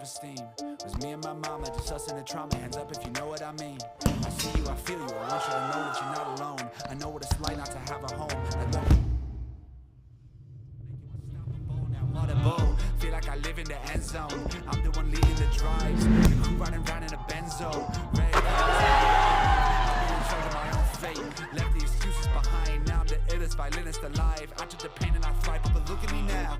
self-esteem. Was me and my mama, just us in the trauma. Hands up if you know what I mean. I see you, I feel you. I want you to know that you're not alone. I know what it's like not to have a home. Like feel like I live in the end zone. I'm the one leading the drives. The crew riding around in a Benzo. Red I'm in charge of my own fate. Left the excuses behind. Now I'm the illest violinist alive. I took the pain and I thrive, but look at me now.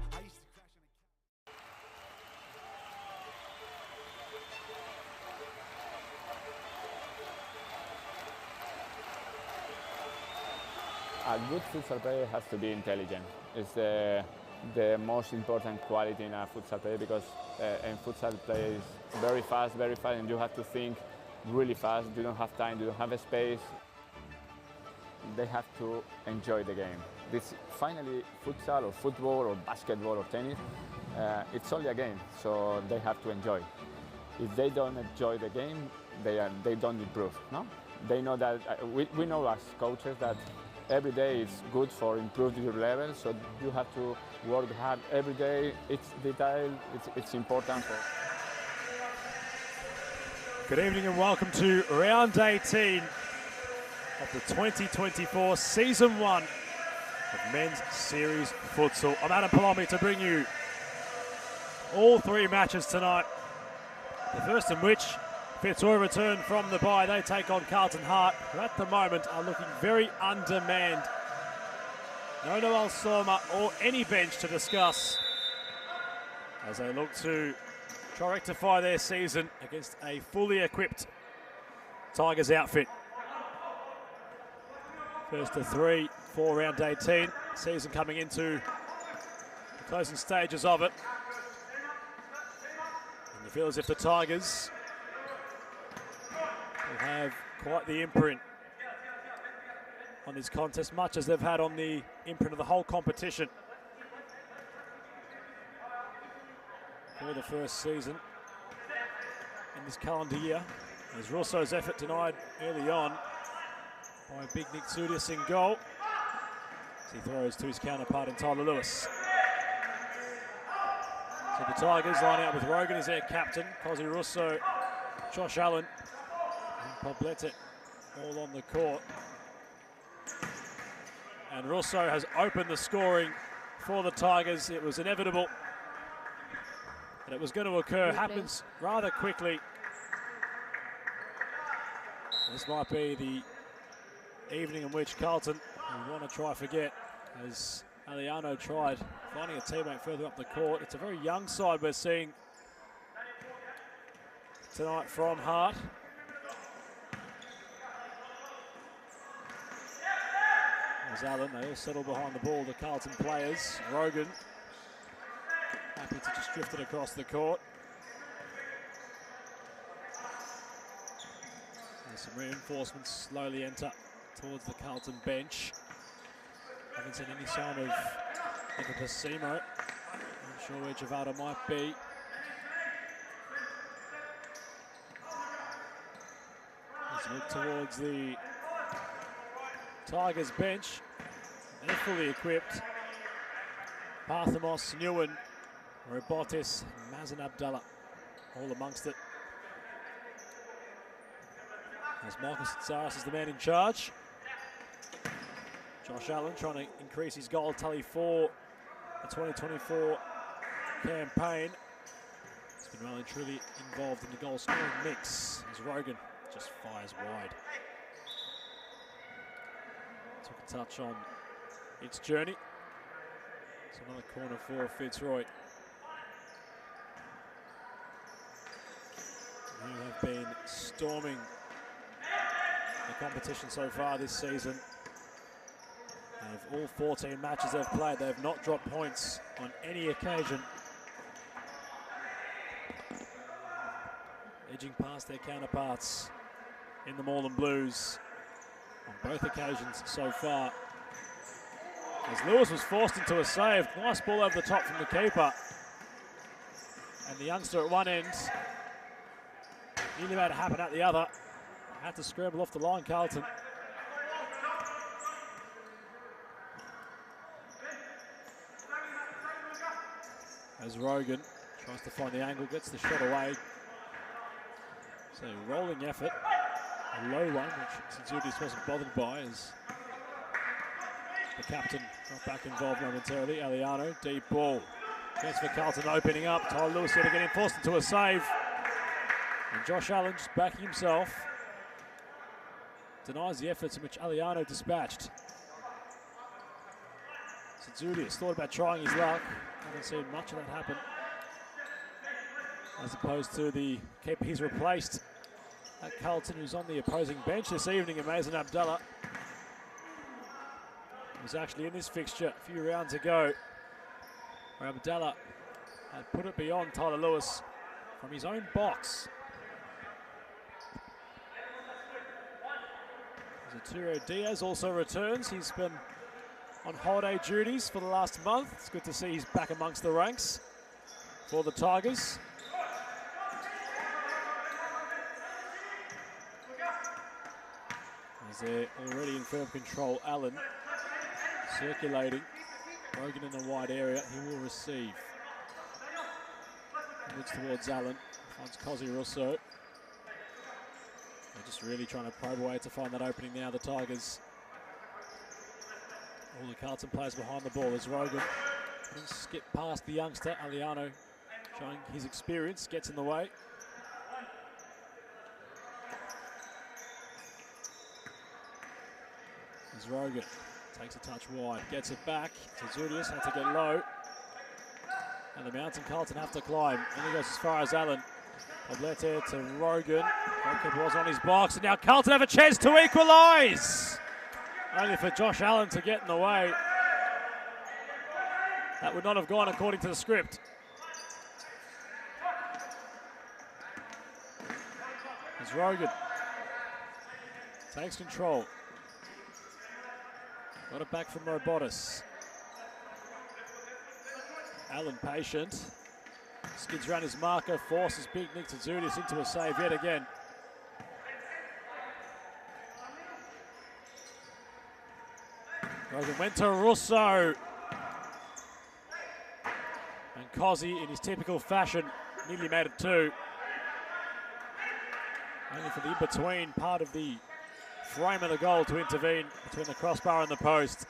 A good futsal player has to be intelligent. It's the most important quality in a futsal player, because in futsal play is very fast, and you have to think really fast. You don't have time, you don't have a space. They have to enjoy the game. Finally, futsal or football or basketball or tennis, it's only a game, so they have to enjoy. If they don't enjoy the game, they don't improve. No? They know that, we know as coaches that every day is good for improving your level, so you have to work hard every day. It's detail, it's important. Good evening and welcome to round 18 of the 2024 season 1 of Men's Series Futsal. I'm Adam Palomi to bring you all 3 matches tonight. The first in which Fitzroy return from the bye. They take on Carlton Heart, who at the moment are looking very undermanned. No Noel Sorma or any bench to discuss as they look to try to rectify their season against a fully equipped Tigers outfit. First of 3 for round 18. Season coming into the closing stages of it. And you feel as if the Tigers will have quite the imprint on this contest, much as they've had on the imprint of the whole competition for the first season in this calendar year. As Russo's effort denied early on by big Nick Tsoudias in goal, as he throws to his counterpart in Tyler Lewis. So the Tigers line out with Rogan as their captain, Cosy Russo, Josh Allen, and Poblete all on the court. And Russo has opened the scoring for the Tigers. It was inevitable that it was going to occur. Happens rather quickly. This might be the evening in which Carlton will want to try forget, as Aliano tried finding a teammate further up the court. It's a very young side we're seeing tonight from Hart. There's Allen, they all settle behind the ball, the Carlton players. Rogan, happy to just drift it across the court. There's some reinforcements slowly enter towards the Carlton bench. Haven't seen any sign of a Pasimo. Not sure where Javada might be. Let's look towards the Tigers bench. They're fully equipped. Parthamos, Nguyen, Robotis, Mazin Abdallah, all amongst it. As Marcus Tsaras is the man in charge. Josh Allen trying to increase his goal tally for the 2024 campaign. He's been well and truly involved in the goal scoring mix as Rogan just fires wide. Took a touch on its journey. It's another corner for Fitzroy, who have been storming the competition so far this season. Of all 14 matches they've played, they have not dropped points on any occasion. Edging past their counterparts in the Moreland Blues on both occasions so far. As Lewis was forced into a save, nice ball over the top from the keeper. And the youngster at one end nearly made it happen at the other. Had to scramble off the line, Carlton. As Rogan Tries to find the angle, gets the shot away. So rolling effort, a low one, which Tsatsoulis wasn't bothered by as the captain got back involved momentarily. Aliano, deep ball. Chance for Carlton opening up. Tyler Lewis yet again forced into a save. And Josh Allen just backing himself. Denies the efforts in which Aliano dispatched. Tsatsoulis thought about trying his luck. Haven't seen much of that happen. As opposed to the keeper he's replaced at Carlton, who's on the opposing bench this evening, Mazen Abdallah. Was actually in this fixture a few rounds ago, where Abdallah had put it beyond Tyler Lewis from his own box. Arturo Diaz also returns. He's been on holiday duties for the last month. It's good to see he's back amongst the ranks for the Tigers. As they're already in firm control, Allen circulating. Rogan in the wide area, he will receive. Looks towards Allen, finds Cozzy Russo. They're just really trying to probe away to find that opening now, the Tigers. All the Carlton players behind the ball as Rogan skip past the youngster, Aliano, showing his experience, gets in the way. As Rogan takes a touch wide, gets it back. Tsatsoulis had to get low. And the mountain Carlton have to climb. And he goes as far as Allen. Oblete to Rogan. Goalkeeper was on his box. And now Carlton have a chance to equalise. Only for Josh Allen to get in the way. That would not have gone according to the script. As Rogan takes control. Got it back from Robotis. Allen patient. Skids around his marker, forces big Nick Tsatsoulis into a save yet again. Rogan went to Russo. And Cozzy, in his typical fashion, nearly made it two. Only for the in-between part of the frame of the goal to intervene between the crossbar and the post.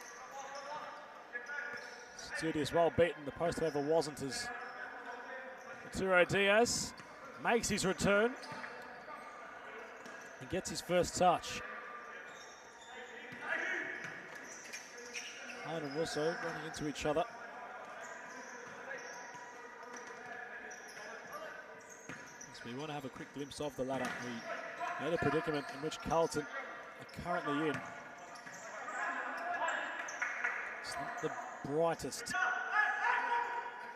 Tsatsoulis well beaten. The post, however, wasn't as Arturo Diaz makes his return and gets his first touch. Allen and Russo running into each other. So we want to have a quick glimpse of the ladder. We know the predicament in which Carlton are currently in. It's not the brightest.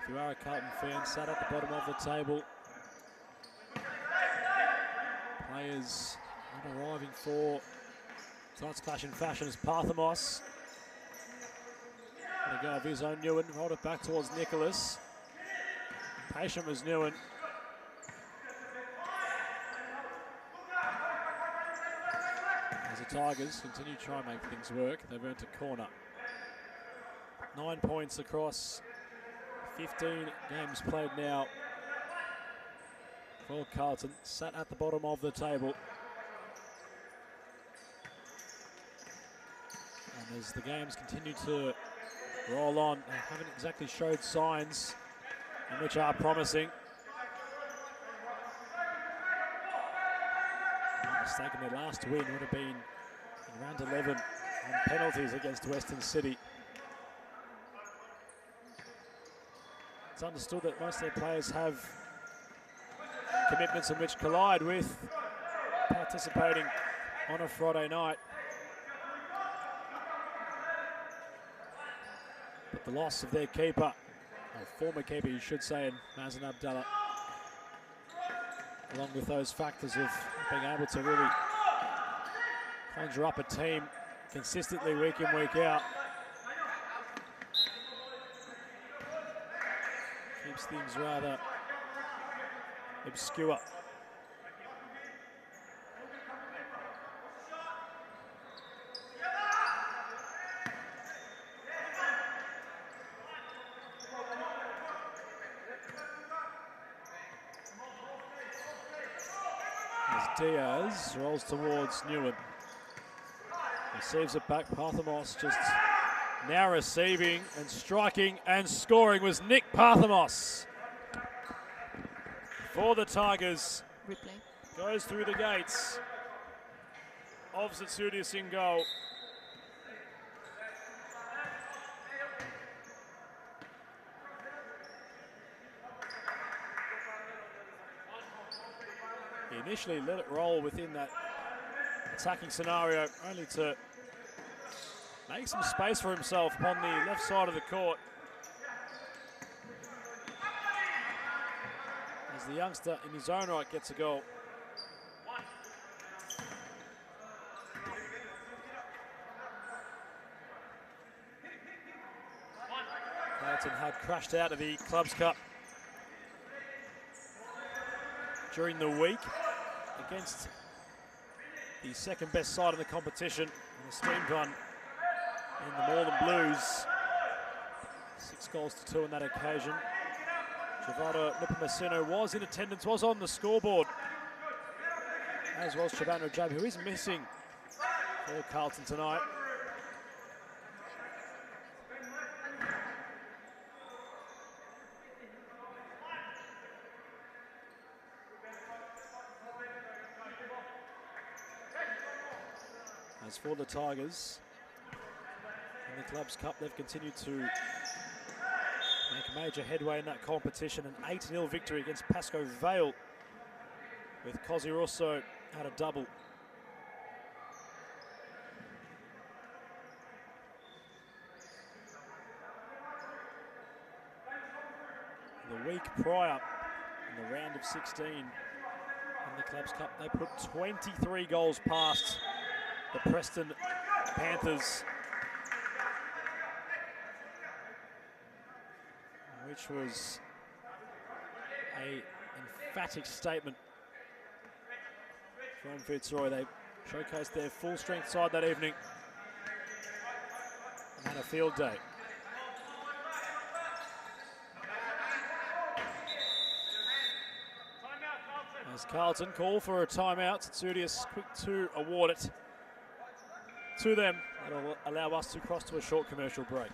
If you are a Carlton fan, sat at the bottom of the table. Players not arriving for tonight's clash in fashion is Parthamos. Got a go of his own Newen, rolled it back towards Nicholas. Patient was Newen. As the Tigers continue to try and make things work, they've earned a corner. 9 points across 15 games played now for Carlton, sat at the bottom of the table. And as the games continue to roll on, they haven't exactly showed signs in which are promising. If I'm not mistaken, their last win would have been in round 11 on penalties against Western City. It's understood that most of their players have commitments in which collide with participating on a Friday night. But the loss of their keeper, or former keeper you should say, in Mazen Abdallah, along with those factors of being able to really conjure up a team consistently week in, week out, keeps things rather obscure. Diaz rolls towards Newen. Receives it back. Parthamos just now receiving and striking and scoring was Nick Parthamos. For the Tigers. Ripley. Goes through the gates of Zetsudius in goal. He initially let it roll within that attacking scenario, only to make some space for himself upon the left side of the court. As the youngster in his own right gets a goal. Carlton had crashed out of the Clubs Cup during the week against the second best side in the competition in a steamed run in the Northern Blues. 6-2 on that occasion. Javada Nupamasino was in attendance, was on the scoreboard, as was Chaban Rajab, who is missing for Carlton tonight. As for the Tigers, in the Clubs Cup, they've continued to make major headway in that competition. An 8-0 victory against Pascoe Vale, with Cosi Rosso at a double. The week prior, in the round of 16 in the Clubs Cup, they put 23 goals past the Preston Panthers, which was an emphatic statement from Fitzroy. They showcased their full-strength side that evening and had a field day. As Carlton call for a timeout, Zetsudius quick to award it to them. That'll allow us to cross to a short commercial break.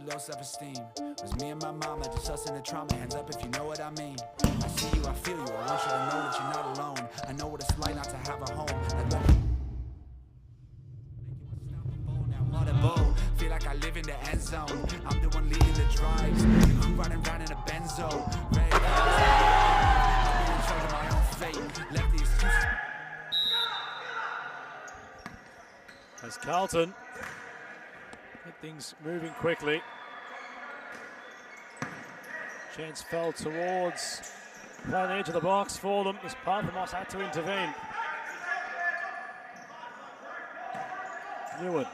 Low self-esteem was me and my mama, just us in the trauma. Hands up if you know what I mean. I see you, I feel you. I want you to know that you're not alone. I know what it's like not to have a home. Feel like I live in the end zone. I'm the one leading the drives. The crew riding around in a Benzo. Red I'm in charge of my own fate. Left the excuses. As Carlton get things moving quickly. Chance fell towards play on the edge of the box for them as Parthamos had to intervene. Newen.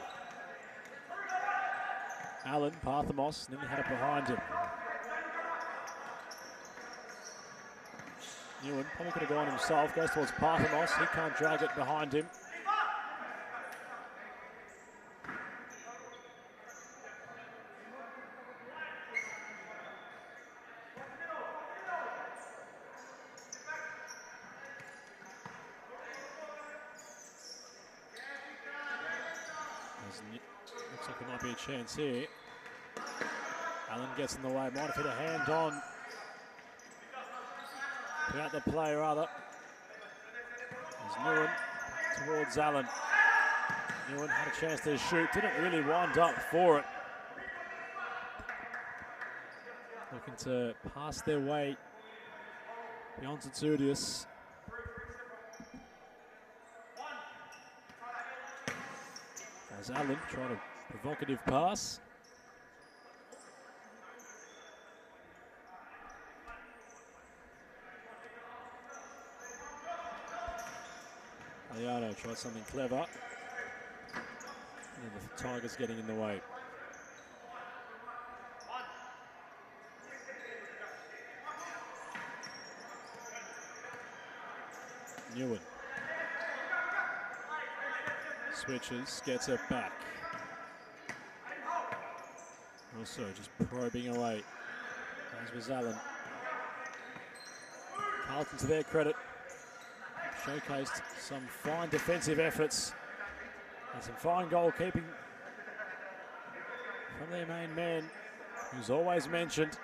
Allen, Parthamos, and then he had it behind him. Newen probably could have gone himself, goes towards Parthamos, he can't drag it behind him. Looks like there might be a chance here. Allen gets in the way, might have hit a hand on. Out the play, rather. There's Nguyen towards Allen. Nguyen had a chance to shoot, didn't really wind up for it. Looking to pass their way beyond Tsudius. As Allen tried a provocative pass. Aliano tried something clever. And the Tigers getting in the way. Nguyen. Switches, gets it back. Also just probing away, as was Allen. Carlton, to their credit, showcased some fine defensive efforts and some fine goalkeeping from their main man, who's always mentioned.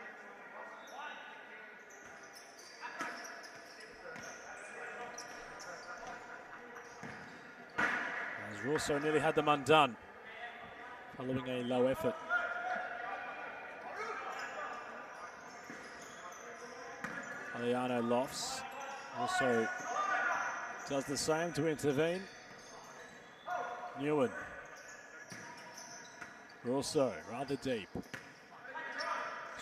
As Russo nearly had them undone, following a low effort. Aliano lofts, also does the same to intervene. Nguyen. Russo, rather deep.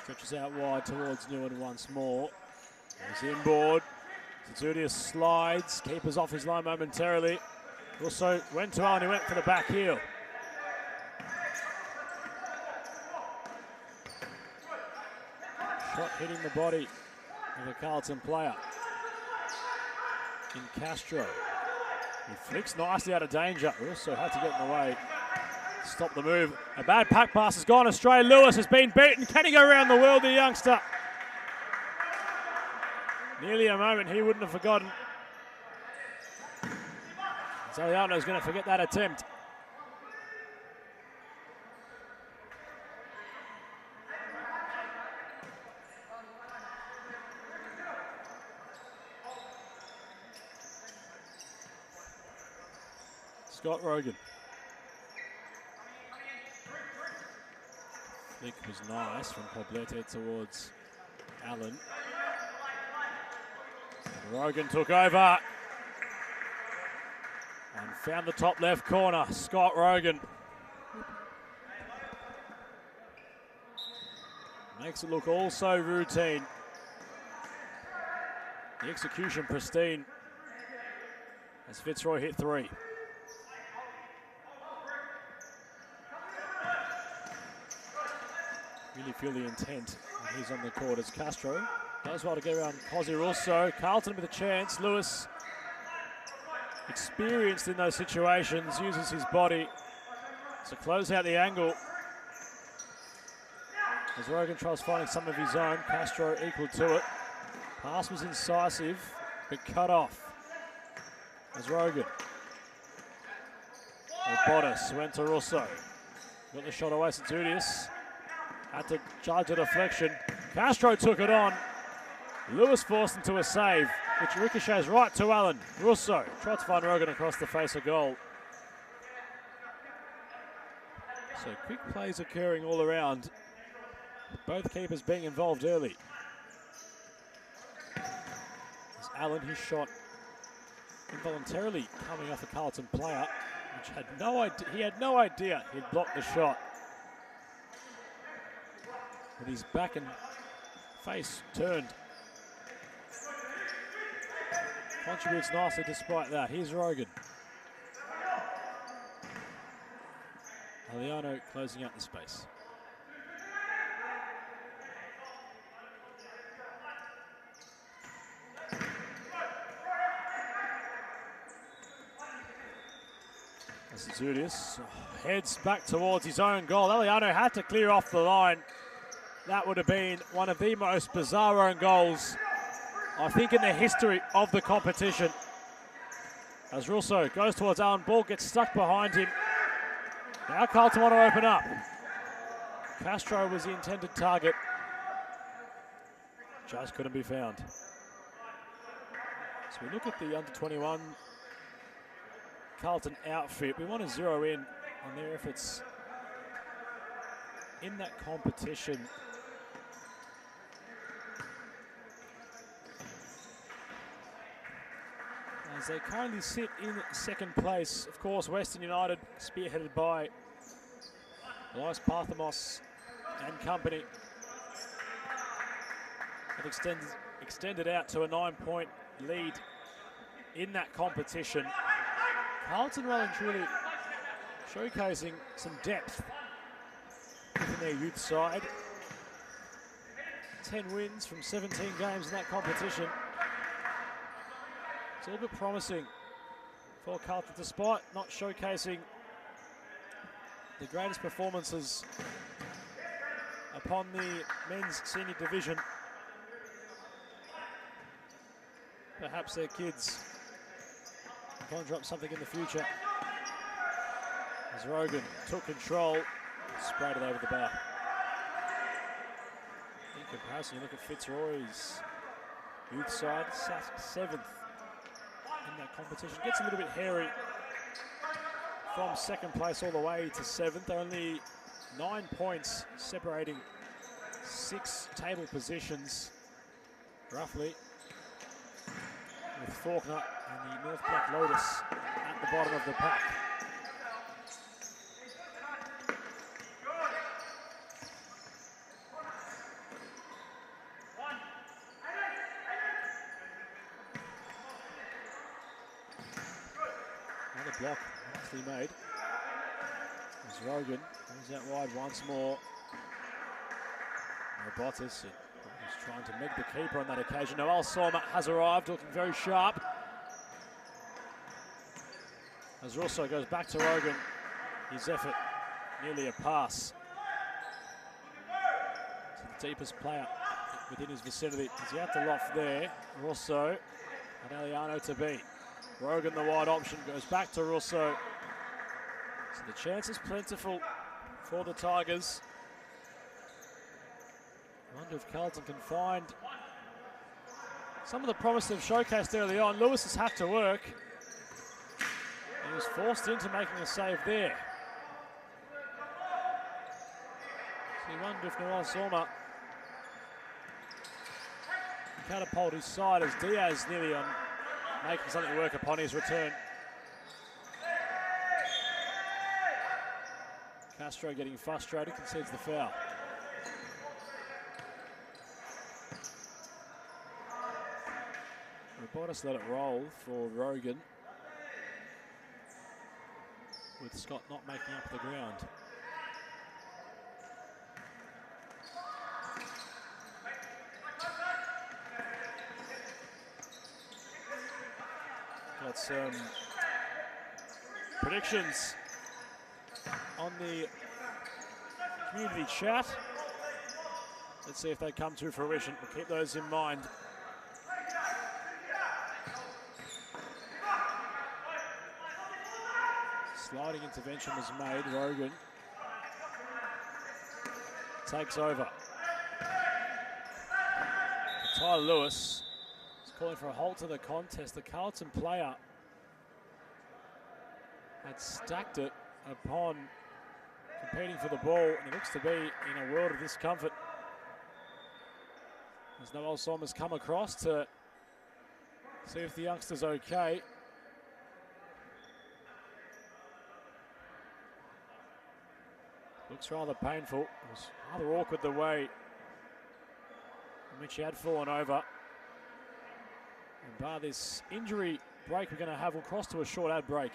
Stretches out wide towards Nguyen once more. He's inboard. Tsudius slides, keepers off his line momentarily. Russo went to Allen, he went for the back heel. Shot hitting the body of a Carlton player. In Castro. He flicks nicely out of danger. Also had to get in the way. Stop the move. A bad pack pass has gone astray. Lewis has been beaten. Can he go around the world, the youngster? Nearly a moment he wouldn't have forgotten. Zaliano's going to forget that attempt. Scott Rogan. Flick was nice from Poblete towards Allen. And Rogan took over and found the top left corner. Scott Rogan makes it look all so routine. The execution pristine as Fitzroy hit three. Really feel the intent when he's on the court as Castro does well to get around Cosy Russo. Carlton with a chance. Lewis, experienced in those situations, uses his body to close out the angle. As Rogan tries finding some of his own, Castro equal to it. Pass was incisive, but cut off. As Rogan. Bottas went to Russo. Got the shot away to Tsudius. Had to charge a deflection. Castro took it on. Lewis forced into a save, which ricochets right to Allen. Russo tried to find Rogan across the face of goal. So quick plays occurring all around. Both keepers being involved early. As Allen, his shot involuntarily coming off a Carlton player, which had no idea, he had no idea he'd blocked the shot. With his back and face turned. Contributes nicely despite that. Here's Rogan. Aliano closing out the space. Tsudius heads back towards his own goal. Aliano had to clear off the line. That would have been one of the most bizarre own goals, I think, in the history of the competition. As Russo goes towards Allen, ball gets stuck behind him. Now Carlton want to open up. Castro was the intended target. Just couldn't be found. So we look at the under-21 Carlton outfit. We want to zero in on their efforts in that competition. As they currently sit in second place. Of course, Western United, spearheaded by Elias Parthamos and company, have extended out to a 9-point lead in that competition. Carlton well and truly showcasing some depth within their youth side. 10 wins from 17 games in that competition. It's a little bit promising for Carlton, despite not showcasing the greatest performances upon the men's senior division. Perhaps their kids conjure up something in the future. As Rogan took control, sprayed it over the bar. In comparison, you look at Fitzroy's youth side, sat 7th in that competition. Gets a little bit hairy from second place all the way to 7th. Only 9 points separating 6 table positions, roughly, with Faulkner and the North Black Lotus at the bottom of the pack. Another block nicely made. As Rogan goes out wide once more. Robotis is trying to meg the keeper on that occasion. Noel Sorma has arrived, looking very sharp. As Russo goes back to Rogan, his effort nearly a pass to the deepest player within his vicinity. As he had to loft there, Russo and Eliano to beat. Rogan, the wide option, goes back to Russo. So the chance is plentiful for the Tigers. I wonder if Carlton can find some of the promise they've showcased early on. Lewis has had to work. He was forced into making a save there. So you wonder if Noel Sorma can catapult his side, as Diaz nearly on making something work upon his return. Castro getting frustrated, concedes the foul. Robotis let it roll for Rogan, with Scott not making up the ground. Got some predictions on the community chat. Let's see if they come to fruition. We'll keep those in mind. Sliding intervention was made. Rogan takes over. Tyler Lewis is calling for a halt to the contest. The Carlton player had stacked it upon competing for the ball, and he looks to be in a world of discomfort. As Noel Sorma's come across to see if the youngster's okay. Looks rather painful. It was rather awkward the way in which he had fallen over. And bar this injury break we're going to have, we'll cross to a short ad break.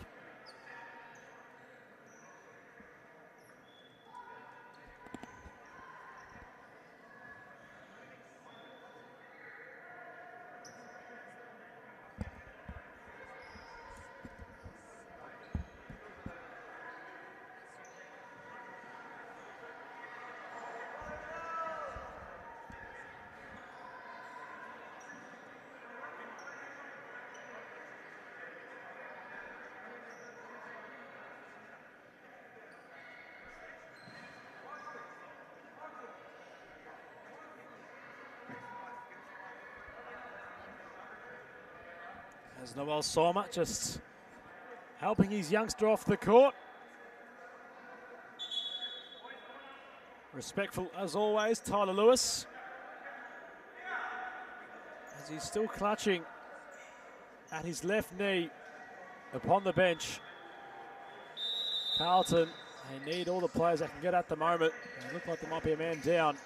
As Noel Sommer just helping his youngster off the court. Respectful as always, Tyler Lewis. As he's still clutching at his left knee upon the bench. Carlton, they need all the players they can get at the moment. They look like there might be a man down.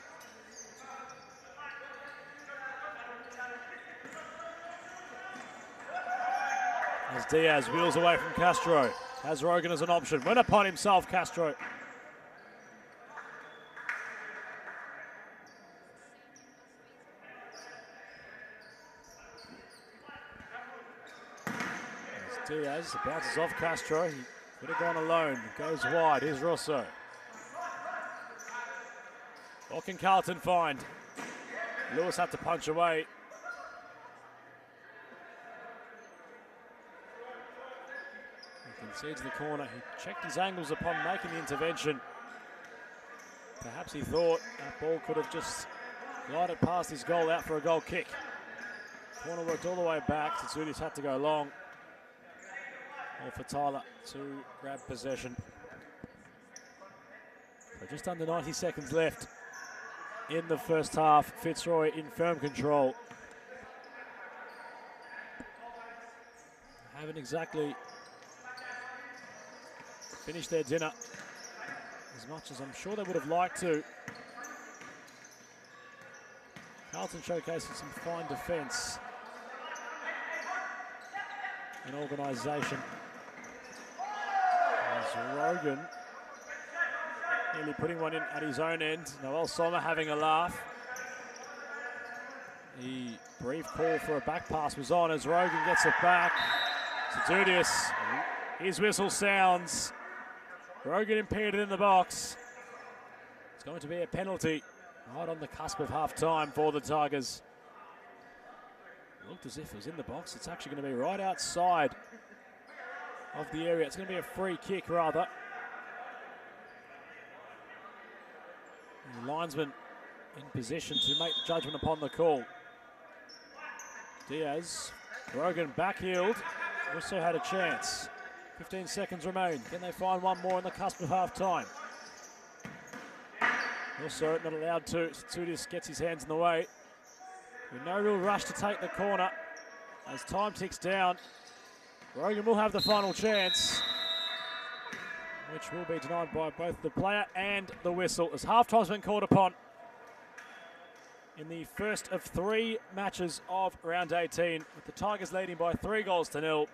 As Diaz wheels away from Castro. Has Rogan as an option. Went upon himself, Castro. As Diaz bounces off Castro. He could have gone alone. Goes wide. Here's Rosso. What can Carlton find? Lewis had to punch away. He concedes the corner. He checked his angles upon making the intervention. Perhaps he thought that ball could have just glided past his goal out for a goal kick. Corner worked all the way back. Tsutsudis had to go long. Or for Tyler to grab possession. So just under 90 seconds left in the first half. Fitzroy in firm control. Haven't exactly finished their dinner as much as I'm sure they would have liked to. Carlton showcasing some fine defence and organisation. As Rogan nearly putting one in at his own end. Noel Sommer having a laugh. The brief call for a back pass was on as Rogan gets it back. Tsutsudis, his whistle sounds. Rogan impeded in the box. It's going to be a penalty right on the cusp of half-time for the Tigers. It looked as if it was in the box. It's actually going to be right outside of the area. It's going to be a free kick, rather. And the linesman in position to make the judgment upon the call. Diaz, Rogan back-heeled. Also had a chance. 15 seconds remain. Can they find one more on the cusp of half-time? Also not allowed to. Tsutsudis gets his hands in the way. With no real rush to take the corner. As time ticks down, Rogan will have the final chance, which will be denied by both the player and the whistle, as half-time's been called upon in the first of 3 matches of round 18, with the Tigers leading by 3-0.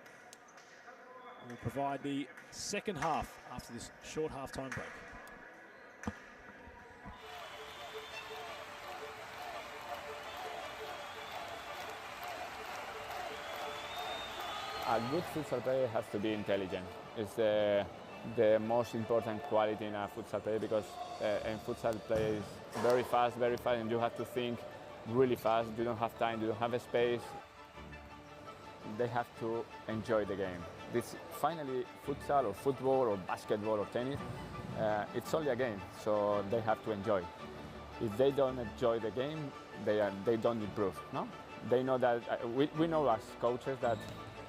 We'll provide the second half after this short half-time break. A good futsal player has to be intelligent. It's the most important quality in a futsal player, because in futsal play is very fast, and you have to think really fast. You don't have time, you don't have space. They have to enjoy the game. This finally, futsal or football or basketball or tennis, it's only a game, so they have to enjoy. If they don't enjoy the game, they don't improve. No, they know that. We know as coaches that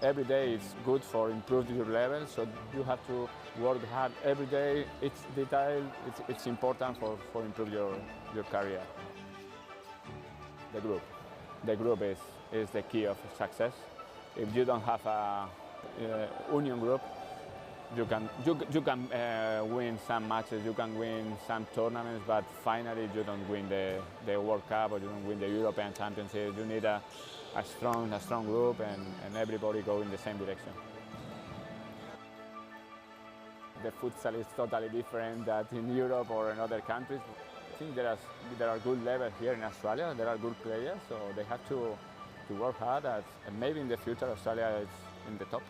every day is good for improving your level, so you have to work hard every day. It's detail. It's important for improve your career. The group is the key of success. If you don't have a union group, you can win some matches, you can win some tournaments, but finally you don't win the World Cup or you don't win the European Championship. You need a strong group and everybody go in the same direction. The futsal is totally different than in Europe or in other countries. I think there are good levels here in Australia. There are good players, so they have to work hard. And maybe in the future Australia is in the top.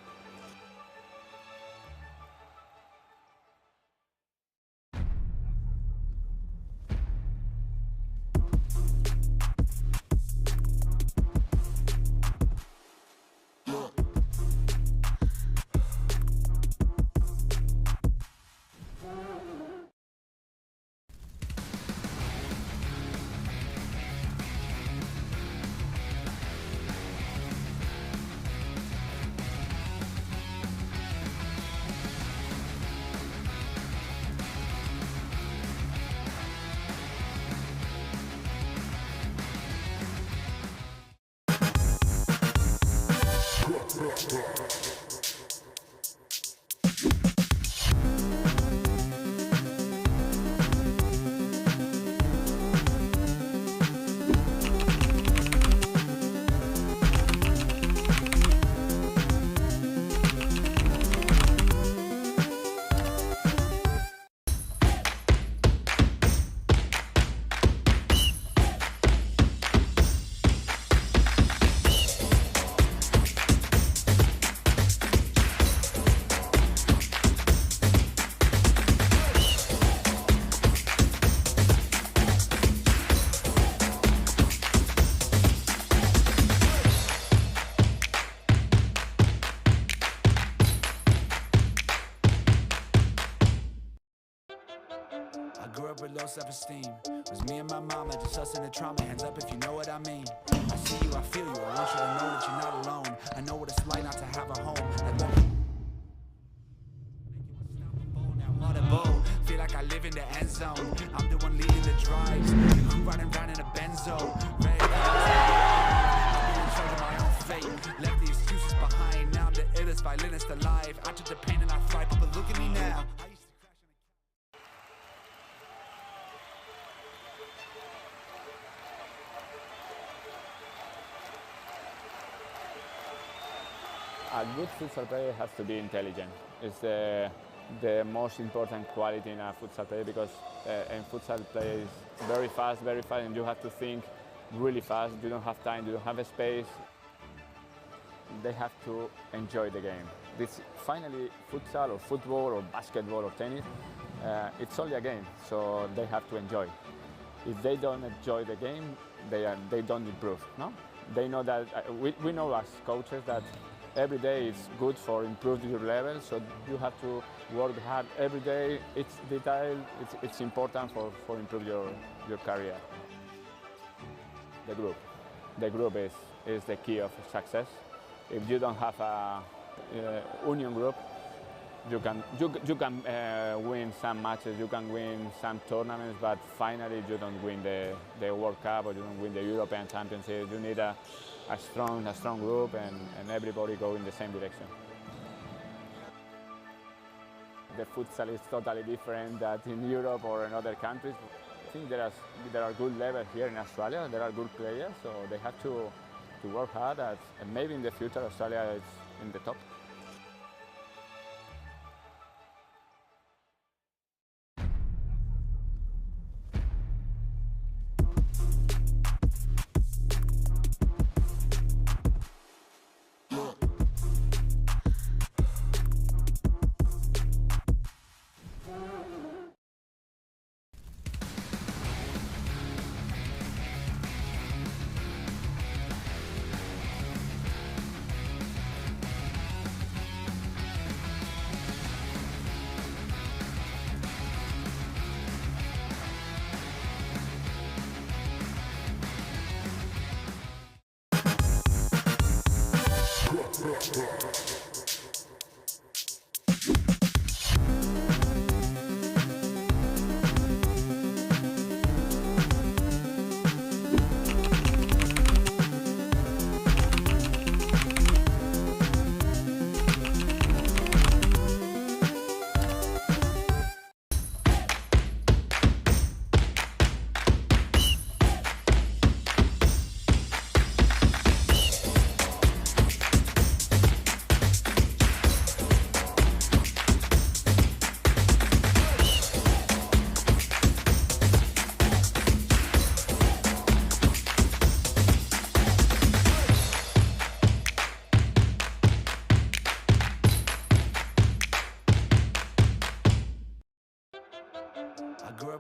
low self-esteem. Was me and my mama, just us in the trauma. Hands up if you know what I mean. I see you, I feel you. I want you to know that you're not alone. I know what it's like not to have a home. Audible, feel like I live in the end zone. I'm the one leading the drives. The crew riding round in a benzo. Ready to I'm in charge of my own fate. Left the excuses behind. Now I'm the illest violinist alive. I took the pain and I thrive. But look at me now. A good futsal player has to be intelligent. It's the most important quality in a futsal player because in futsal play is very fast, and you have to think really fast. You don't have time, you don't have a space. They have to enjoy the game. This finally futsal or football or basketball or tennis, it's only a game, so they have to enjoy. If they don't enjoy the game, they don't improve. No, they know that we know as coaches that every day is good for improving your level, so you have to work hard every day. It's detail, it's important for improve your career. The group is the key of success. If you don't have a union group, you can win some matches, you can win some tournaments, but finally you don't win the World Cup or you don't win the European Championship. You need a strong group and everybody go in the same direction. The futsal is totally different than in Europe or in other countries. I think there are good levels here in Australia. There are good players, so they have to work hard. And maybe in the future Australia is in the top.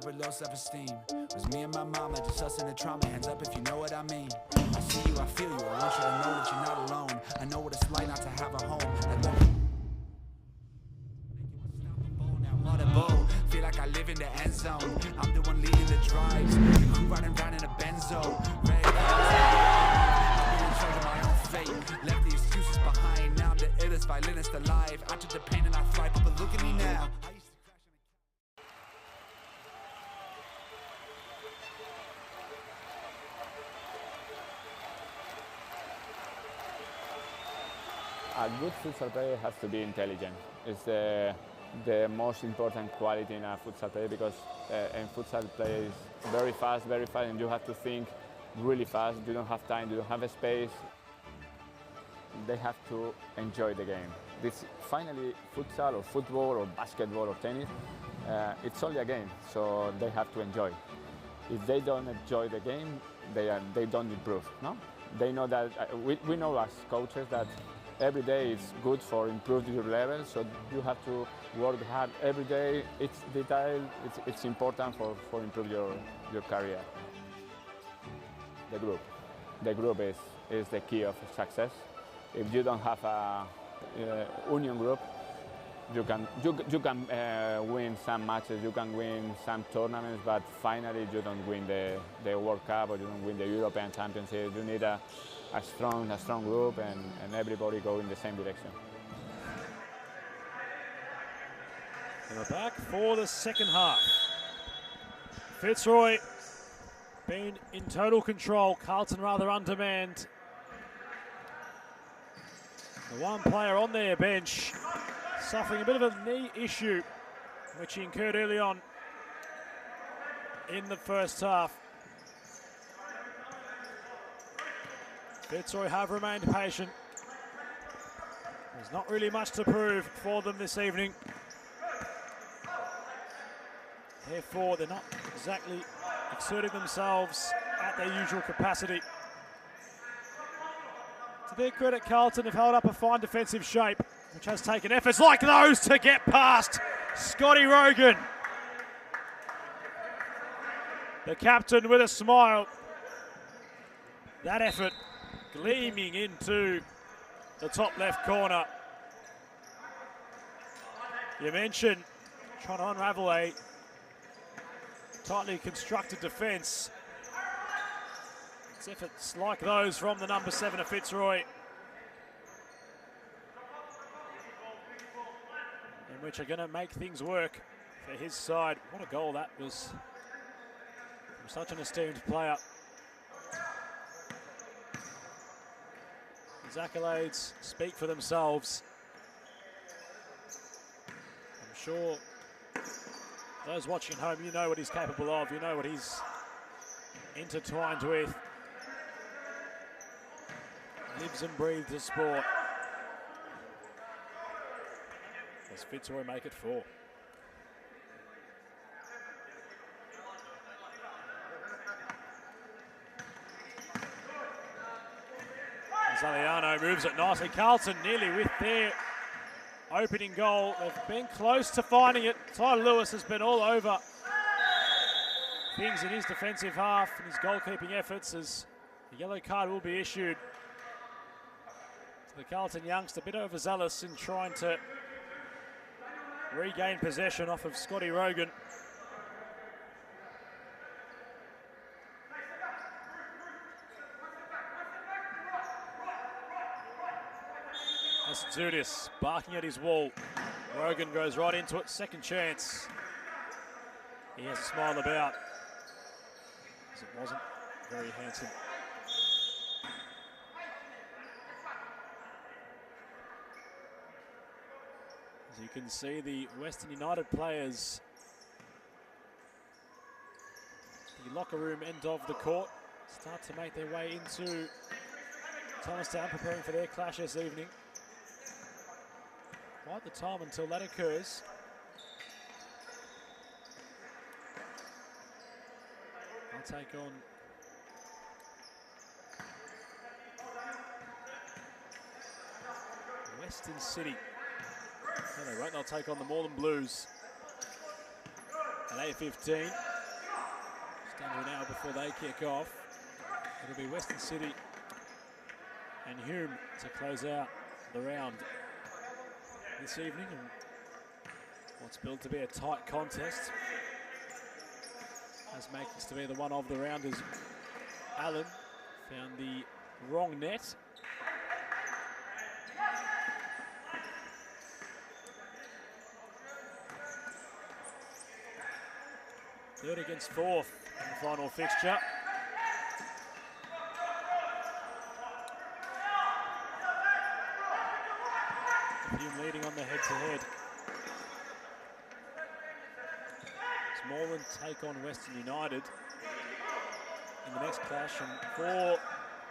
With low self-esteem. Was me and my mama, just us in the trauma. Hands up if you know what I mean. I see you, I feel you. I want you to know that you're not alone. I know what it's like not to have a home. Audible, feel like I live in the end zone. I'm the one leading the drives. The crew riding round in a benzo. Ready to I'm in charge of my own fate. Left the excuses behind. Now I'm the illest violinist alive. I took the pain and I thrive. But look at me now. A good futsal player has to be intelligent. It's the most important quality in a futsal player because in futsal play is very fast, and you have to think really fast. You don't have time, you don't have a space. They have to enjoy the game. This finally futsal or football or basketball or tennis, it's only a game, so they have to enjoy. If they don't enjoy the game, they don't improve. No, they know that we know as coaches that every day is good for improving your level, so you have to work hard every day. It's detail, it's important for improve your career. The group is the key of success. If you don't have a union group, you can win some matches, you can win some tournaments, but finally you don't win the World Cup or you don't win the European Championship. You need a strong group and everybody go in the same direction. And we're back for the second half. Fitzroy been in total control. Carlton rather undermanned. The one player on their bench suffering a bit of a knee issue, which he incurred early on in the first half. Fitzroy have remained patient. There's not really much to prove for them this evening. Therefore, they're not exactly exerting themselves at their usual capacity. To their credit, Carlton have held up a fine defensive shape, which has taken efforts like those to get past Scotty Rogan. The captain with a smile. That effort gleaming into the top left corner. You mentioned trying to unravel a tightly constructed defence. It's efforts like those from the number 7 of Fitzroy, in which are going to make things work for his side. What a goal that was from such an esteemed player. His accolades speak for themselves. I'm sure those watching at home, you know what he's capable of, you know what he's intertwined with. Lives and breathes the sport. As Fitzroy make it 4. Zaliano moves it nicely. Carlton nearly with their opening goal. They've been close to finding it. Tyler Lewis has been all over things in his defensive half and his goalkeeping efforts, as the yellow card will be issued. The Carlton youngster a bit overzealous in trying to regain possession off of Scotty Rogan. That's Zudis barking at his wall. Rogan goes right into it, second chance. He has a smile about, as it wasn't very handsome. As you can see, the Western United players, the locker room end of the court, start to make their way into Thomastown, preparing for their clash this evening. Quite the time until that occurs. They'll take on Western City. No, they won't. They'll take on the Moreland Blues at 8:15. Just under an hour before they kick off. It'll be Western City and Hume to close out the round this evening, and what's billed to be a tight contest has makings to be the one of the rounders. Allen found the wrong net. Third against fourth in the final fixture. Hume leading on the head-to-head. Moreland take on Western United in the next clash, and for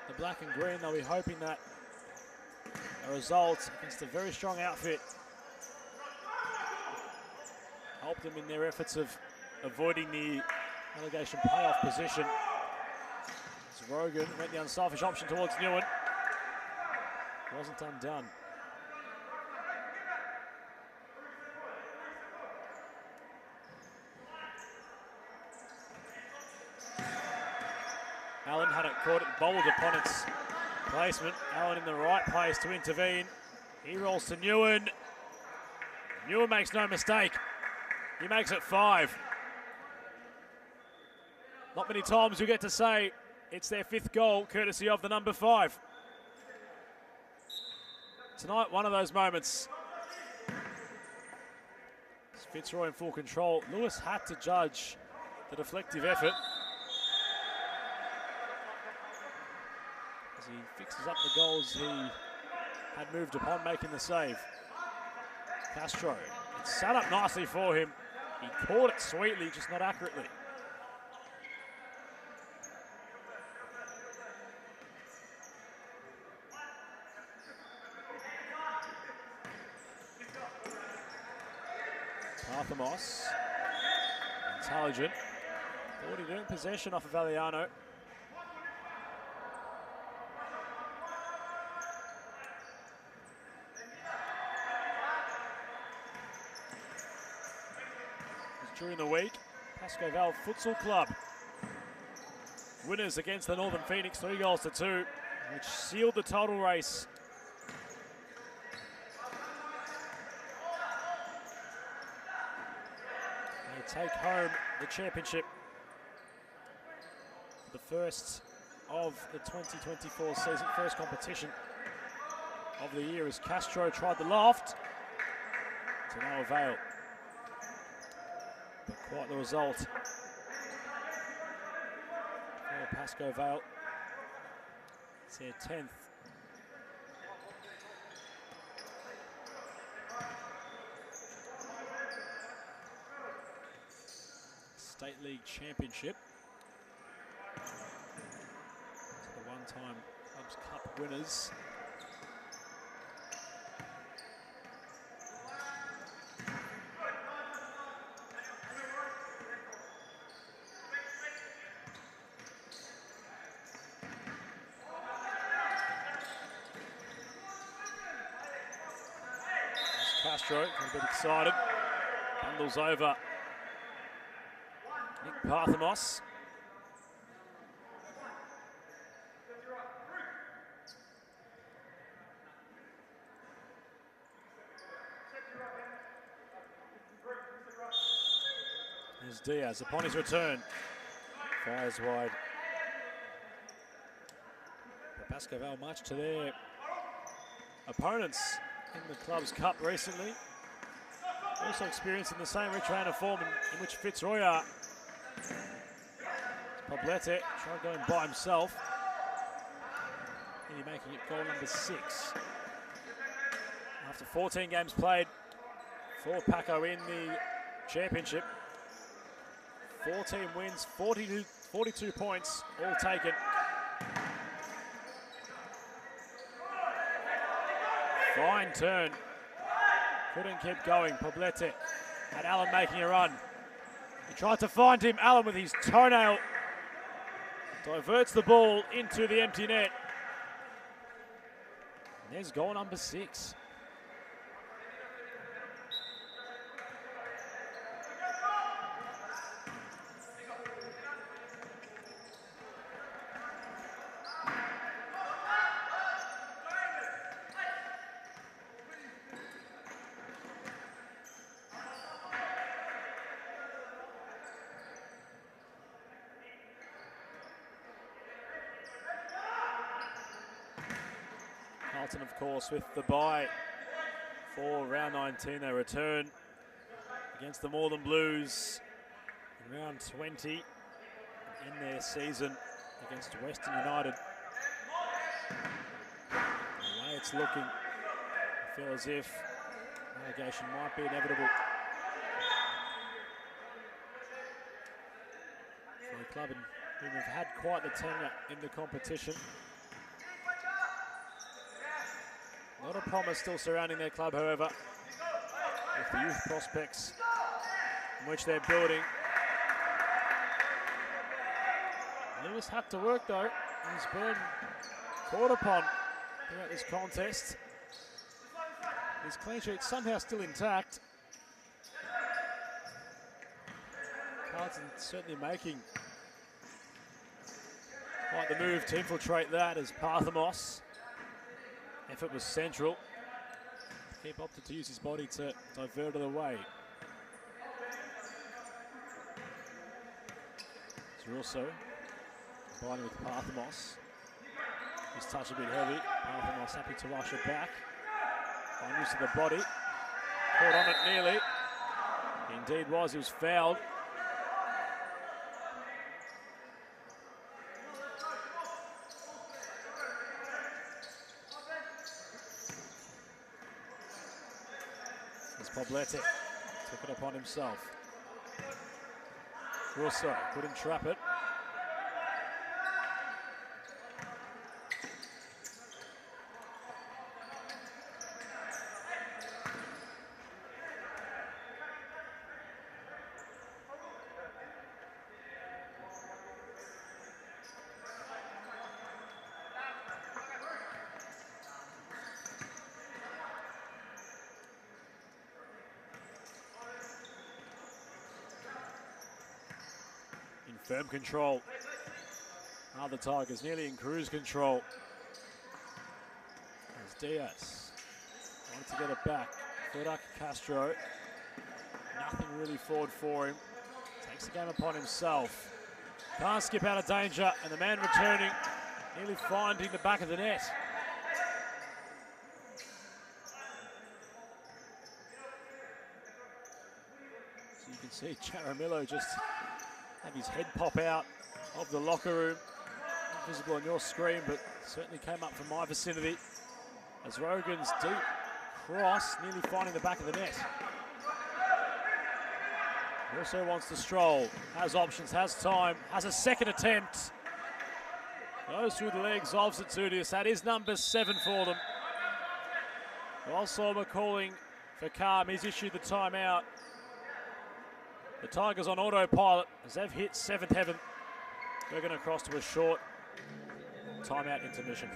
the black and green, they'll be hoping that a result against a very strong outfit help them in their efforts of avoiding the relegation playoff position. As Rogan went the unselfish option towards Newen. Wasn't undone. Allen had it caught, it bobbled upon its placement. Allen in the right place to intervene. He rolls to Newen. Hume makes no mistake. He makes it 5. Not many times you get to say it's their 5th goal, courtesy of the number 5. Tonight, one of those moments. Fitzroy in full control. Lewis had to judge the deflective effort as he fixes up the goals he had moved upon making the save. Castro, it's set up nicely for him. He caught it sweetly, just not accurately. Parthamos, intelligent. Thought he'd earned possession off of Valiano. During the week, Pascoe Vale Futsal Club winners against the Northern Phoenix, 3-2, which sealed the title race. They take home the championship, the first of the 2024 season, first competition of the year, as Castro tried the loft to no avail. But quite the result for Pascoe Vale. It's their 10th. State League Championship. It's the one-time Clubs Cup winners. Castro, a bit excited, bundles over Nick Parthamos. Here's Diaz upon his return, fires wide. But Pascoe Vale, much to their opponents in the Clubs Cup recently, also experiencing the same retrainer form in which Fitzroy are. Poblete trying going by himself. And he's making it goal number 6. After 14 games played for Paco in the championship, 14 wins, 42 points, all taken. Fine turn. Couldn't keep going. Poblete had Allen making a run. He tried to find him. Allen with his toenail diverts the ball into the empty net. And there's goal number 6. Carlton, of course, with the bye for round 19. They return against the Northern Blues in round 20 in their season against Western United. The way it's looking, I feel as if relegation might be inevitable for the club, who have had quite the tenure in the competition. A lot of promise still surrounding their club, however, with the youth prospects in which they're building. Lewis had to work though. He's been caught upon throughout this contest. His clean sheet somehow still intact. Carlton certainly making quite the move to infiltrate that, as Parthamos. Effort was central. Keep opted to use his body to divert it away. Russo combining with Parthamos. His touch a bit heavy. Parthamos happy to rush it back. On use of the body. Caught on it nearly. Indeed was. He was fouled. As Poblete took it upon himself. Russo couldn't trap it. Firm control. Now the Tigers nearly in cruise control. As Diaz wanted to get it back. Furak Castro. Nothing really forward for him. Takes the game upon himself. Can't skip out of danger, and the man returning nearly finding the back of the net. So you can see Jaramillo just have his head pop out of the locker room. Not visible on your screen, but certainly came up from my vicinity. As Rogan's deep cross, nearly finding the back of the net. He also wants to stroll, has options, has time, has a second attempt. Goes through the legs of Zetsoudias. That is number 7 for them. While Solma calling for calm, he's issued the timeout. The Tigers on autopilot as they've hit 7th heaven. They're going to cross to a short timeout intermission.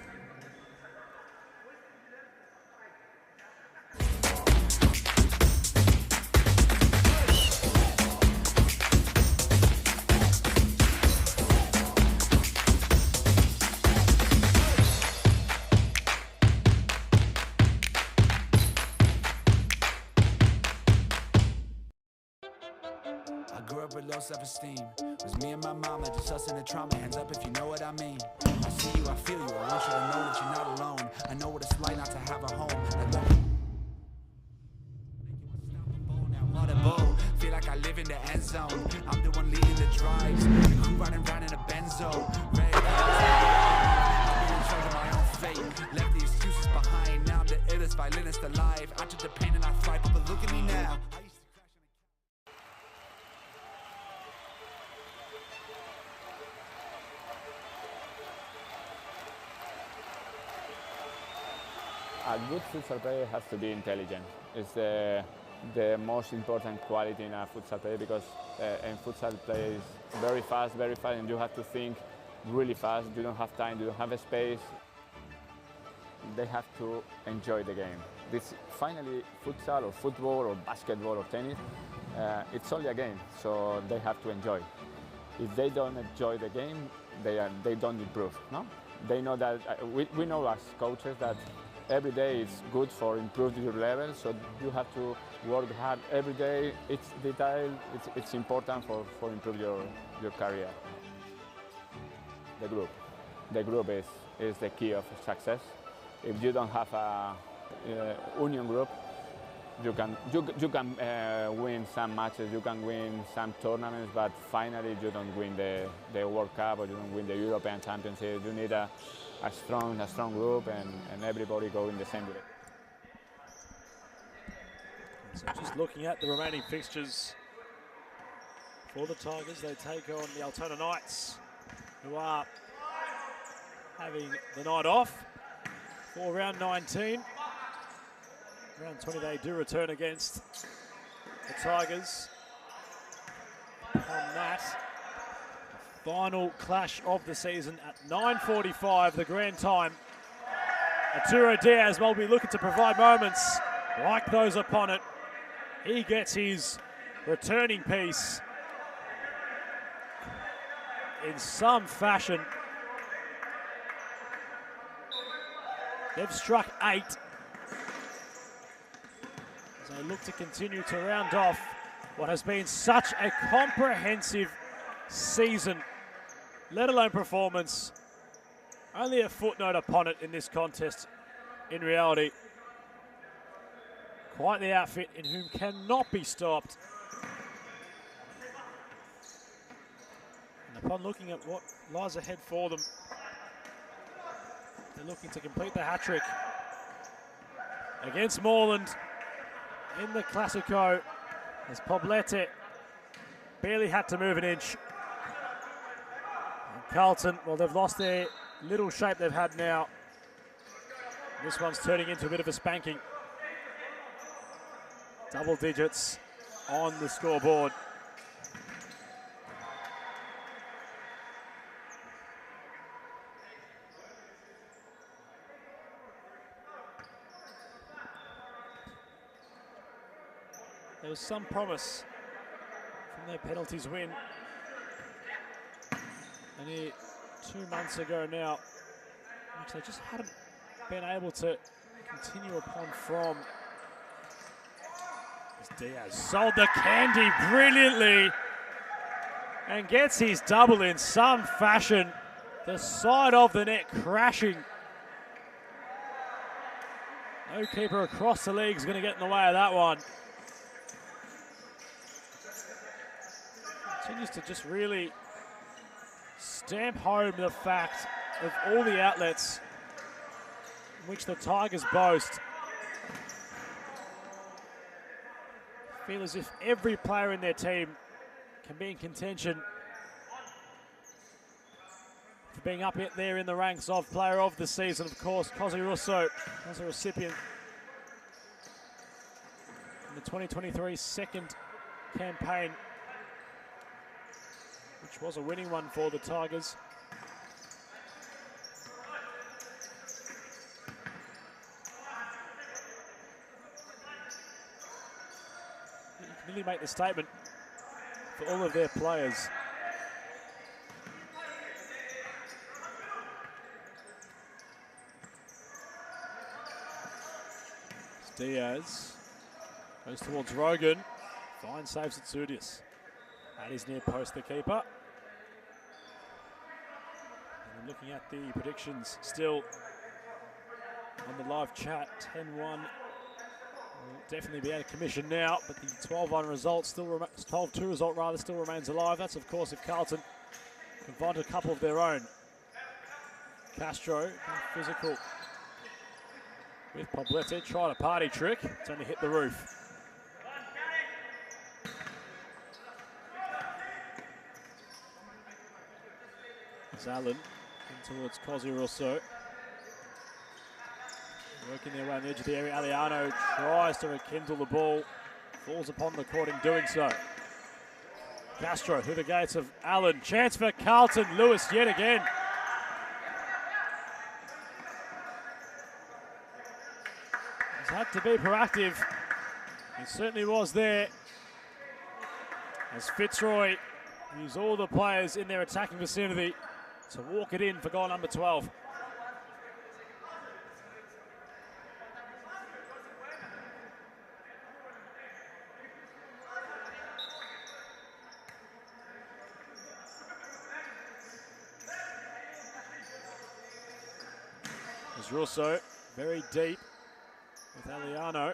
I grew up with low self-esteem. It was me and my mama, just us in the trauma. Hands up if you know what I mean. I see you, I feel you. I want you to know that you're not alone. I know what it's like not to have a home. Feel like I live in the end zone. I'm the one leading the drives. The crew riding around in a Benzo. Red I'm in charge of my own fate. Left the excuses behind. Now I'm the illest violinist alive. I took the pain and I thrive. But look at me now. A good futsal player has to be intelligent. It's the most important quality in a futsal player because in futsal play is very fast, and you have to think really fast. You don't have time, you don't have a space. They have to enjoy the game. This finally futsal or football or basketball or tennis, it's only a game, so they have to enjoy. If they don't enjoy the game, they don't improve. No, they know that we know as coaches that every day it's good for improving your level, so you have to work hard every day. It's detail, it's important for improve your career. The group is the key of success. If you don't have a union group, you can win some matches, you can win some tournaments, but finally you don't win the World Cup or you don't win the European Championship. You need a strong group and everybody go in the same direction. So just looking at the remaining fixtures for the Tigers, they take on the Altona Knights, who are having the night off for round 19. Round 20 they do return against the Tigers. On that, final clash of the season at 9:45, the grand time. Arturo Diaz will be looking to provide moments like those upon it. He gets his returning piece in some fashion. They've struck 8. as they look to continue to round off what has been such a comprehensive season, let alone performance. Only a footnote upon it in this contest. In reality, quite the outfit in Hume cannot be stopped. And upon looking at what lies ahead for them, they're looking to complete the hat-trick against Moreland in the Classico, as Poblete barely had to move an inch. And Carlton, well, they've lost their little shape they've had now. This one's turning into a bit of a spanking. Double digits on the scoreboard. There was some promise from their penalties win only 2 months ago now, which they just hadn't been able to continue upon from. As Diaz sold the candy brilliantly and gets his double in some fashion. The side of the net crashing. No keeper across the league is going to get in the way of that one. Continues to just really stamp home the fact of all the outlets in which the Tigers boast. Feel as if every player in their team can be in contention for being up there in the ranks of player of the season. Of course, Cosi Russo was a recipient in the 2023 second campaign, which was a winning one for the Tigers. You can really make the statement for all of their players. Diaz goes towards Rogan. Fine saves at Tsudius. That is near post, the keeper. And looking at the predictions still on the live chat, 10-1 will definitely be out of commission now, but the 12-1 result still 12-2 result rather still remains alive. That's of course if Carlton can find a couple of their own. Castro, physical with Poblete, tried a party trick. It's only hit the roof. Allen in towards Cosi Russo. Working their way on the edge of the area. Aliano tries to rekindle the ball. Falls upon the court in doing so. Castro through the gates of Allen. Chance for Carlton. Lewis yet again. He's had to be proactive. He certainly was there. As Fitzroy used all the players in their attacking vicinity to walk it in for goal number 12. There's Russo, very deep with Aliano.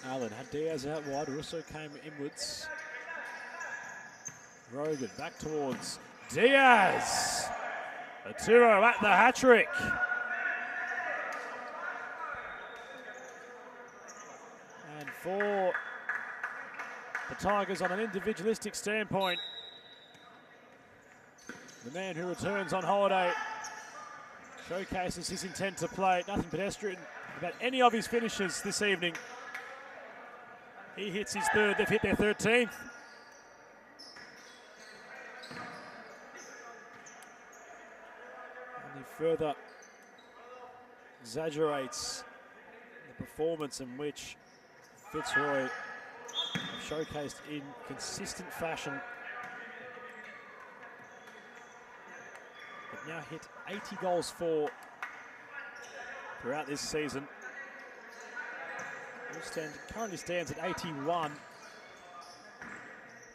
Allen had Diaz out wide. Russo came inwards. Rogan back towards Diaz. Atiro at the hat-trick. And for the Tigers on an individualistic standpoint, the man who returns on holiday showcases his intent to play. Nothing pedestrian about any of his finishes this evening. He hits his third, they've hit their 13th. And he further exaggerates the performance in which Fitzroy showcased in consistent fashion. They've now hit 80 goals for throughout this season. Currently stands at 81.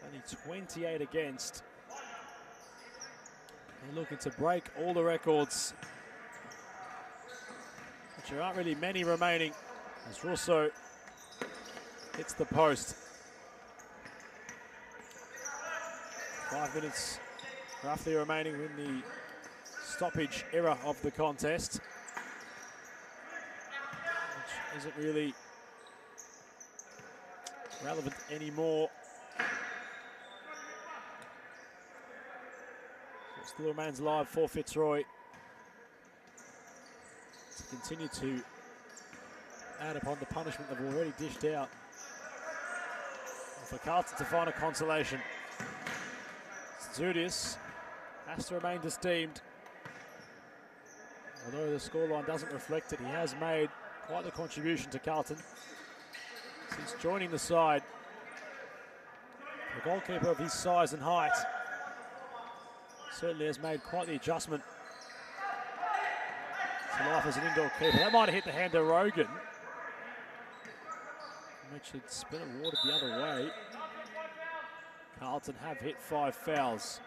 Only 28 against. They're looking to break all the records, which there aren't really many remaining, as Russo hits the post. 5 minutes roughly remaining in the stoppage era of the contest, which isn't really relevant anymore. It still remains live for Fitzroy to continue to add upon the punishment they've already dished out. And for Carlton to find a consolation, Zudius has to remain esteemed. Although the scoreline doesn't reflect it, he has made quite the contribution to Carlton since joining the side. The goalkeeper of his size and height certainly has made quite the adjustment to life as an indoor keeper. That might have hit the hand of Rogan, which it's been awarded the other way. Carlton have hit 5 fouls.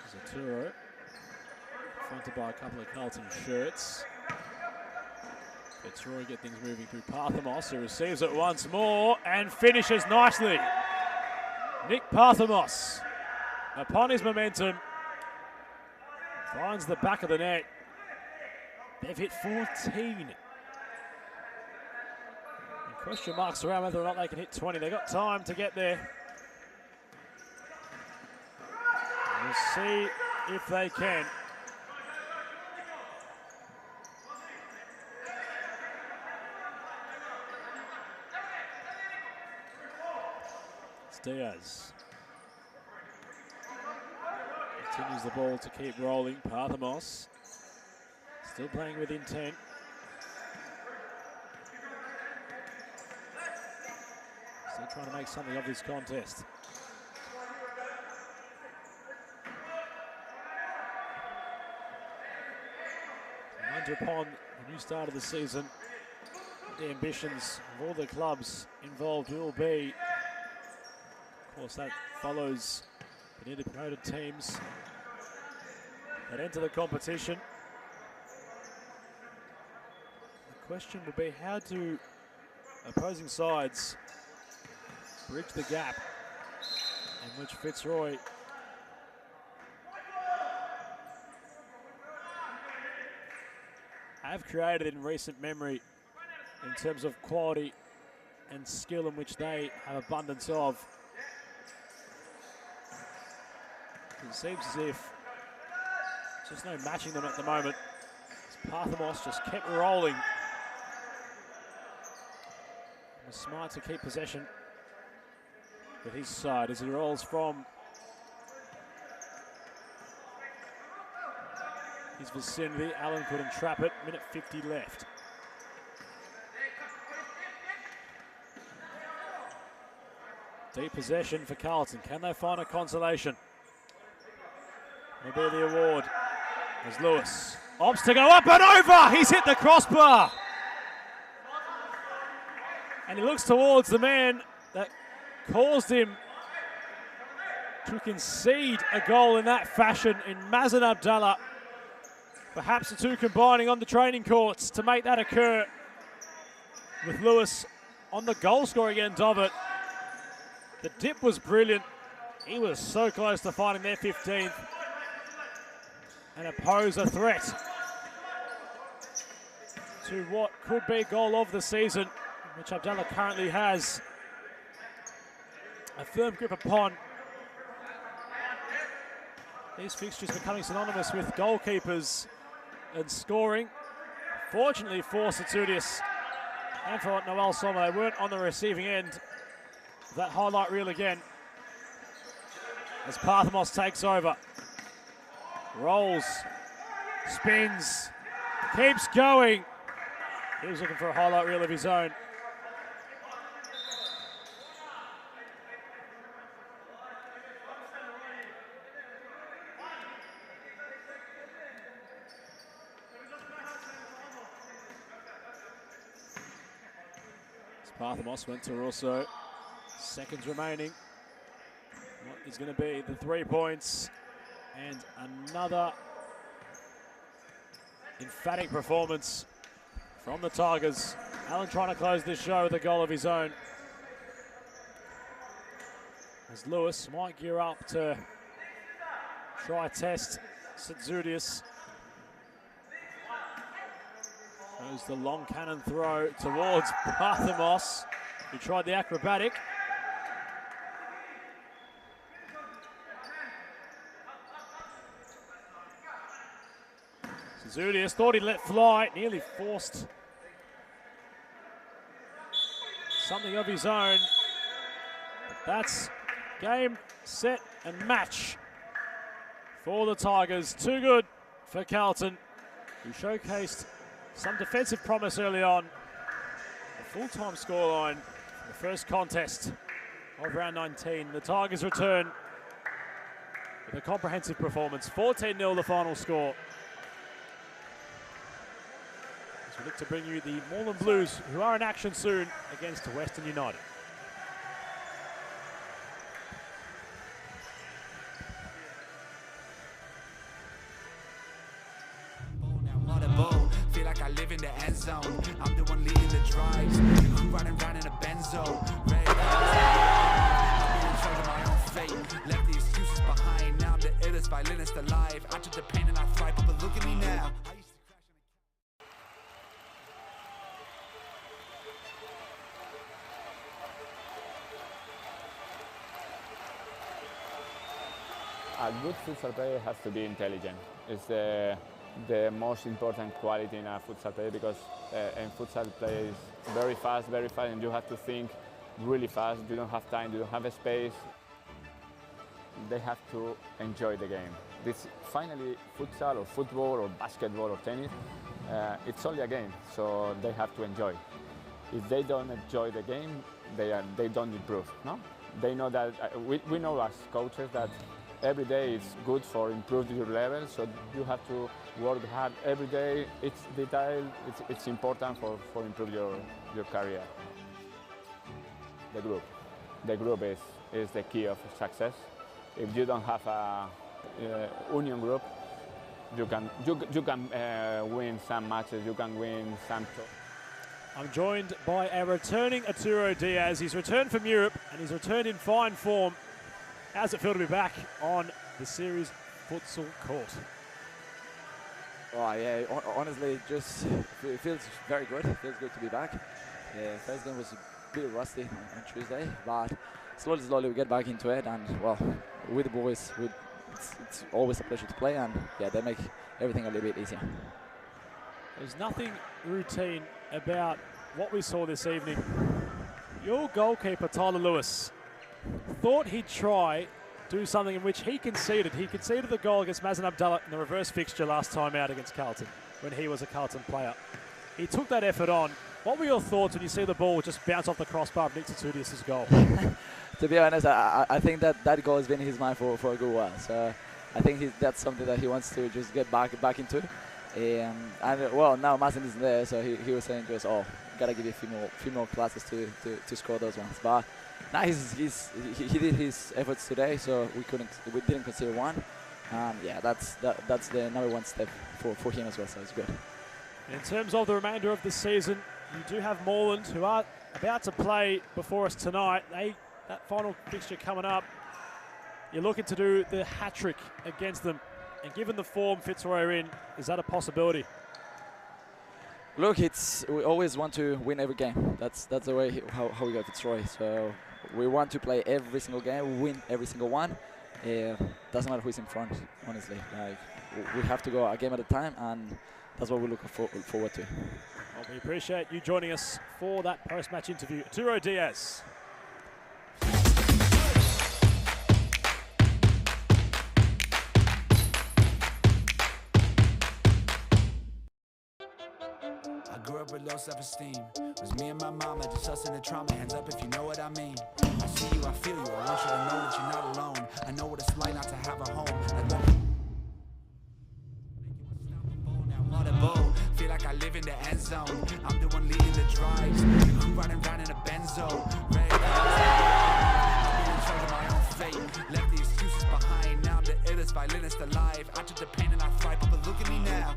Zaturo, fronted by a couple of Carlton shirts. Fitzroy get things moving through Parthamos, who receives it once more and finishes nicely. Nick Parthamos, upon his momentum, finds the back of the net. They've hit 14. And question marks around whether or not they can hit 20. They've got time to get there. We'll see if they can. Diaz continues the ball to keep rolling. Parthamos still playing with intent. Still trying to make something of this contest. Reminder upon the new start of the season, the ambitions of all the clubs involved will be, of course, that follows the newly promoted teams that enter the competition. The question will be, how do opposing sides bridge the gap in which Fitzroy have created in recent memory in terms of quality and skill, in which they have abundance of. It seems as if there's just no matching them at the moment. Parthamos just kept rolling. It was smart to keep possession with his side as he rolls from his vicinity. Allen couldn't trap it. Minute 50 left. Deep possession for Carlton. Can they find a consolation? Will be the award as Lewis opts to go up and over. He's hit the crossbar. And he looks towards the man that caused him to concede a goal in that fashion in Mazen Abdallah. Perhaps the two combining on the training courts to make that occur, with Lewis on the goal scoring end of it. The dip was brilliant. He was so close to finding their 15th. And pose a threat to what could be goal of the season, which Abdallah currently has a firm grip upon. These fixtures becoming synonymous with goalkeepers and scoring. Fortunately for Satsudius and for Noel Sommer, they weren't on the receiving end of that highlight reel again, as Parthamos takes over. Rolls Spins. Keeps going. He was looking for a highlight reel of his own. Parthamos went to Russo. Seconds remaining. What is going to be the 3 points? And another emphatic performance from the Tigers. Allen trying to close this show with a goal of his own. As Lewis might gear up to try test Tsatsoudias. Goes the long cannon throw towards Parthamos, who tried the acrobatic. Tsatsoudias thought he'd let fly, nearly forced something of his own. But that's game, set, and match for the Tigers. Too good for Carlton, who showcased some defensive promise early on. A full-time scoreline for the first contest of round 19. The Tigers return with a comprehensive performance. 14-0 the final score. As we look to bring you the Moreland Blues, who are in action soon against Western United. I live in the end zone. I'm the one leading the drives. The crew riding round in a benzo. Ready I'm in charge of my own fate. Left the excuses behind. Now I'm the illest violinist alive. I took the pain and I thrive, but look at me now. A good futsal player has to be intelligent. It's the most important quality in a futsal player, because in futsal play is very fast, and you have to think really fast. You don't have time, you don't have a space. They have to enjoy the game. This finally, futsal or football or basketball or tennis, it's only a game, so they have to enjoy. If they don't enjoy the game, they don't improve. No, they know that. We know as coaches that every day is good for improving your level, so you have to work hard every day. It's detailed, it's important for improve your career. The group is the key of success. If you don't have a union group, you can win some matches, you can win some. I'm joined by a returning Arturo Diaz. He's returned from Europe and he's returned in fine form. How's it feel to be back on the series futsal court? Oh yeah, honestly, it feels very good. It feels good to be back. First game was a bit rusty on Tuesday, but slowly we get back into it. And well, with the boys, it's always a pleasure to play, and yeah, they make everything a little bit easier. There's nothing routine about what we saw this evening. Your goalkeeper, Tyler Lewis, thought he'd try do something in which he conceded. He conceded the goal against Mazen Abdallah in the reverse fixture last time out against Carlton, when he was a Carlton player. He took that effort on. What were your thoughts when you see the ball just bounce off the crossbar of Nick Tsatsoudias' goal? To be honest, I think that goal has been in his mind for a good while. So I think that's something that he wants to just get back into. And well, now Mazen isn't there, so he was saying to us, "Oh, gotta give you a few more classes to score those ones." But now he did his efforts today, so we didn't consider one. Yeah, that's the number one step for him as well. So it's good. In terms of the remainder of the season, you do have Moreland, who are about to play before us tonight. That final fixture coming up. You're looking to do the hat-trick against them. And given the form Fitzroy are in, is that a possibility? Look, we always want to win every game. That's the way how we go Fitzroy. So we want to play every single game, win every single one. Doesn't matter who's in front, honestly. Like, we have to go a game at a time, and that's what we're looking forward to. Well, we appreciate you joining us for that post-match interview. Arturo Diaz. up with low self-esteem. Was me and my mama, just us in the trauma. Hands up if you know what I mean. I see you, I feel you. I want you to know that you're not alone. I know what it's like not to have a home. Like what now audible. Feel like I live in the end zone. I'm the one leading the drives. The crew riding round in a benzo. Ready to I'm in charge of my own fate. Left the excuses behind. Now I'm the illest violinist alive. I took the pain and I thrive, but look at me now.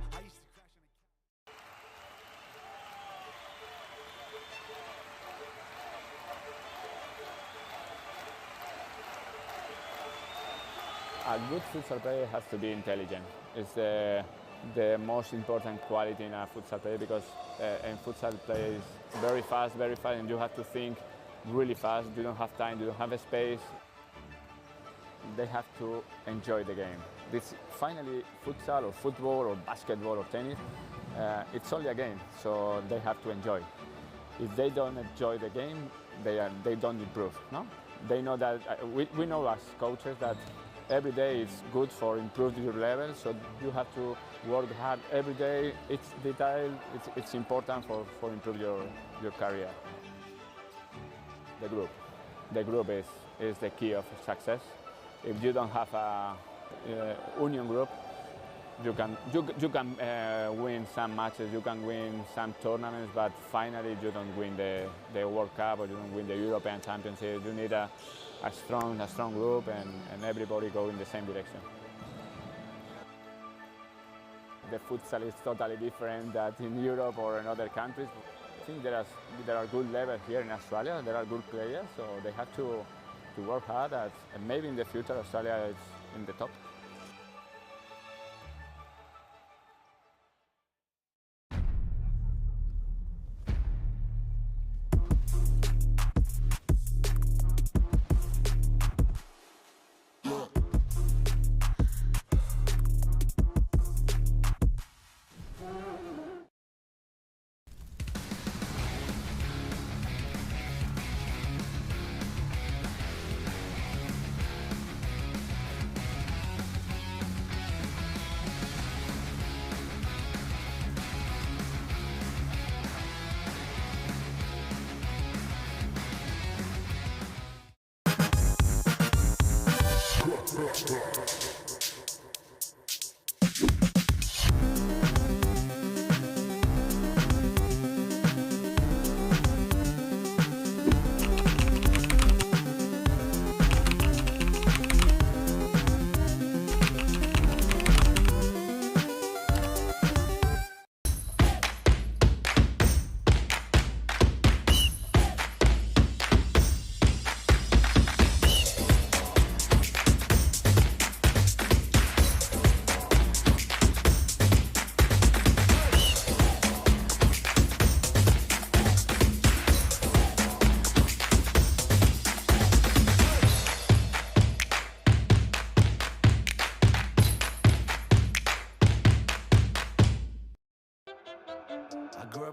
A good futsal player has to be intelligent. It's the most important quality in a futsal player because in futsal play is very fast, and you have to think really fast. You don't have time, you don't have a space. They have to enjoy the game. This finally futsal or football or basketball or tennis, it's only a game, so they have to enjoy. If they don't enjoy the game, they don't improve. No, they know that we know as coaches that every day is good for improving your level, so you have to work hard every day. It's detail, it's important for improve your career. The group is the key of success. If you don't have a union group, you can win some matches, you can win some tournaments, but finally you don't win the World Cup or you don't win the European Championship. You need a strong group and everybody go in the same direction. The futsal is totally different than in Europe or in other countries. I think there are good levels here in Australia. There are good players, so they have to work hard. And maybe in the future Australia is in the top.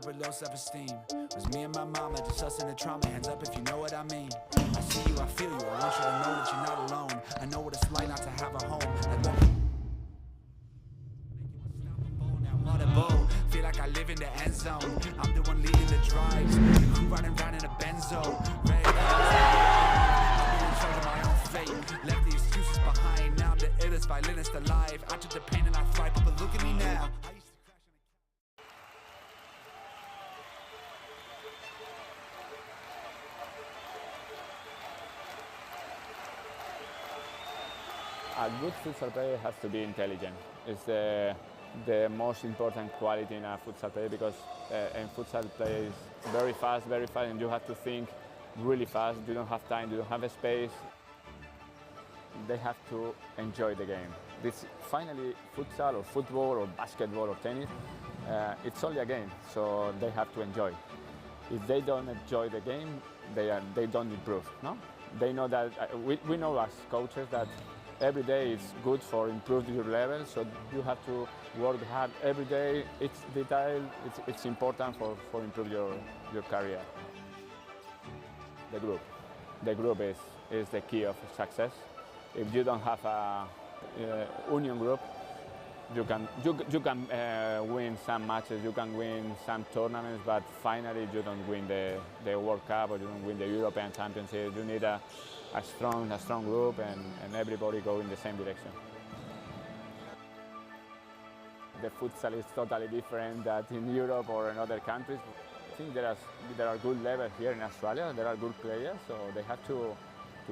With low self-esteem. Was me and my mama, just us in the trauma. Hands up if you know what I mean. I see you, I feel you. I want you to know that you're not alone. I know what it's like not to have a home. Like what now audible. Feel like I live in the end zone. I'm the one leading the drives. The crew riding round in a benzo. Ready to I'm in charge of my own fate. Left the excuses behind. Now I'm the illest violinist alive. I took the pain and I thrive, but look at me now. A good futsal player has to be intelligent. It's the most important quality in a futsal player because in futsal play is very fast, and you have to think really fast. You don't have time, you don't have a space. They have to enjoy the game. This finally futsal or football or basketball or tennis, it's only a game, so they have to enjoy. If they don't enjoy the game, they don't improve. No, they know that we know as coaches that every day is good for improving your level, so you have to work hard every day. It's detail, it's important for improve your career. The group is the key of success. If you don't have a union group, You can win some matches, you can win some tournaments, but finally you don't win the World Cup or you don't win the European Championship. You need a strong group and everybody go in the same direction. The futsal is totally different than in Europe or in other countries. I think there are good levels here in Australia. There are good players, so they have to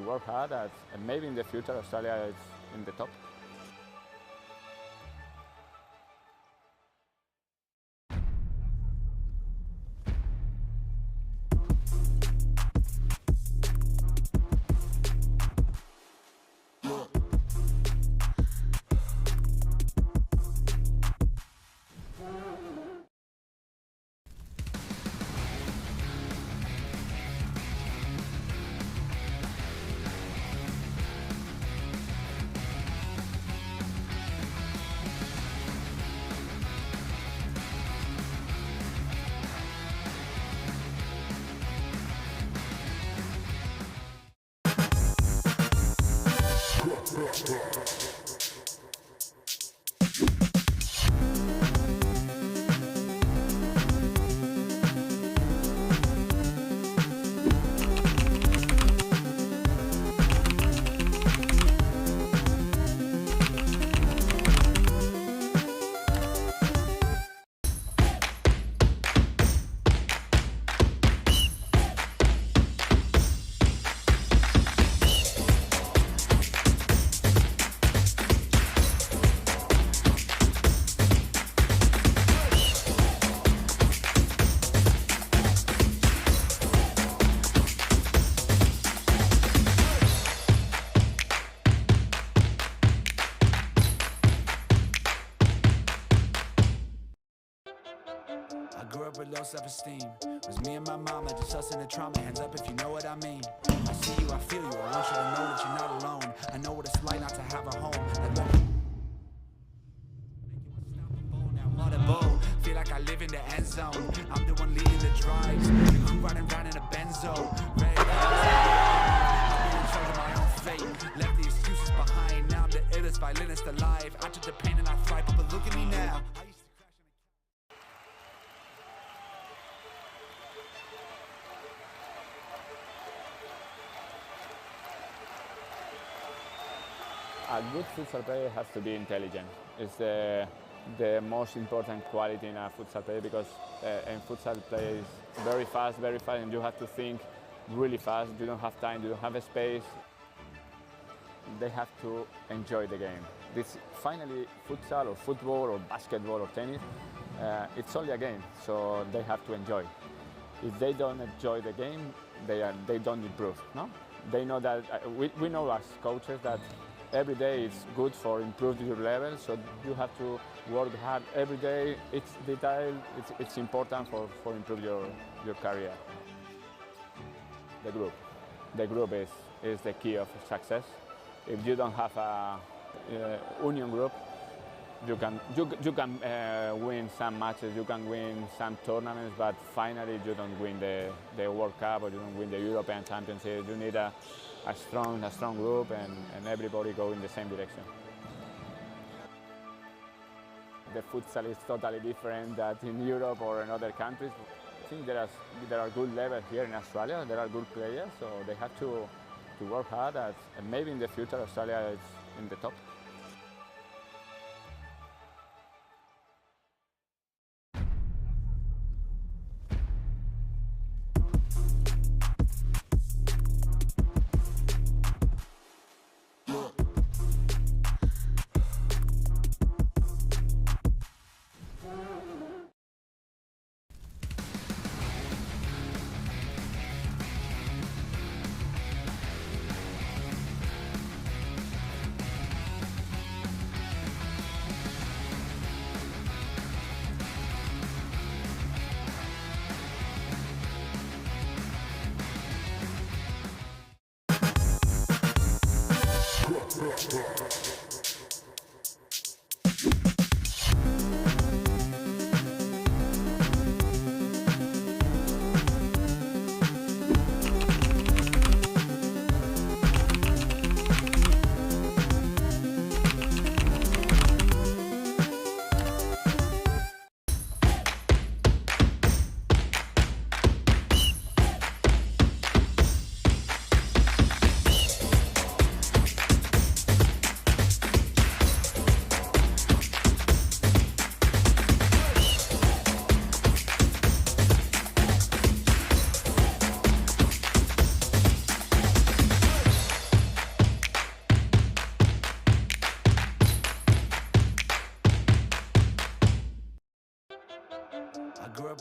work hard. And maybe in the future Australia is in the top. I grew up with low self-esteem. It was me and my mama, just us in the trauma. Hands up if you know what I mean. I see you, I feel you. I want you to know that you're not alone. I know what it's like not to have a home. Feel like I live in the end zone. I'm the one leading the drives. The crew riding round in a benzo. Red I'm in charge of my own fate. Left the excuses behind. Now I'm the illest violinist alive. I took the pain and I thrive. But look at me now. A good futsal player has to be intelligent. It's the most important quality in a futsal player because in futsal play is very fast, and you have to think really fast. You don't have time, you don't have a space. They have to enjoy the game. This finally futsal or football or basketball or tennis, it's only a game, so they have to enjoy. If they don't enjoy the game, they don't improve. No, they know that we know as coaches that every day is good for improving your level, so you have to work hard every day. It's detailed, it's important for improve your career. The group is the key of success. If you don't have a union group, you can win some matches, you can win some tournaments, but finally you don't win the World Cup or you don't win the European Championship. You need a strong group and everybody go in the same direction. The futsal is totally different than in Europe or in other countries. I think there are good levels here in Australia. There are good players, so they have to work hard. And maybe in the future Australia is in the top.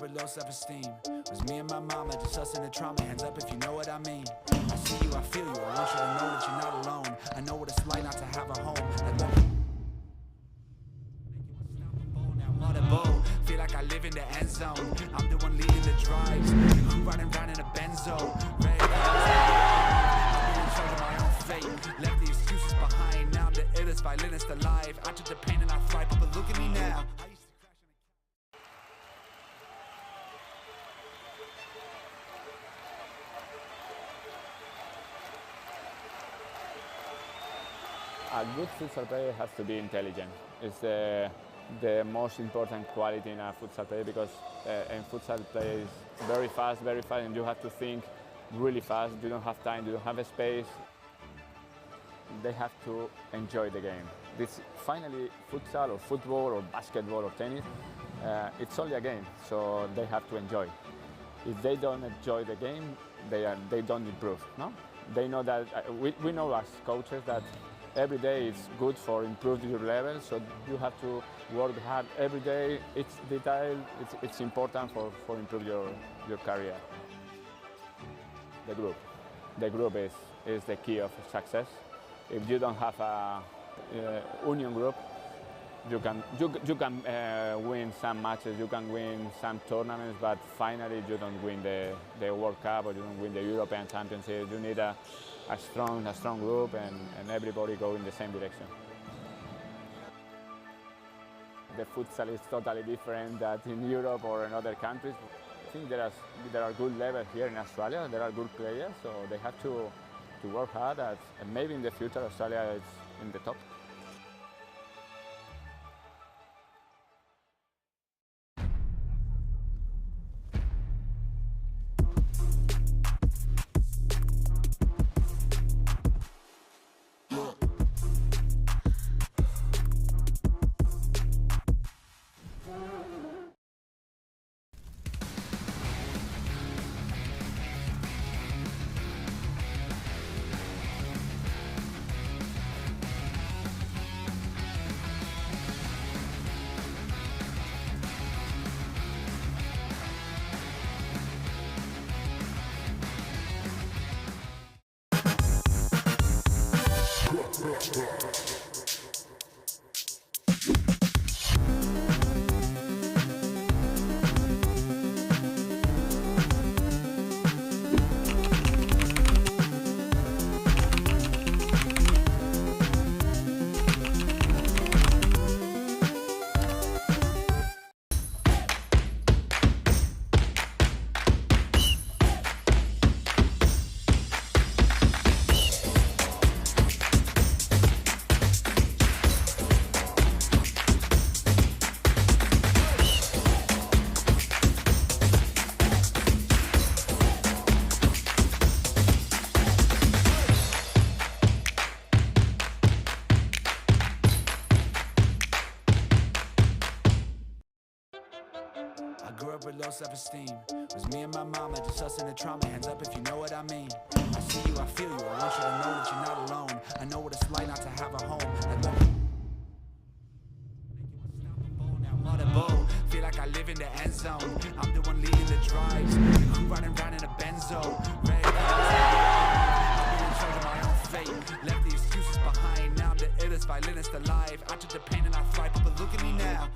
up with low self-esteem. Was me and my mama, just us in the trauma. Hands up if you know what I mean. I see you, I feel you. I want you to know that you're not alone. I know what it's like not to have a home. Feel like I live in the end zone. I'm the one leading the drives. The crew riding round in a benzo. Red I'm in charge of my own fate. Left the excuses behind. Now I'm the illest violinist alive. I took the pain and I thrive, but look at me now. A good futsal player has to be intelligent. It's the most important quality in a futsal player because in futsal play is very fast, and you have to think really fast. You don't have time, you don't have a space. They have to enjoy the game. This finally futsal or football or basketball or tennis, it's only a game, so they have to enjoy. If they don't enjoy the game, they don't improve. No, they know that we know as coaches that every day is good for improving your level, so you have to work hard every day. It's detail, it's important for improve your career. The group is the key of success. If you don't have a union group, you can win some matches, you can win some tournaments, but finally you don't win the World Cup or you don't win the European Championship. You need a strong group and everybody go in the same direction. The futsal is totally different than in Europe or in other countries. I think there are good levels here in Australia. There are good players, so they have to work hard. And maybe in the future Australia is in the top. I grew up with low self-esteem. Was me and my mama, just us in the trauma. Hands up if you know what I mean. I see you, I feel you. I want you to know that you're not alone. I know what it's like not to have a home. Feel like I live in the end zone. I'm the one leading the drives. The crew riding round in a benzo. Red I'm in charge of my own fate. Left the excuses behind. Now I'm the illest violinist alive. I took the pain and I thrive, but look at me now.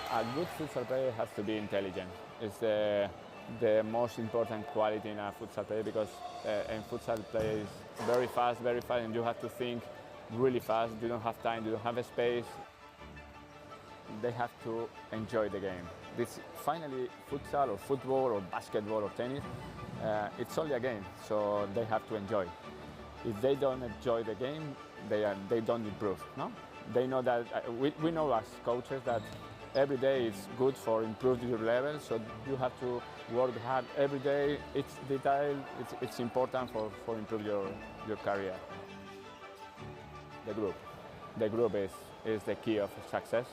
A good futsal player has to be intelligent. It's the most important quality in a futsal player because in futsal play is very fast, and you have to think really fast. You don't have time, you don't have a space. They have to enjoy the game. This finally futsal or football or basketball or tennis, it's only a game, so they have to enjoy. If they don't enjoy the game, they don't improve. No, they know that we know as coaches that every day is good for improving your level, so you have to work hard every day. It's detail, it's important for improve your career. The group is the key of success.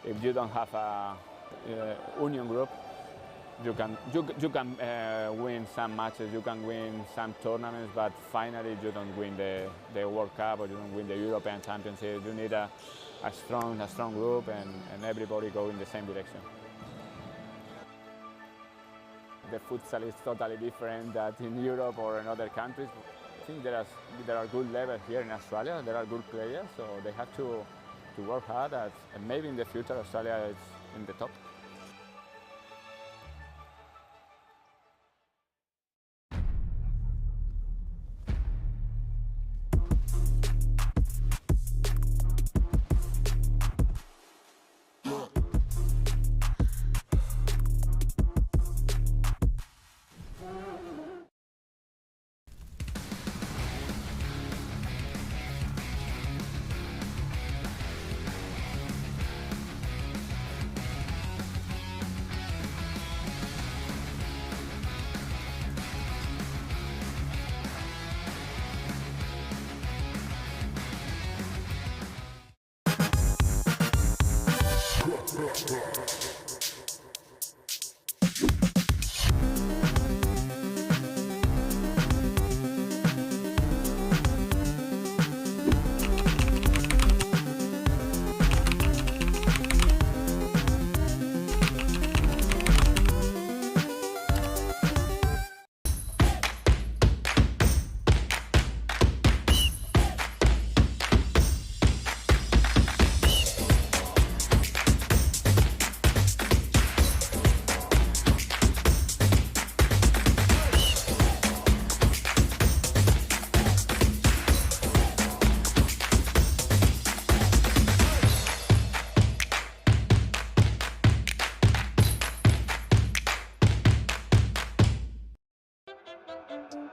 If you don't have a union group, You can win some matches, you can win some tournaments, but finally you don't win the World Cup or you don't win the European Championship. You need a strong group and everybody go in the same direction. The futsal is totally different than in Europe or in other countries. I think there are good levels here in Australia. There are good players, so they have to work hard. And maybe in the future Australia is in the top.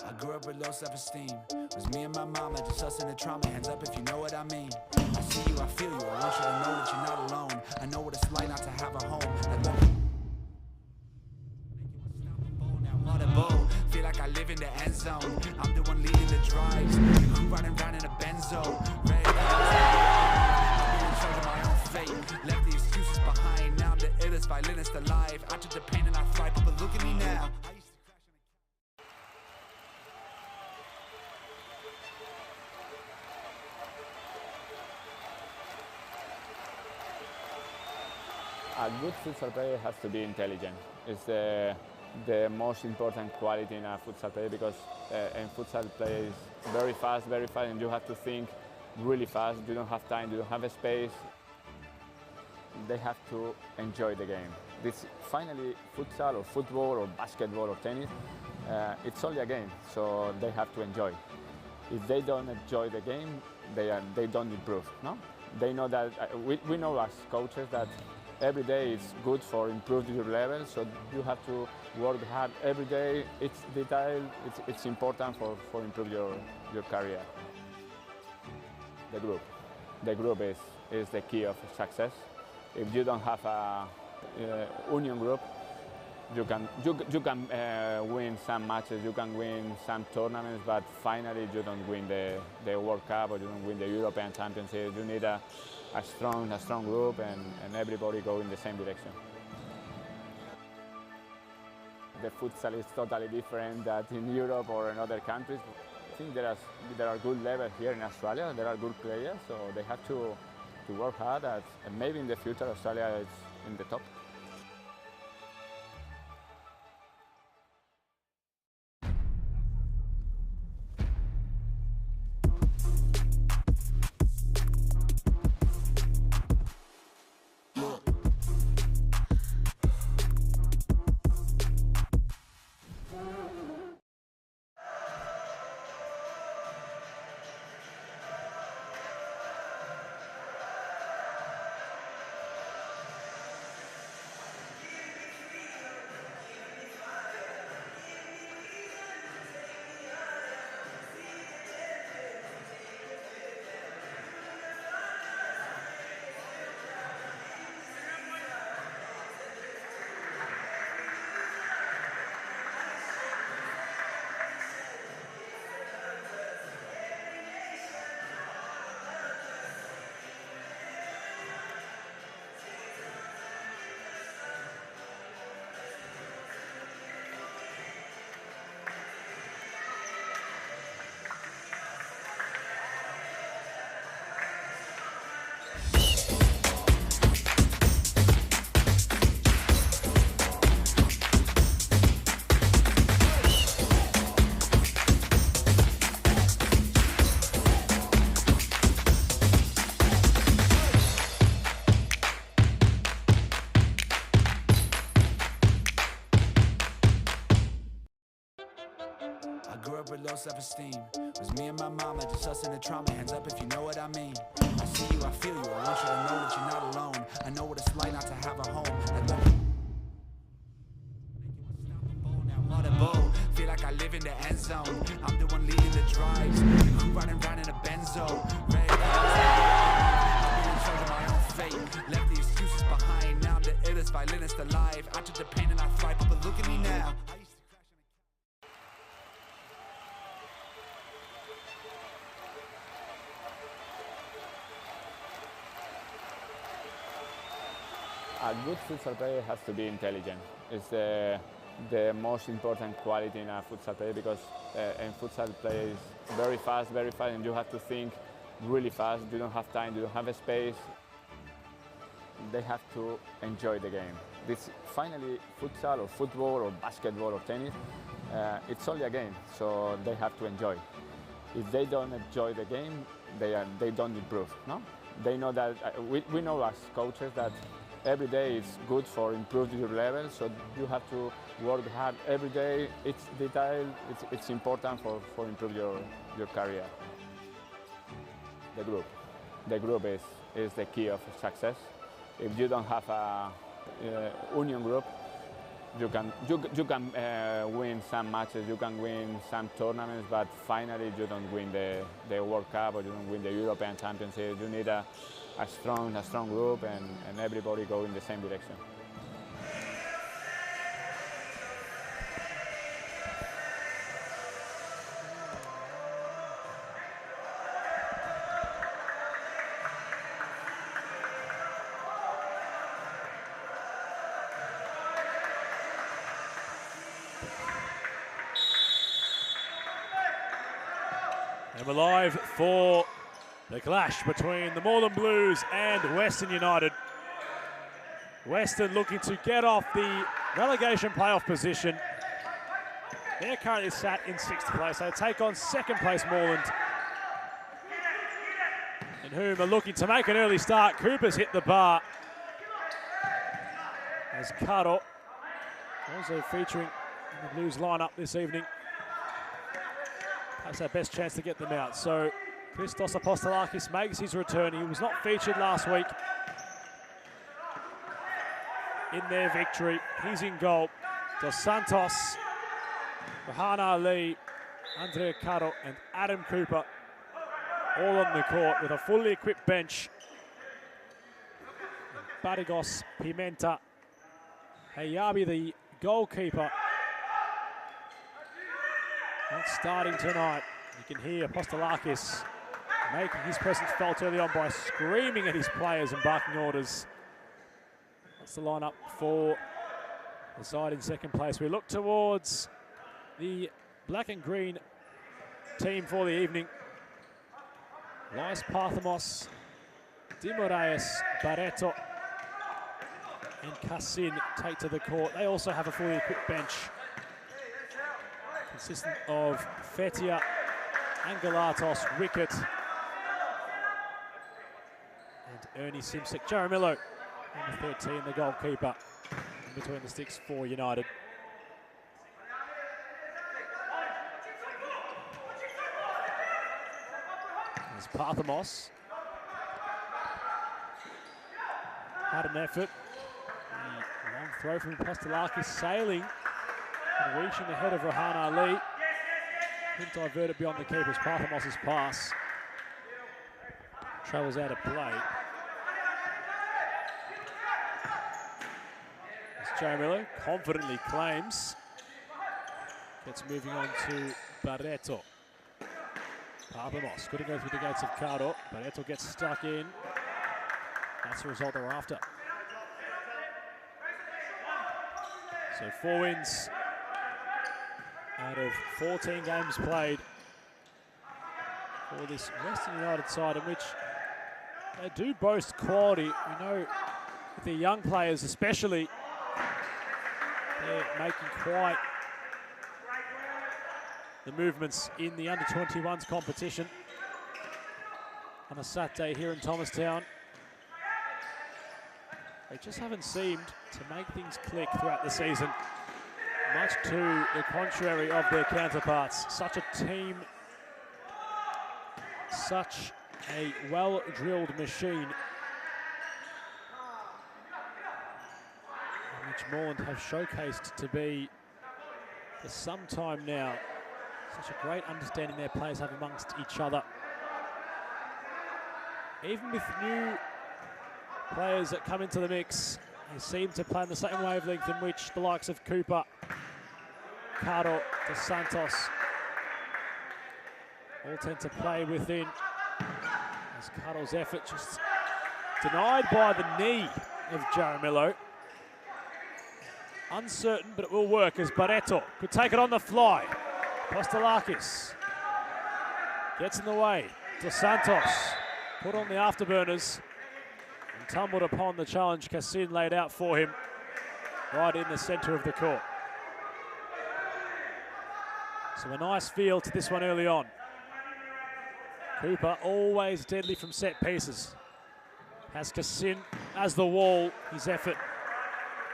I grew up with low self-esteem. Was me and my mama, just us in the trauma. Hands up if you know what I mean. I see you, I feel you. I want you to know that you're not alone. I know what it's like not to have a home. Like what now audible. Feel like I live in the end zone. I'm the one leading the drives. The crew riding round in a benzo. Ready to I'll be in charge of my own fate. Left the excuses behind. Now I'm the illest violinist alive. I took the pain and I thrive. But look at me now. A good futsal player has to be intelligent. It's the most important quality in a futsal player because in futsal play is very fast, and you have to think really fast. You don't have time, you don't have a space. They have to enjoy the game. This finally futsal or football or basketball or tennis, it's only a game, so they have to enjoy. If they don't enjoy the game, they don't improve. No, they know that we know as coaches that every day is good for improving your level, so you have to work hard every day. It's detail, it's important for improve your career. The group is the key of success. If you don't have a union group, you can win some matches, you can win some tournaments, but finally you don't win the World Cup or you don't win the European Championship. You need a strong group and everybody go in the same direction. The futsal is totally different than in Europe or in other countries. I think there are good levels here in Australia. There are good players, so they have to work hard. And maybe in the future Australia is in the top. grew up with low self-esteem. Was me and my mama, just us in the trauma. Hands up if you know what I mean. I see you, I feel you. I want you to know that you're not alone. I know what it's like not to have a home. Feel like I live in the end zone. I'm the one leading the drives. The crew riding round in a benzo. Red I'll be in charge of my own fate. Left the excuses behind. Now I'm the illest violinist alive. I took the pain and I thrive, but look at me now. A good futsal player has to be intelligent. It's the most important quality in a futsal player because in futsal play is very fast, and you have to think really fast. You don't have time, you don't have space. They have to enjoy the game. This finally futsal or football or basketball or tennis, it's only a game, so they have to enjoy. If they don't enjoy the game, they don't improve. No, they know that we know as coaches that every day is good for improve your level, so you have to work hard every day. It's detail, it's important for improve your career. The group is the key of success. If you don't have a union group, you can win some matches, you can win some tournaments, but finally you don't win the World Cup or you don't win the European Championship. You need a strong group and everybody go in the same direction. And we're live for the clash between the Northern Blues and Western United. Western looking to get off the relegation playoff position. They're currently sat in 6th place. They take on 2nd place Moreland. And Hume are looking to make an early start. Cooper's hit the bar. As Caro also featuring in the Blues lineup this evening. That's our best chance to get them out. So Christos Apostolakis makes his return. He was not featured last week in their victory. He's in goal. Dos Santos, Rahan Ali, Andrea Caro and Adam Cooper all on the court with a fully equipped bench. Barigos, Pimenta, Hayabi, the goalkeeper, not starting tonight. You can hear Apostolakis making his presence felt early on by screaming at his players and barking orders. That's the lineup for the side in 2nd place. We look towards the black and green team for the evening. Lais Parthamos, Di Moraes, Barreto and Cassin take to the court. They also have a fully equipped bench consistent of Fetia, Angelatos, Wicket and Ernie Simsek. Jaramillo, number 13, the goalkeeper, in between the sticks for United. There's Parthamos. Had an effort. The long throw from Apostolakis sailing and reaching the head of Rahan Ali. Couldn't divert it beyond the keeper's Parthamos' pass. Travels out of play. As Jaramillo confidently claims. Gets moving on to Barreto. Parthamos couldn't go through the gates of Caro. Barreto gets stuck in. That's the result they're after. So 4 wins out of 14 games played for this Western United side, in which they do boast quality. We know with their young players especially, they're making quite the movements in the under-21s competition on a Saturday here in Thomastown. They just haven't seemed to make things click throughout the season, much much to the contrary of their counterparts. Such a team, such a well-drilled machine, which Moreland have showcased to be for some time now. Such a great understanding their players have amongst each other. Even with new players that come into the mix, they seem to play on the same wavelength in which the likes of Cooper, Caro, Dos Santos all tend to play within. As Caro's effort just denied by the knee of Jaramillo. Uncertain, but it will work as Barreto could take it on the fly. Postelakis gets in the way. Dos Santos put on the afterburners and tumbled upon the challenge Cassin laid out for him right in the centre of the court. So a nice feel to this one early on. Cooper always deadly from set pieces. Has Cassin as the wall, his effort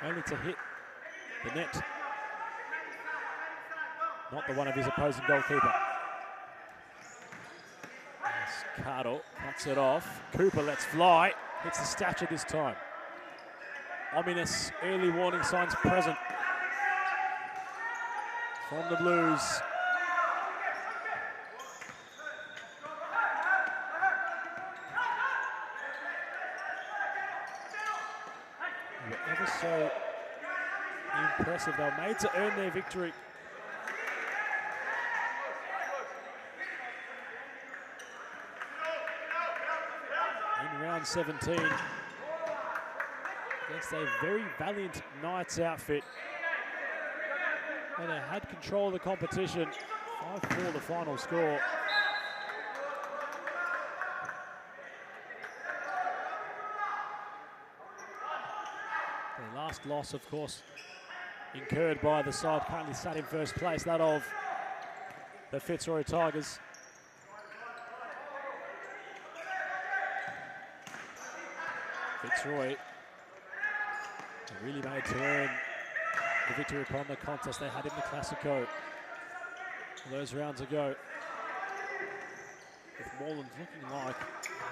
only to hit the net. Not the one of his opposing goalkeeper. As Caro cuts it off. Cooper lets fly. Hits the stature this time. Ominous early warning signs present from the Blues. Ever so impressive. They were made to earn their victory. In round 17 against a very valiant Knights outfit. And they had control of the competition. 5-4 the final score. Their last loss, of course, incurred by the side currently sat in first place, that of the Fitzroy Tigers. Fitzroy really made to earn the victory upon the contest they had in the Classico those rounds ago. With Moreland looking like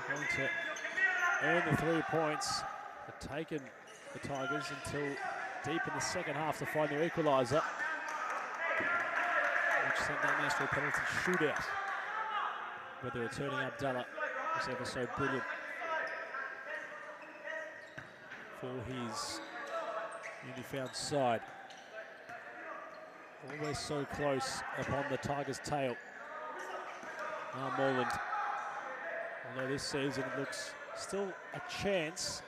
they're going to earn the 3 points, had taken the Tigers until deep in the second half to find their equaliser, which sent that match to a penalty shootout, where the returning Abdallah was ever so brilliant for his newly found side. Always so close upon the Tigers' tail. Now Moreland, although this season looks still a chance,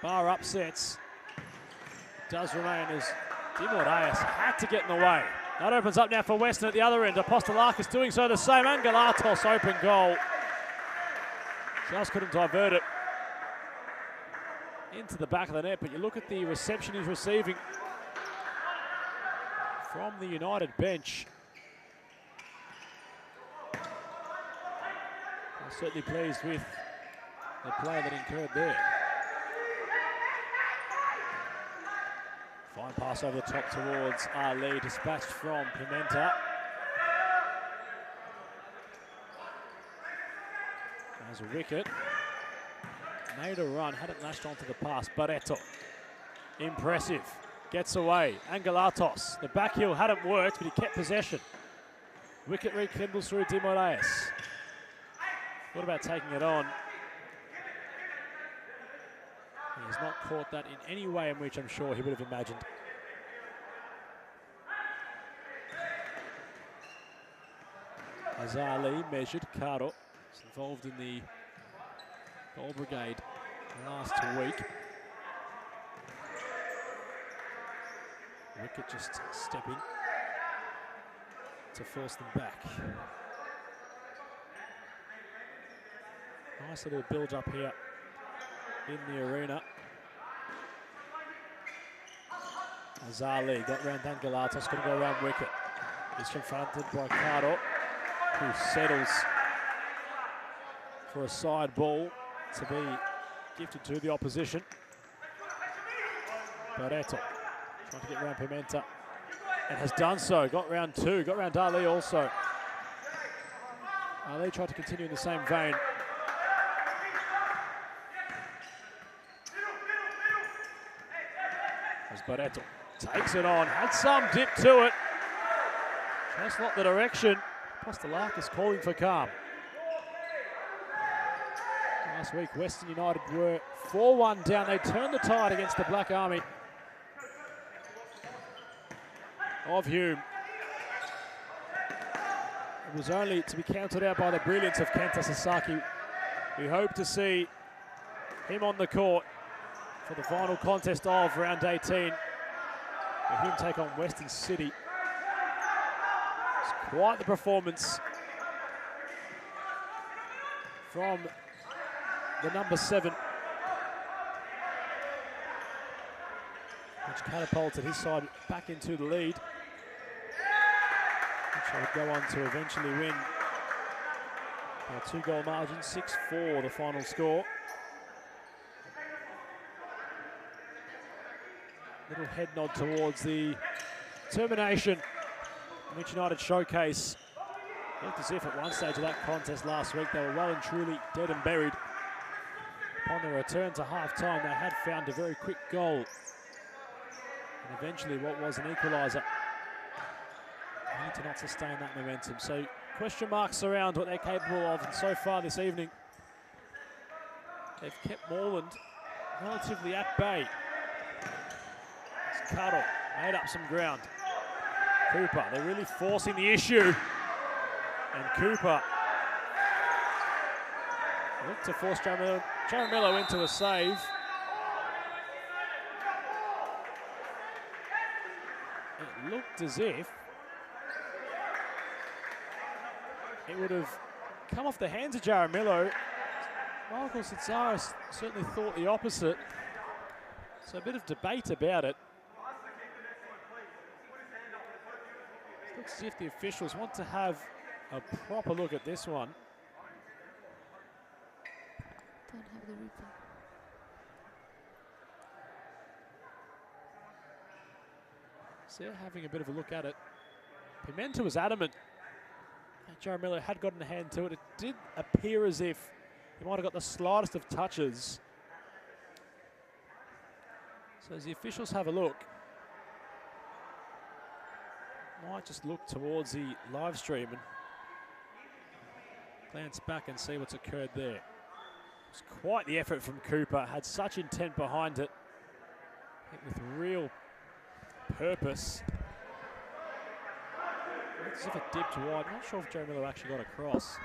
bar upsets, it does remain as Dimordeas had to get in the way. That opens up now for Western at the other end. Apostolakis doing so the same. Angelatos open goal. Just couldn't divert it into the back of the net, but you look at the reception he's receiving from the United bench. I'm certainly pleased with the play that incurred there. Fine pass over the top towards Ali, dispatched from Pimenta. As a wicket. Made a run, hadn't lashed onto the pass. Barreto, impressive, gets away. Angelatos, the back heel hadn't worked, but he kept possession. Wicket rekindles through Dimordeas. What about taking it on? He has not caught that in any way in which I'm sure he would have imagined. Azali measured. Caro is involved in the Goal Brigade last week. Wicket just stepping to force them back. Nice little build up here in the arena. Azali got round Angelatos, couldn't go around wicket. He's confronted by Caro, who settles for a side ball to be gifted to the opposition. Barreto trying to get round Pimenta. and has done so. Got round 2, got round Ali also. Ali tried to continue in the same vein. As Barreto takes it on, had some dip to it. Just not the direction. Postelakis calling for calm. Last week, Western United were 4-1 down. They turned the tide against the Black Army of Hume. It was only to be counted out by the brilliance of Kenta Sasaki. We hope to see him on the court for the final contest of round 18. Where Hume take on Western City. It's quite the performance from the number 7, which catapulted his side back into the lead, which would go on to eventually win by a 2-goal margin, 6-4 the final score. Little head nod towards the determination in which United showcase. It looked as if at one stage of that contest last week they were well and truly dead and buried. Upon their return to half-time, they had found a very quick goal. And eventually what was an equaliser. They need to not sustain that momentum. So question marks around what they're capable of. And so far this evening, they've kept Moreland relatively at bay. It's Cuddle, made up some ground. Cooper, they're really forcing the issue. And Cooper looked to force Jaramillo into a save. It looked as if it would have come off the hands of Jaramillo. Michael Sitsaris certainly thought the opposite. So a bit of debate about it. It looks as if the officials want to have a proper look at this one. Don't have the replay. So they're having a bit of a look at it. Pimenta was adamant that Jaramillo had gotten a hand to it. It did appear as if he might have got the slightest of touches. So as the officials have a look, might just look towards the live stream and glance back and see what's occurred there. It's quite the effort from Cooper, had such intent behind it. Hit with real purpose. Looks as if it dipped wide. Not sure if Jaramillo actually got across.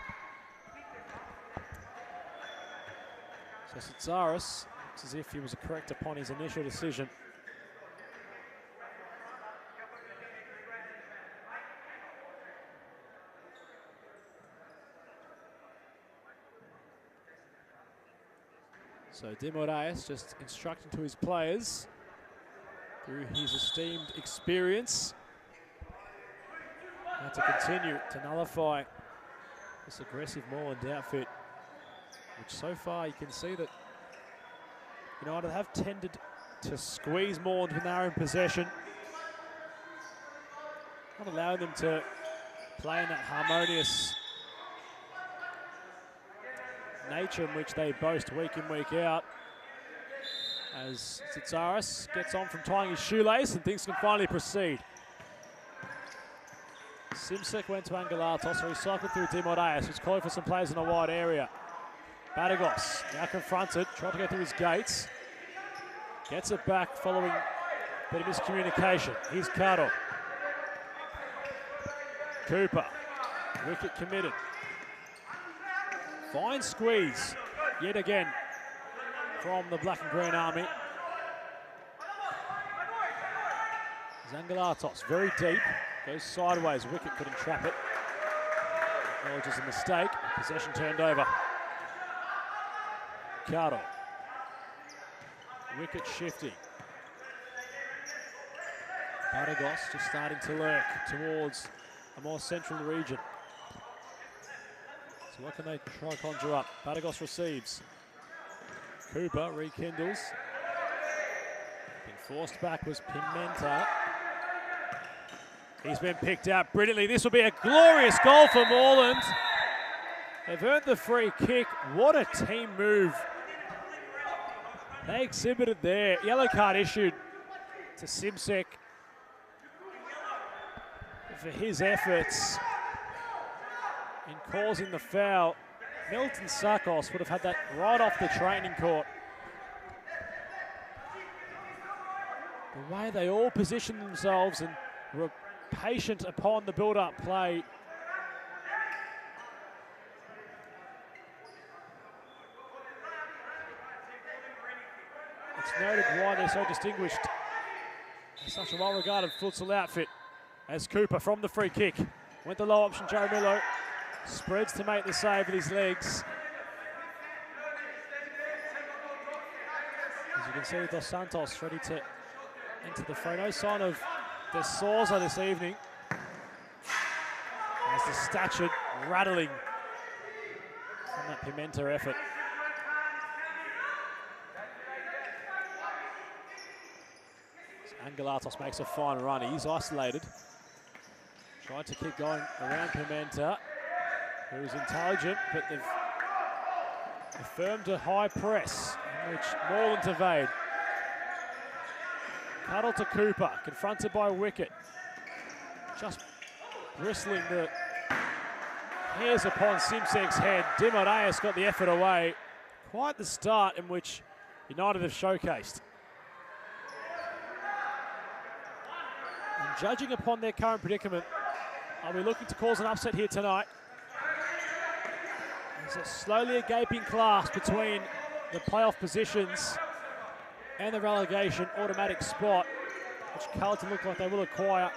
So Sitsaris looks as if he was correct upon his initial decision. So De Moraes just instructing to his players through his esteemed experience how to continue to nullify this aggressive Moreland outfit, which so far you can see that United have tended to squeeze Moreland when they're in possession, not allowing them to play in that harmonious nature in which they boast week in, week out. As Sitsaris gets on from tying his shoelace and things can finally proceed. Simsek went to Angelatos, recycled through De Moraes, who's calling for some players in a wide area. Badagos now confronted, tried to go through his gates. Gets it back following a bit of miscommunication. Here's Caro. Cooper, wicket committed. Fine squeeze, yet again, from the Black and Green Army. Zangalatos, very deep, goes sideways, wicket couldn't trap it. Acknowledges a mistake, possession turned over. Caro. Wicket shifting. Badagos just starting to lurk towards a more central region. So what can they try and conjure up? Badagos receives. Cooper rekindles. Being forced back was Pimenta. He's been picked out brilliantly. This will be a glorious goal for Moreland. They've earned the free kick. What a team move they exhibited there. Yellow card issued to Simsek for his efforts in causing the foul. Milton Sakos would have had that right off the training court. The way they all positioned themselves and were patient upon the build-up play. It's noted why they're so distinguished. Such a well-regarded futsal outfit. As Cooper from the free kick. Went the low option, Jaramillo. Spreads to make the save with his legs. As you can see, Dos Santos ready to enter the fray. No sign of De Souza this evening. As the stature rattling from that Pimenta effort. Angelatos makes a fine run. He's isolated. Tried to keep going around Pimenta, who's intelligent, but they've affirmed a high press in which Moreland evade. Cuddle to Cooper, confronted by Wicket. Just bristling the hairs upon Simsek's head. Dimoreus got the effort away. Quite the start in which United have showcased. And judging upon their current predicament, are we looking to cause an upset here tonight? There's a slowly a gaping clash between the playoff positions and the relegation automatic spot, which Carlton look like they will acquire.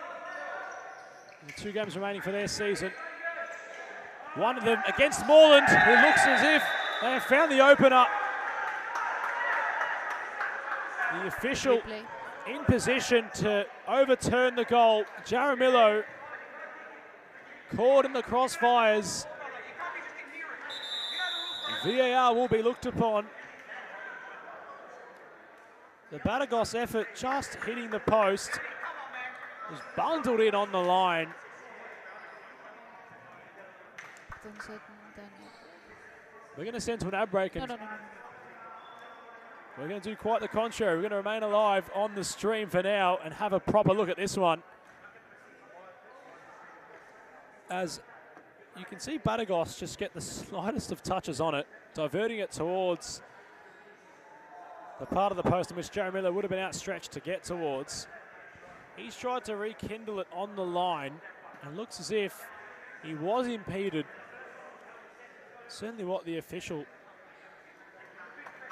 And the 2 games remaining for their season. One of them against Moreland, who looks as if they have found the opener. The official in position to overturn the goal. Jaramillo caught in the crossfires. VAR will be looked upon. The Batagos effort just hitting the post. Was bundled in on the line. We're going to send to an ad break. And No. we're going to do quite the contrary. We're going to remain alive on the stream for now and have a proper look at this one. As you can see Batagos just get the slightest of touches on it, diverting it towards the part of the post in which Jaramillo would have been outstretched to get towards. He's tried to rekindle it on the line and looks as if he was impeded. Certainly what the official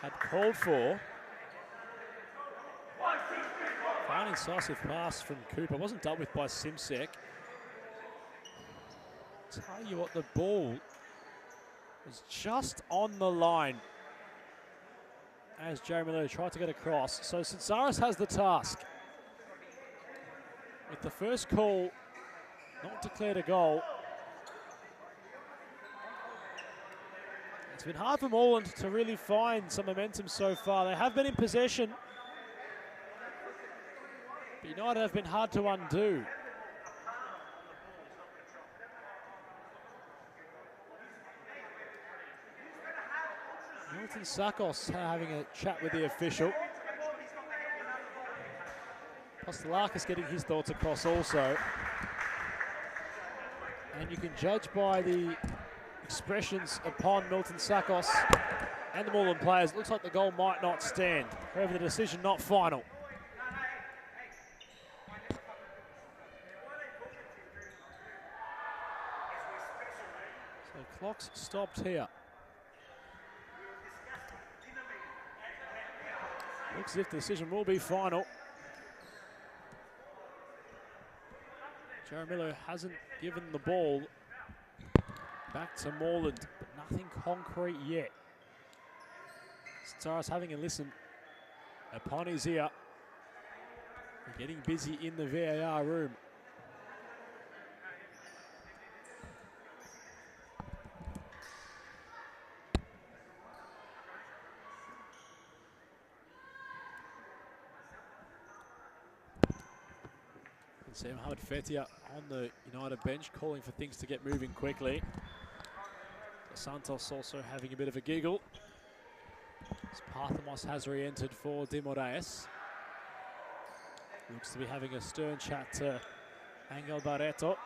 had called for. Fine incisive pass from Cooper. Wasn't dealt with by Simsek. Tell you what, the ball was just on the line as Jaramillo tried to get across. So Sansaris has the task. With the first call not declared a goal. It's been hard for Moreland to really find some momentum so far. They have been in possession, but United have been hard to undo. Milton Sakos having a chat with the official. Postelakis getting his thoughts across also. And you can judge by the expressions upon Milton Sakos and the Moreland players. It looks like the goal might not stand. However, the decision not final. So clock's stopped here. Looks as if the decision will be final. Jaramillo hasn't given the ball back to Moreland, but nothing concrete yet. Sansaris having a listen upon his ear. We're getting busy in the VAR room. See Mohamed Fetia on the United bench calling for things to get moving quickly. Santos also having a bit of a giggle. As Parthamos has re-entered for De Moraes. Looks to be having a stern chat to Angel Barreto.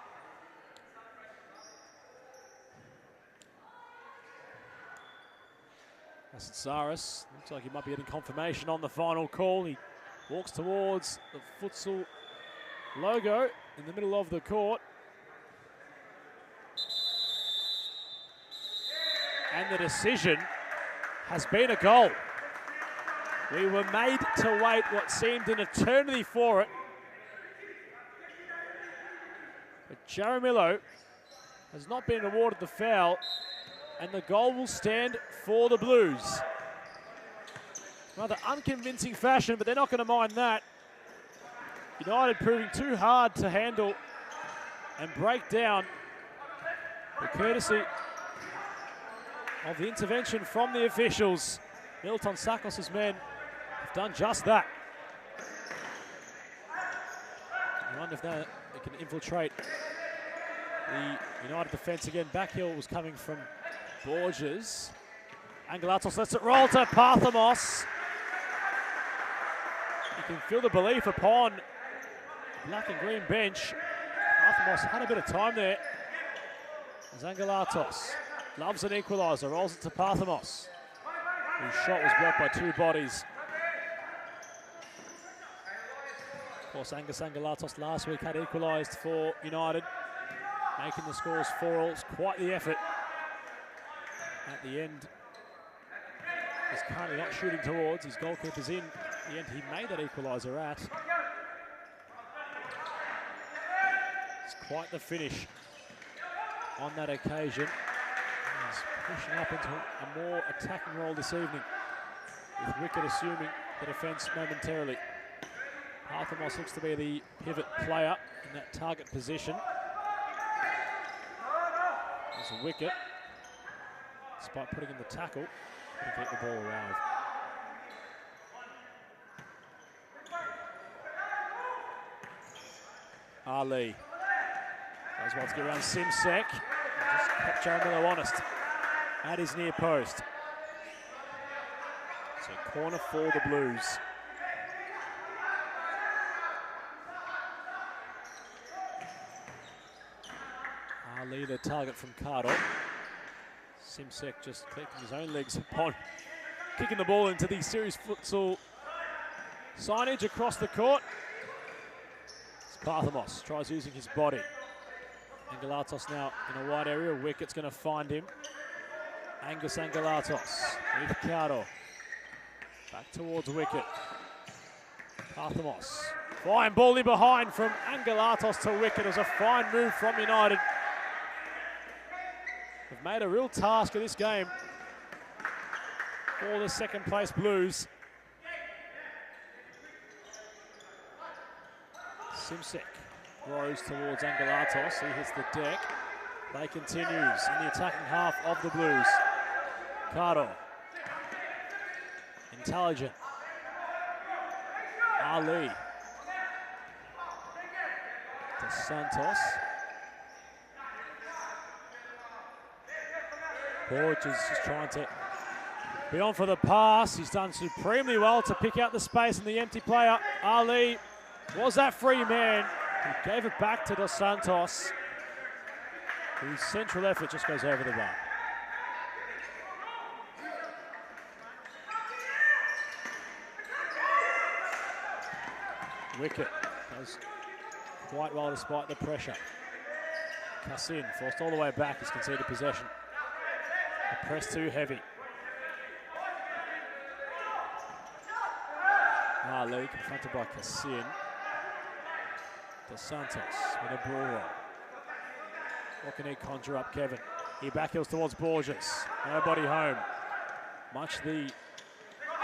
Zaris looks like he might be getting confirmation on the final call. He walks towards the futsal logo in the middle of the court. And the decision has been a goal. We were made to wait what seemed an eternity for it. But Jaramillo has not been awarded the foul, and the goal will stand for the Blues. Rather unconvincing fashion, but they're not going to mind that. United proving too hard to handle and break down, the courtesy of the intervention from the officials. Milton Sakos' men have done just that. I wonder if they can infiltrate the United defence again. Backheel was coming from Borges. Angelatos lets it roll to Parthamos. You can feel the belief upon black and green bench. Parthamos had a bit of time there. As Angelatos loves an equaliser, rolls it to Parthamos, whose shot was blocked by two bodies. Of course, Angus Angelatos last week had equalised for United, making the scores 4-all. It's quite the effort at the end. He's currently not shooting towards. His goalkeeper's in. At the end, he made that equaliser at. It's quite the finish on that occasion. He's pushing up into a more attacking role this evening, with Wicket assuming the defence momentarily. Parthamos looks to be the pivot player in that target position. There's a Wicket, despite putting in the tackle, couldn't get the ball arrive. Ali does well to get around Simsek. Just kept Jaramillo honest at his near post. So corner for the Blues. Ali the target from Cardo. Simsek just collecting his own legs upon kicking the ball into the series futsal signage across the court. Parthamos tries using his body. Angelatos now in a wide area. Wicket's going to find him. Angus Angelatos with Cardo. Back towards Wicket. Parthamos. Fine ball in behind from Angelatos to Wicket. It was a fine move from United. They've made a real task of this game for the second place Blues. Simsek grows towards Angelatos. He hits the deck. Play continues in the attacking half of the Blues. Cardo. Intelligent. Ali. To Santos. Borges just trying to be on for the pass. He's done supremely well to pick out the space in the empty player. Ali was that free man. He gave it back to Dos Santos, whose central effort just goes over the bar. Wicket does quite well despite the pressure. Cassin forced all the way back, has conceded possession. The press too heavy. Ali confronted by Cassin. Dos Santos with a ball roll. What can he conjure up, Kevin? He backhills towards Borges. Nobody home. Much the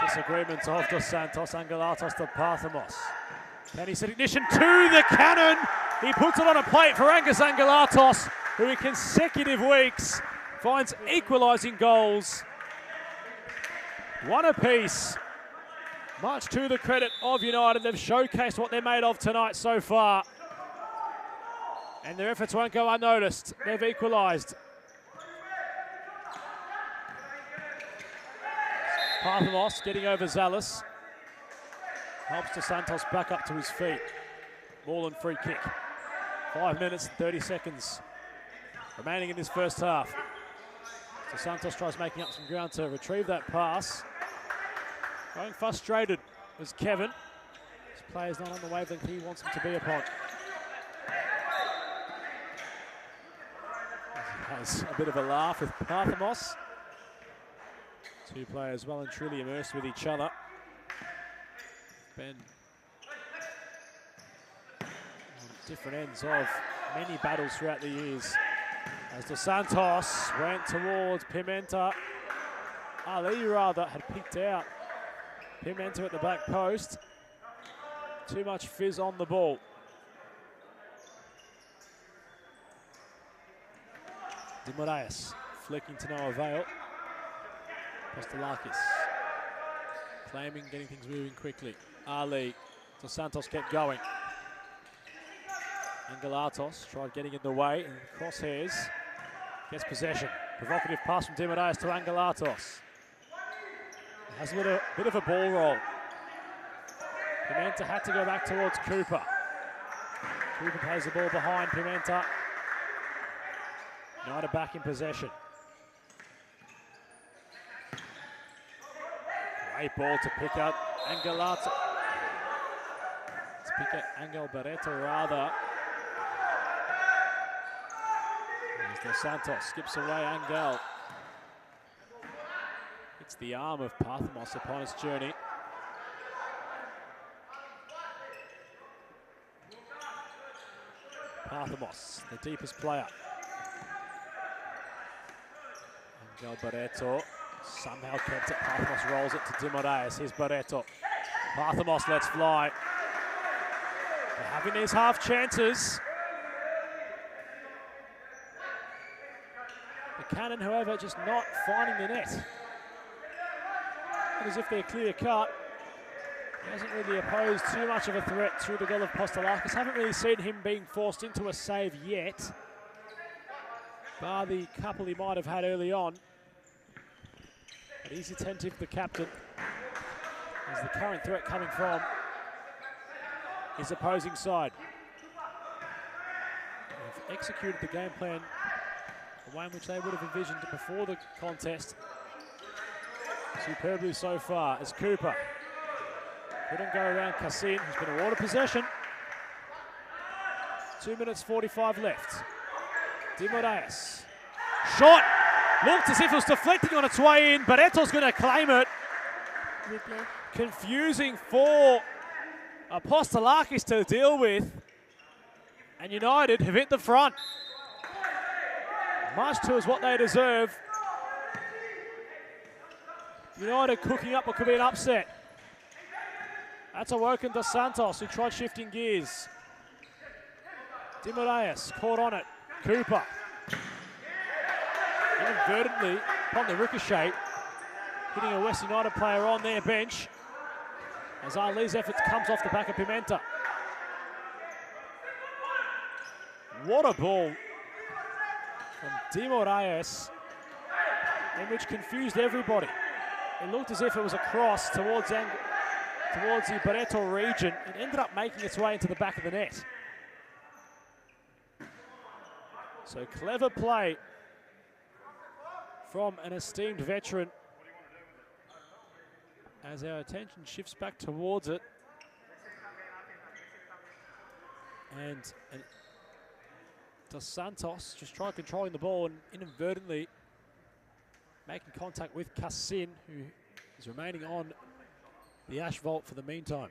disagreement of Dos Santos. Angelatos to Parthamos. Can he set ignition to the cannon? He puts it on a plate for Angus Angelatos, who in consecutive weeks finds equalising goals. One apiece. Much to the credit of United. They've showcased what they're made of tonight so far. And their efforts won't go unnoticed. They've equalised. Parthamos getting over Zalis. Helps Dos Santos back up to his feet. Ball and free kick. 5 minutes and 30 seconds remaining in this first half. Dos Santos tries making up some ground to retrieve that pass. Going frustrated was Kevin. His player's not on the wavelength he wants him to be upon. Has a bit of a laugh with Parthamos. Two players well and truly immersed with each other. Been on different ends of many battles throughout the years. As Dos Santos went towards Pimenta. Ali rather had picked out Pimenta at the back post. Too much fizz on the ball. De Moraes flicking to no avail. Postelakis claiming, getting things moving quickly. Ali, Dos Santos kept going. Angelatos tried getting in the way, and crosshairs gets possession. Provocative pass from De Moraes to Angelatos. Has a bit of a ball roll. Pimenta had to go back towards Cooper. Cooper plays the ball behind Pimenta. United back in possession. Great ball to pick up Angelato. To pick up Angel Barreto rather. As Dos Santos skips away Angel. Hits the arm of Parthamos upon its journey. Parthamos, the deepest player. Angel Barreto somehow kept it. Parthamos rolls it to De Moraes. Here's Barreto. Parthamos lets fly. They're having these half chances. The cannon, however, just not finding the net. Not as if they're clear cut. He hasn't really opposed too much of a threat through the goal of Postelakis. Haven't really seen him being forced into a save yet, bar the couple he might have had early on. But he's attentive, the captain, as the current threat coming from his opposing side. They've executed the game plan the way in which they would have envisioned it before the contest superbly so far, as Cooper couldn't go around Cassin, who's been awarded possession. 2 minutes 45 left. De Moraes. Shot! Looked as if it was deflecting on its way in. Barreto's going to claim it. Replay. Confusing for Postelakis to deal with. And United have hit the front. Much to is what they deserve. United cooking up what could be an upset. That's awoken Dos Santos, who tried shifting gears. De Moraes caught on it. Cooper. Inadvertently, upon the ricochet, hitting a West United player on their bench. As Ali's effort comes off the back of Pimenta. What a ball from De Moraes, in which confused everybody. It looked as if it was a cross towards the Barreto region. It ended up making its way into the back of the net. So clever play from an esteemed veteran as our attention shifts back towards it. And Dos Santos just tried controlling the ball and inadvertently making contact with Cassin, who is remaining on the asphalt for the meantime.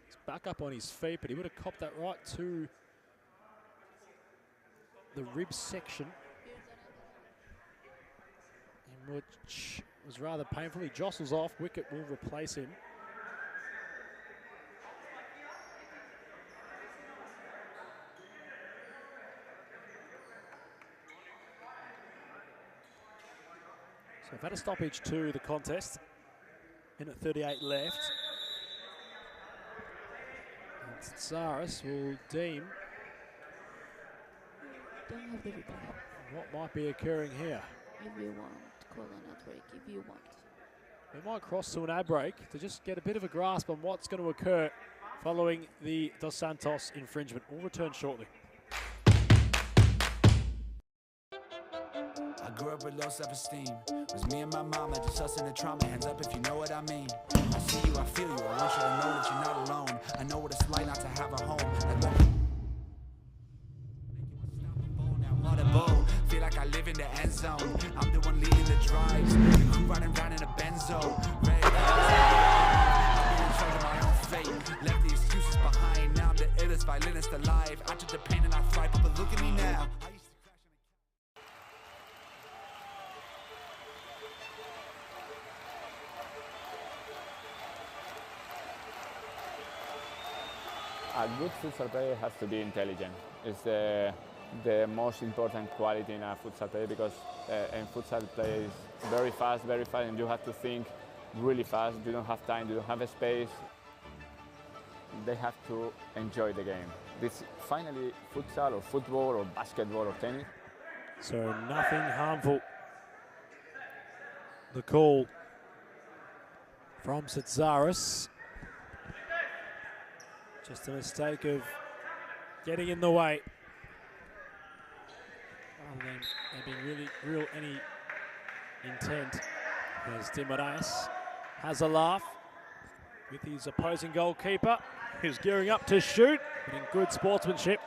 He's back up on his feet, but he would have copped that right to the rib section, in which was rather painful. He jostles off. Wicket will replace him. So we've had a stoppage to the contest, Minute 38 left. And Tsaris will deem Don't have the replay. what might be occurring here. If you want, call an ad break if you want. We might cross to an ad break to just get a bit of a grasp on what's going to occur following the Dos Santos infringement. We'll return shortly. I grew up with low self-esteem. It was me and my mama, just us in the trauma. Hands up if you know what I mean. I see you, I feel you. I want you to know that you're not alone. I know what it's like not to have a home. Feel like I live in the end zone. I'm the one leading the drives. The crew riding around in a Benzo. Ready to I'm in charge of my own fate. Left the excuses behind. Now I'm the illest violinist alive. I took the pain and I thrive. But look at me now. A good futsal player has to be intelligent. It's the most important quality in a futsal player because in futsal play is very fast, and you have to think really fast. You don't have time, you don't have a space. They have to enjoy the game. This finally futsal or football or basketball or tennis. So nothing harmful. The call from Tsaris. Just a mistake of getting in the way. Rather than there being real any intent. As Dimaraes has a laugh with his opposing goalkeeper, who's gearing up to shoot, but in good sportsmanship,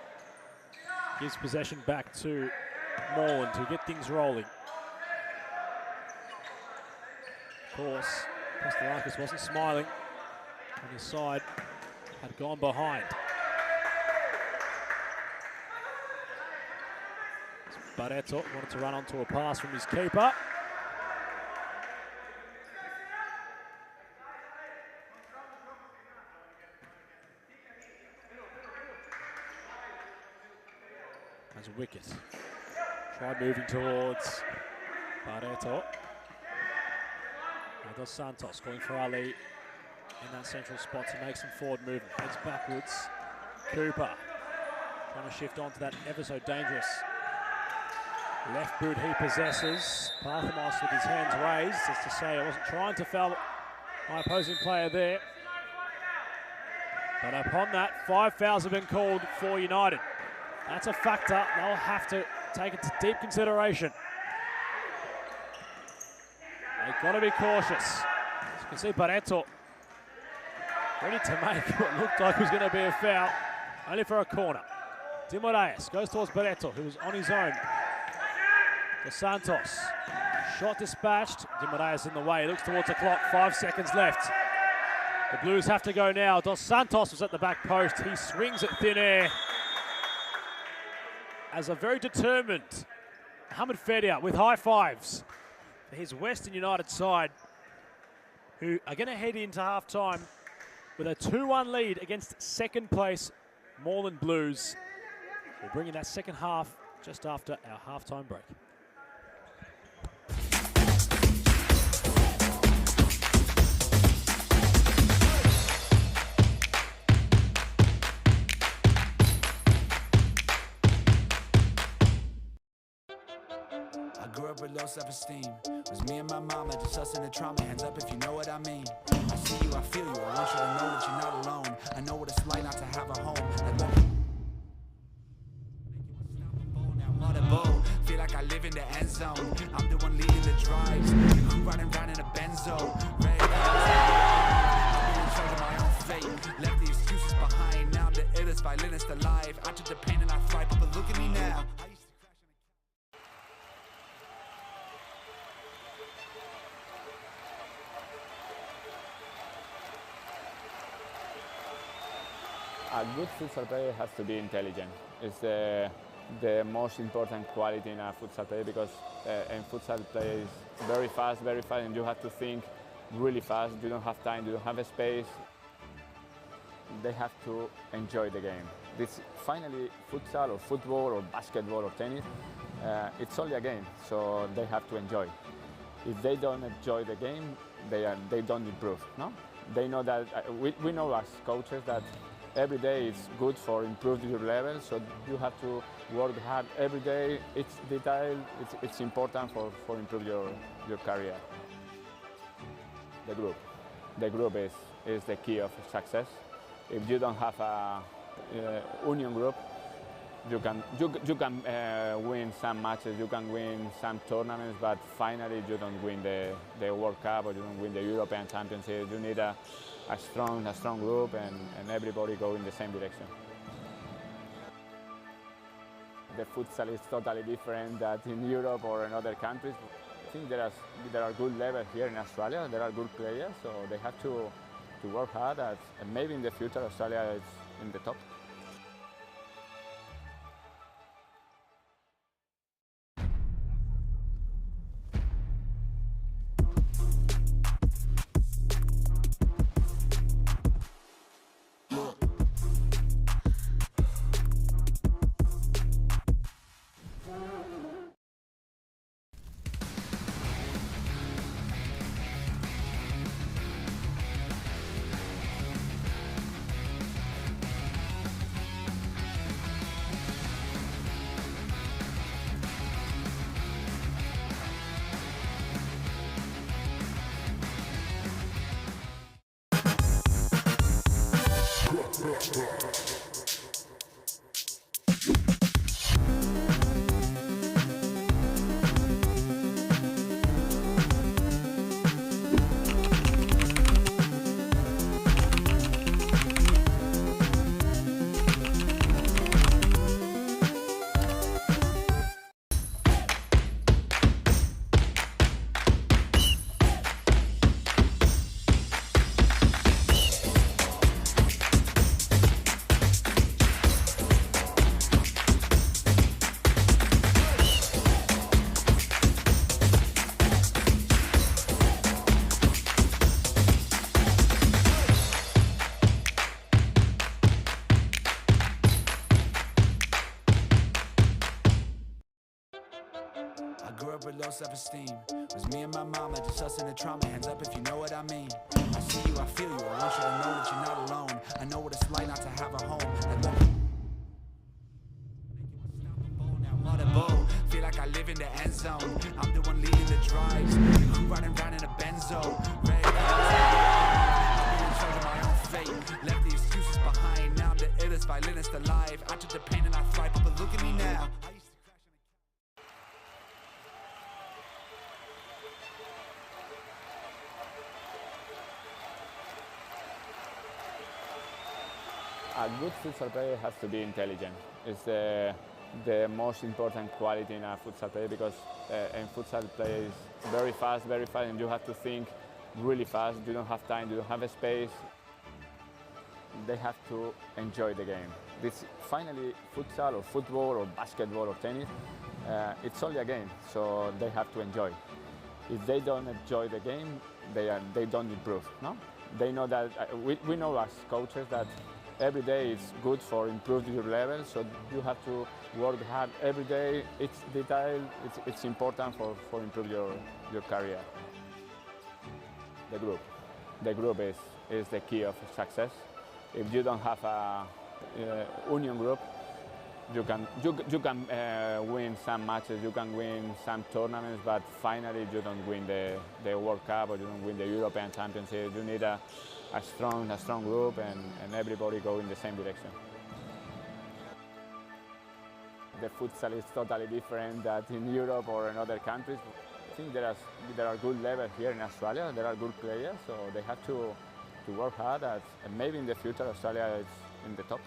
gives possession back to Morland to get things rolling. Of course, Kostelakis wasn't smiling on his side, had gone behind. Barreto wanted to run onto a pass from his keeper. As a wicket. Try moving towards Barreto. Dos Santos calling for Ali in that central spot to make some forward movement. Heads backwards. Cooper trying to shift onto that ever so dangerous left boot he possesses. Parthamos with his hands raised as to say I wasn't trying to foul my opposing player there. But upon that, 5 fouls have been called for United. That's a factor. They'll have to take into deep consideration. They've got to be cautious. As you can see, Barreto ready to make what looked like was going to be a foul, only for a corner. Dimaraes goes towards Barreto, who was on his own. Dos Santos, shot dispatched. Dimaraes in the way, looks towards the clock, 5 seconds left. The Blues have to go now. Dos Santos was at the back post. He swings at thin air. As a very determined Hamid Fedia with high fives for his Western United side, who are going to head into half-time with a 2-1 lead against second place Moreland Blues. We'll bring in that second half just after our half-time break. I grew up with low self-esteem. It was me and my mama, just us in the trauma. Hands up if you know what I mean. I see you, I feel you. I want you to know that you're not alone. I know what it's like not to have a home. Feel like I live in the end zone. I'm the one leading the drives. The crew riding around in a Benzo. Ready to I'm in charge of my own fate. Left the excuses behind. Now I'm the illest violinist alive. I took the pain and I thrive. But look at me now. A good futsal player has to be intelligent. It's the most important quality in a futsal player because in futsal play is very fast, and you have to think really fast. You don't have time, you don't have a space. They have to enjoy the game. This finally futsal or football or basketball or tennis, it's only a game, so they have to enjoy. If they don't enjoy the game, they don't improve. No, they know that we know as coaches that every day is good for improve your level. So you have to work hard every day. It's detail. It's important for improve your career. The group is the key of success. If you don't have a union group, you can win some matches, you can win some tournaments, but finally you don't win the World Cup or you don't win the European Championship. You need a strong group and everybody go in the same direction. The futsal is totally different than in Europe or in other countries. I think there are good levels here in Australia. There are good players, so they have to work hard. And maybe in the future Australia is in the top. I grew up with low self-esteem. It was me and my mama, just us in the trauma. Hands up if you know what I mean. I see you, I feel you. I want you to know that you're not alone. I know what it's like not to have a home. Feel like I live in the end zone. I'm the one leading the drives. The crew riding round in a benzo. Red I'll be in charge of my own fate. Left the excuses behind. Now I'm the illest violinist alive. I took the pain and I thrive, but look at me now. A good futsal player has to be intelligent. It's the most important quality in a futsal player because in futsal play is very fast, and you have to think really fast. You don't have time, you don't have a space. They have to enjoy the game. This finally futsal or football or basketball or tennis, it's only a game, so they have to enjoy. If they don't enjoy the game, they don't improve. No, they know that we know as coaches that every day is good for improve your level, so you have to work hard every day. It's detail. It's important for improve your career. The group is the key of success. If you don't have a union group, you can win some matches, you can win some tournaments, but finally you don't win the World Cup or you don't win the European Championship. You need a strong group and everybody go in the same direction. The futsal is totally different than in Europe or in other countries. I think there are good levels here in Australia. There are good players, so they have to work hard. And maybe in the future Australia is in the top.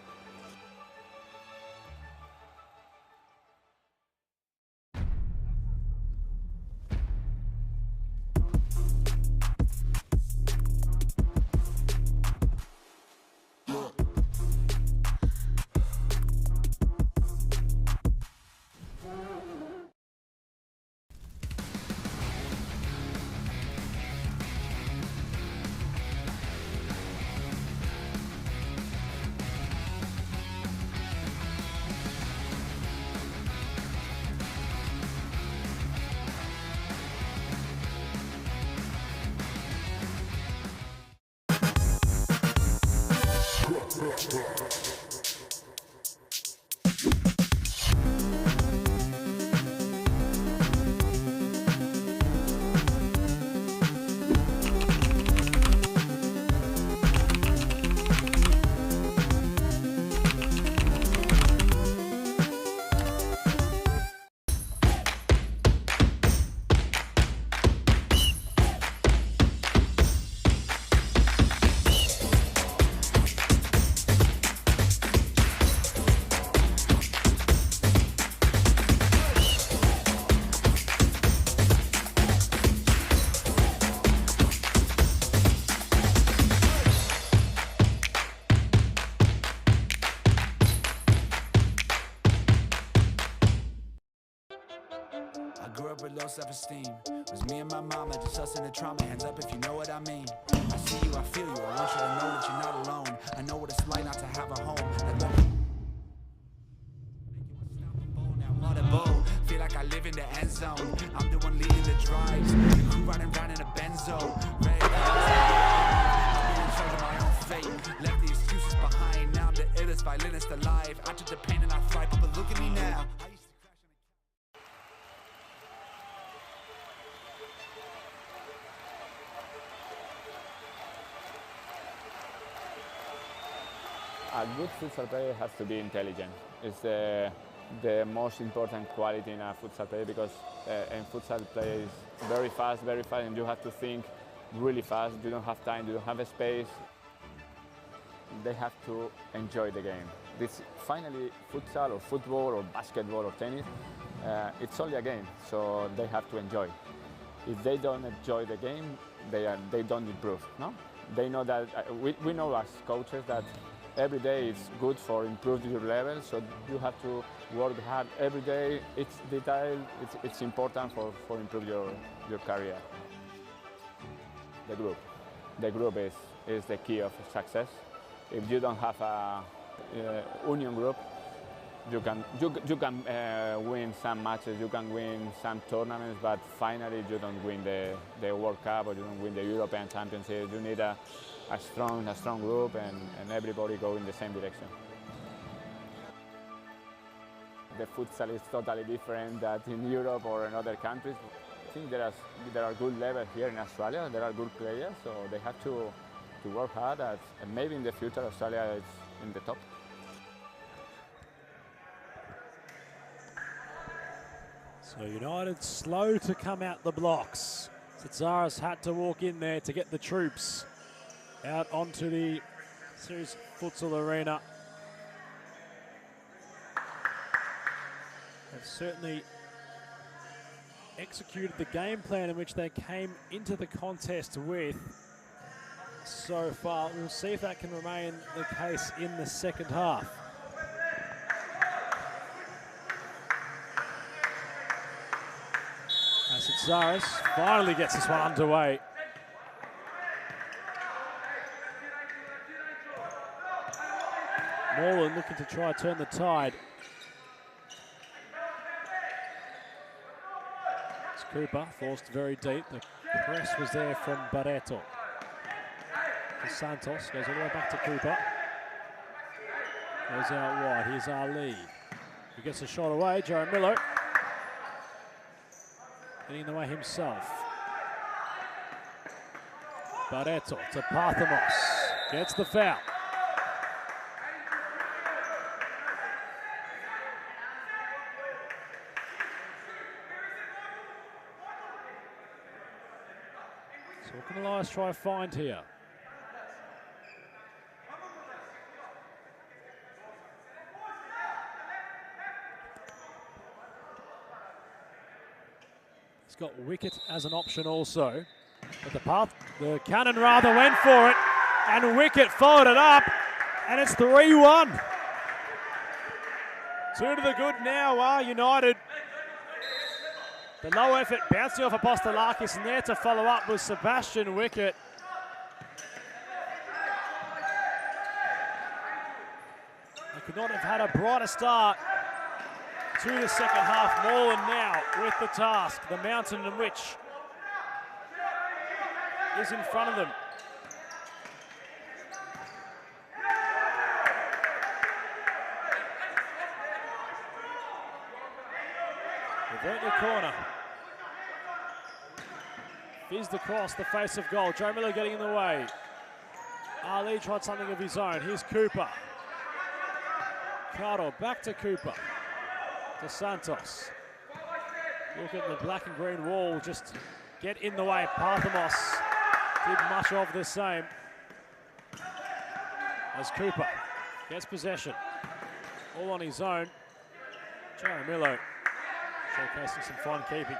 I grew up with low self-esteem. It was me and my mama, just us in the trauma. Hands up if you know what I mean. I see you, I feel you. I want you to know that you're not alone. I know what it's like not to have a home. Like love now audible. Feel like I live in the end zone. I'm the one leading the drives. The crew riding round in a benzo. Ready to I'm in charge of my own fate. Left the excuses behind. Now I'm the illest violinist alive. I took the pain and I thrive. But look at me now. A good futsal player has to be intelligent. It's the most important quality in a futsal player because in futsal play is very fast, and you have to think really fast. You don't have time, you don't have a space. They have to enjoy the game. This finally futsal or football or basketball or tennis, it's only a game, so they have to enjoy. If they don't enjoy the game, they don't improve. No, they know that we know as coaches that every day it's good for improving your level, so you have to work hard every day. It's detail, it's important for improve your career. The group is the key of success. If you don't have a union group, you can win some matches, you can win some tournaments, but finally you don't win the World Cup or you don't win the European Championship. You need a strong group and everybody go in the same direction. The futsal is totally different than in Europe or in other countries. I think there are good levels here in Australia. There are good players, so they have to work hard. And maybe in the future Australia is in the top. So United slow to come out the blocks. Tsatsouras had to walk in there to get the troops out onto the Series Futsal arena. They've certainly executed the game plan in which they came into the contest with so far. We'll see if that can remain the case in the second half. Tsatsouras finally gets this one underway. Moreland looking to try to turn the tide. It's Cooper, forced very deep. The press was there from Barreto. To Santos, goes all the way back to Cooper. Goes out wide, here's Ali. He gets a shot away, Joe Miller. Getting in the way himself. Barreto to Parthamos. Gets the foul. So what can Elias try to find here? He's got wicket as an option also. But the cannon rather went for it, and wicket followed it up, and it's 3-1. 2 to the good now are United. The low effort bouncing off Apostolakis, and there to follow up was Sebastian Wicket. They could not have had a brighter start to the second half. Moreland now with the task. The mountain in which is in front of them. Burnt the corner. Fizzed across the face of goal. Joe Miller getting in the way. Ali tried something of his own. Here's Cooper. Carter back to Cooper. To Santos. Look at the black and green wall. Just get in the way. Parthamos did much of the same. As Cooper gets possession. All on his own. Joe Miller showcasing some fine keeping.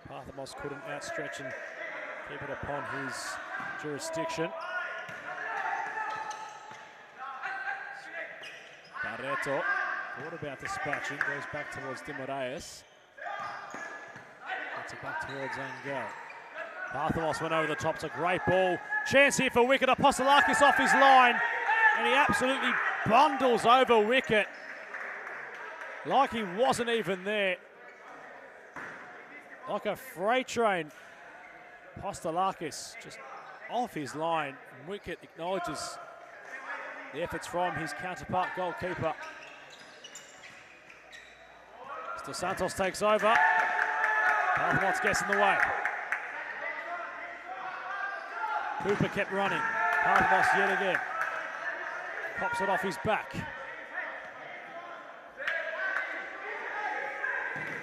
Parthamos couldn't outstretch and keep it upon his jurisdiction. Barreto thought about dispatching, goes back towards Dimoraes. Gets it back towards Angel. Parthamos went over the top, it's a great ball. Chance here for wicket, Apostolakis off his line, and he absolutely bundles over wicket like he wasn't even there. Like a freight train. Apostolakis just off his line. Wicket acknowledges the efforts from his counterpart goalkeeper. Mr. Santos takes over. Parthamos gets in the way. Cooper kept running. Parthamos yet again. Pops it off his back.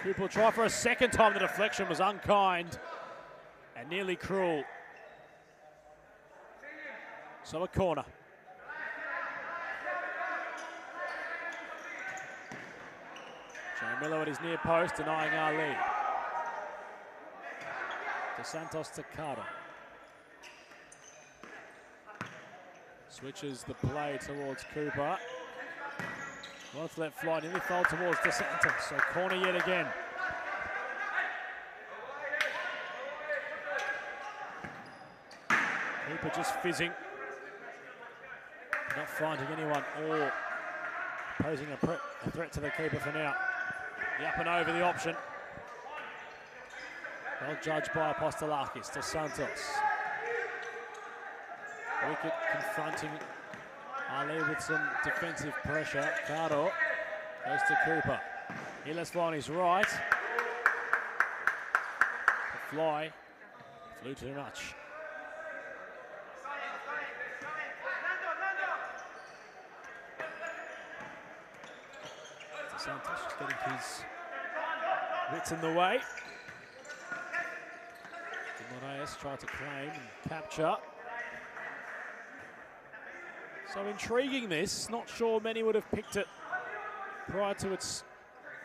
Cooper will try for a second time. The deflection was unkind and nearly cruel. So a corner. Joe Miller at his near post, denying Ali. De Santos to Carter. Switches the play towards Cooper. Once let fly, nearly fell towards De Santos, so corner yet again. Cooper just fizzing. Not finding anyone or posing a threat to the keeper for now. The up and over the option. Well judged by Apostolakis. De Santos. Wicket confronting Ali with some defensive pressure. Cardo goes to Cooper. He lets fly on his right. The fly flew too much. De Santos just getting his wits in the way. Dimoraes tried to claim and capture. So intriguing this, not sure many would have picked it prior to its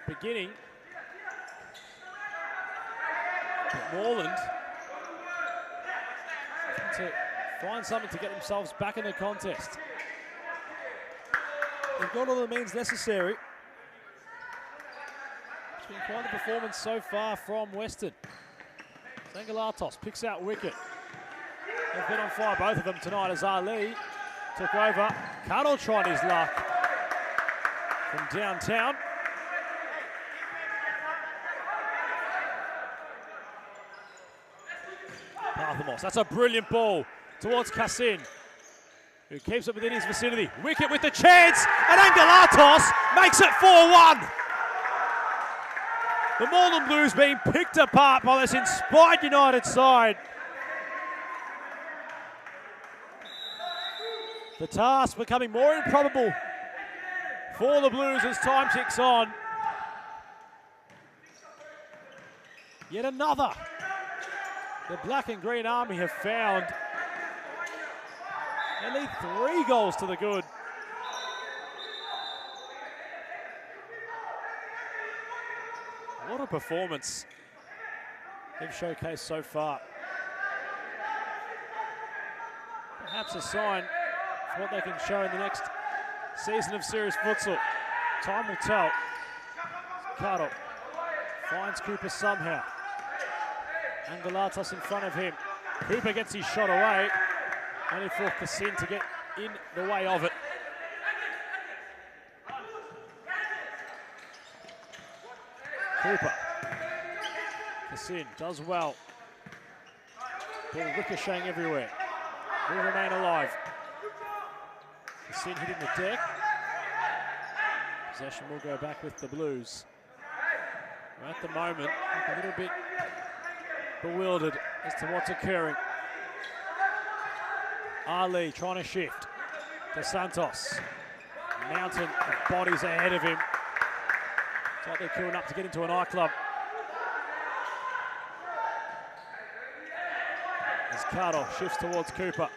beginning. But Moreland to find something to get themselves back in the contest. They've got all the means necessary. It's been quite a performance so far from Western. Zangalatos picks out wicket. They've been on fire, both of them tonight, as Ali took over. Cardo tried his luck from downtown. Parthamos, that's a brilliant ball towards Cassin, who keeps it within his vicinity. Wicket with the chance, and Angalatos makes it 4-1. The Moreland Blues being picked apart by this inspired United side. The task becoming more improbable for the Blues as time ticks on. Yet another the Black and Green Army have found. They lead 3 goals to the good. What a performance they've showcased so far. Perhaps a sign for what they can show in the next season of Series Futsal. Time will tell. Cardo finds Cooper somehow. Angalatos in front of him. Cooper gets his shot away. Only for Cassin to get in the way of it. Cooper. Cassin does well. Ball ricocheting everywhere. Will remain alive. Cassin hitting the deck. Possession will go back with the Blues. At the moment, a little bit bewildered as to what's occurring. Ali trying to shift. Dos Santos. Mountain of bodies ahead of him. It's like they're queuing up to get into a nightclub. As Cardo shifts towards Cooper.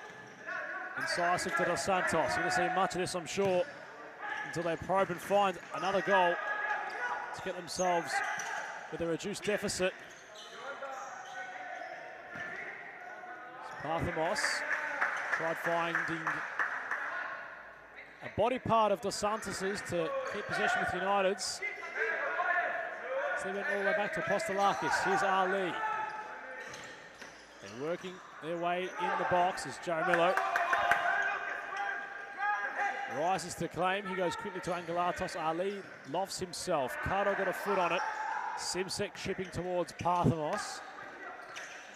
Incisive to Dos Santos. You're going to see much of this, I'm sure, until they probe and find another goal to get themselves with a reduced deficit. Parthamos tried finding a body part of Dos Santos's to keep possession with United's. So they went all the way back to Apostolakis. Here's Ali. They're working their way in the box as Joe Milo rises to claim. He goes quickly to Angelatos. Ali lofts himself. Cardo got a foot on it. Simsek chipping towards Parthamos.